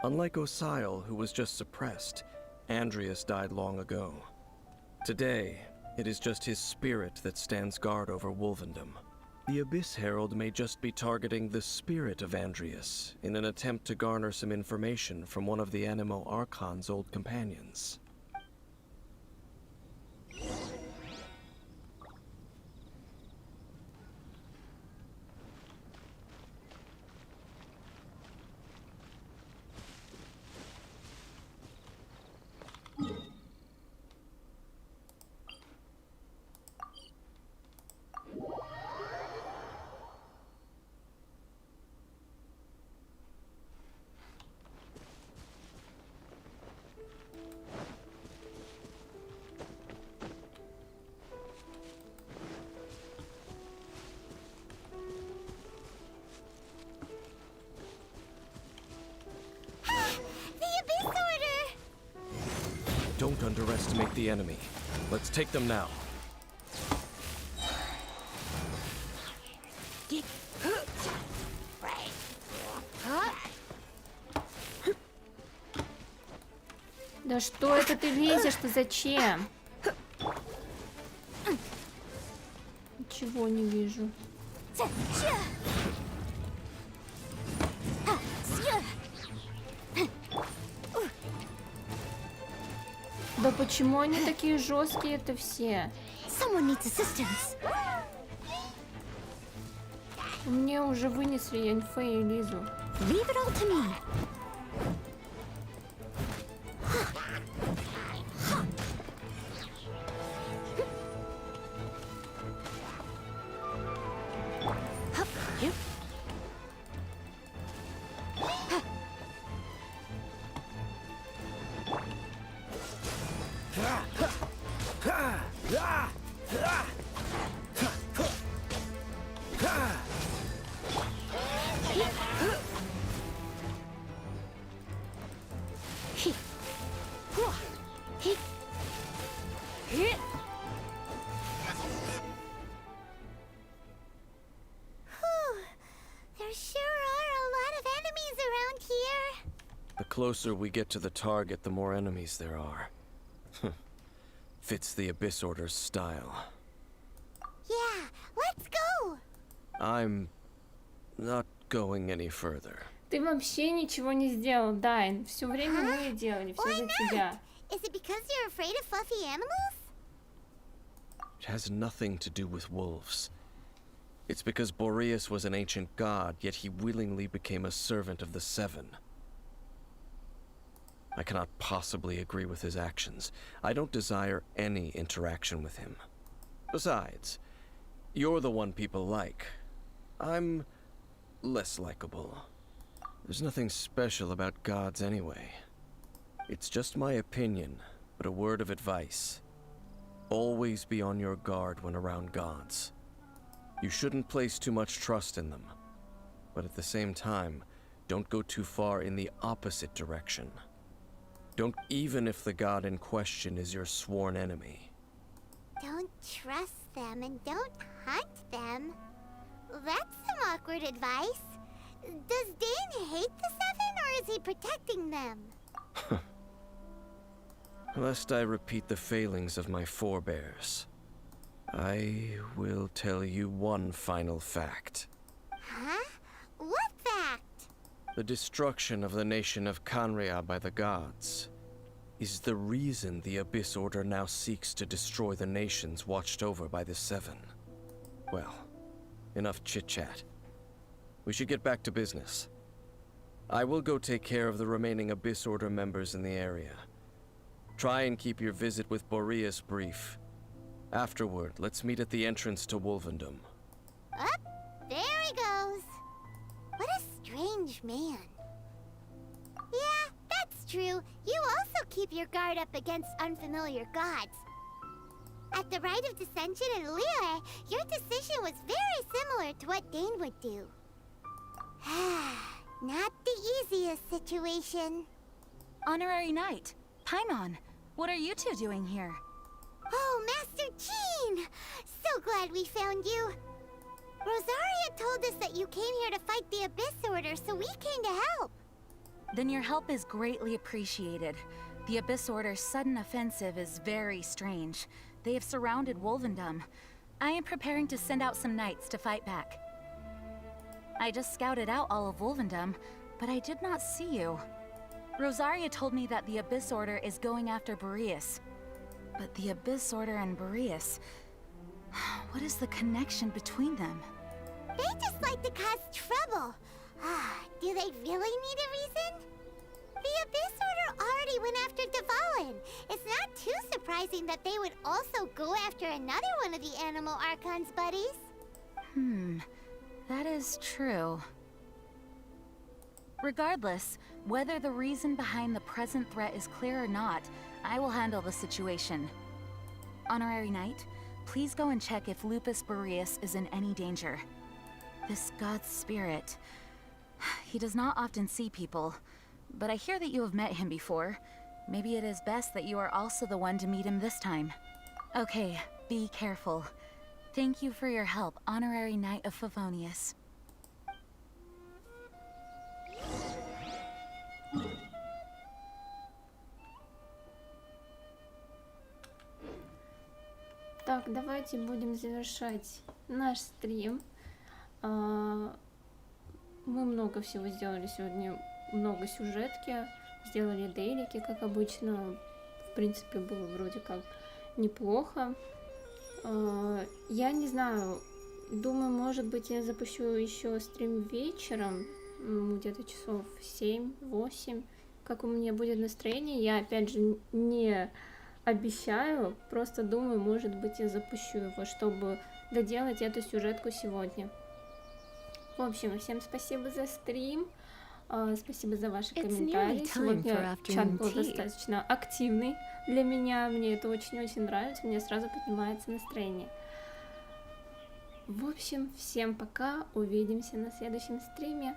Unlike Osial, who was just suppressed, Andreas died long ago. Today, it is just his spirit that stands guard over Wolvendom. The Abyss Herald may just be targeting the spirit of Andreas in an attempt to garner some information from one of the Animo Archon's old companions. Don't underestimate the enemy. Let's take them now. Да что это ты лезешь-то? Зачем? Ничего не вижу. Да почему они такие жесткие это все? Мне уже вынесли Яньфэй и Лизу. Leave it all to me. There sure are a lot of enemies around here. The closer we get to the target, the more enemies there are. Fits the Abyss Order's style. Yeah, let's go. I'm not going any further. Ты вообще ничего не сделал, Дайн. Все время мы делали, все за тебя. Is it because you're afraid of fluffy animals? It has nothing to do with wolves. It's because Boreas was an ancient god, yet he willingly became a servant of the Seven. I cannot possibly agree with his actions. I don't desire any interaction with him. Besides, you're the one people like. I'm less likable. There's nothing special about gods anyway. It's just my opinion, but a word of advice. Always be on your guard when around gods. You shouldn't place too much trust in them. But at the same time, don't go too far in the opposite direction. Don't even if the god in question is your sworn enemy. Don't trust them and don't hunt them. That's some awkward advice. Does Dane hate the Seven, or is he protecting them? Lest I repeat the failings of my forebears, I will tell you one final fact. Huh? What fact? The destruction of the nation of Kanria by the gods is the reason the Abyss Order now seeks to destroy the nations watched over by the Seven. Well, enough chit-chat. We should get back to business. I will go take care of the remaining Abyss Order members in the area. Try and keep your visit with Boreas brief. Afterward, let's meet at the entrance to Wolvendom. Up, there he goes. What a strange man. Yeah, that's true. You also keep your guard up against unfamiliar gods. At the Rite of Dissension in Liyue, your decision was very similar to what Dane would do. Not the easiest situation. Honorary Knight, Paimon, what are you two doing here? Oh, Master Jean! So glad we found you. Rosaria told us that you came here to fight the Abyss Order, so we came to help. Then your help is greatly appreciated. The Abyss Order's sudden offensive is very strange. They have surrounded Wolvendom. I am preparing to send out some knights to fight back. I just scouted out all of Wolvendom, but I did not see you. Rosaria told me that the Abyss Order is going after Boreas. But the Abyss Order and Boreas... what is the connection between them? They just like to cause trouble. Do they really need a reason? The Abyss Order already went after Dvalin. It's not too surprising that they would also go after another one of the Animal Archon's buddies. That is true. Regardless, whether the reason behind the present threat is clear or not, I will handle the situation. Honorary Knight, please go and check if Lupus Boreas is in any danger. This god's spirit... he does not often see people, but I hear that you have met him before. Maybe it is best that you are also the one to meet him this time. Okay, be careful. Thank you for your help, Honorary Knight of Favonius. Так, давайте будем завершать наш стрим. Мы много всего сделали сегодня, много сюжетки, сделали дейлики, как обычно. В принципе, было вроде как неплохо. Я не знаю, думаю, может быть, я запущу еще стрим вечером, где-то часов 7-8, как у меня будет настроение. Я, опять же, не обещаю, просто думаю, может быть, я запущу его, чтобы доделать эту сюжетку сегодня. В общем, всем спасибо за стрим, спасибо за ваши комментарии. Сегодня чат был достаточно активный для меня, мне это очень-очень нравится, мне сразу поднимается настроение. В общем, всем пока, увидимся на следующем стриме.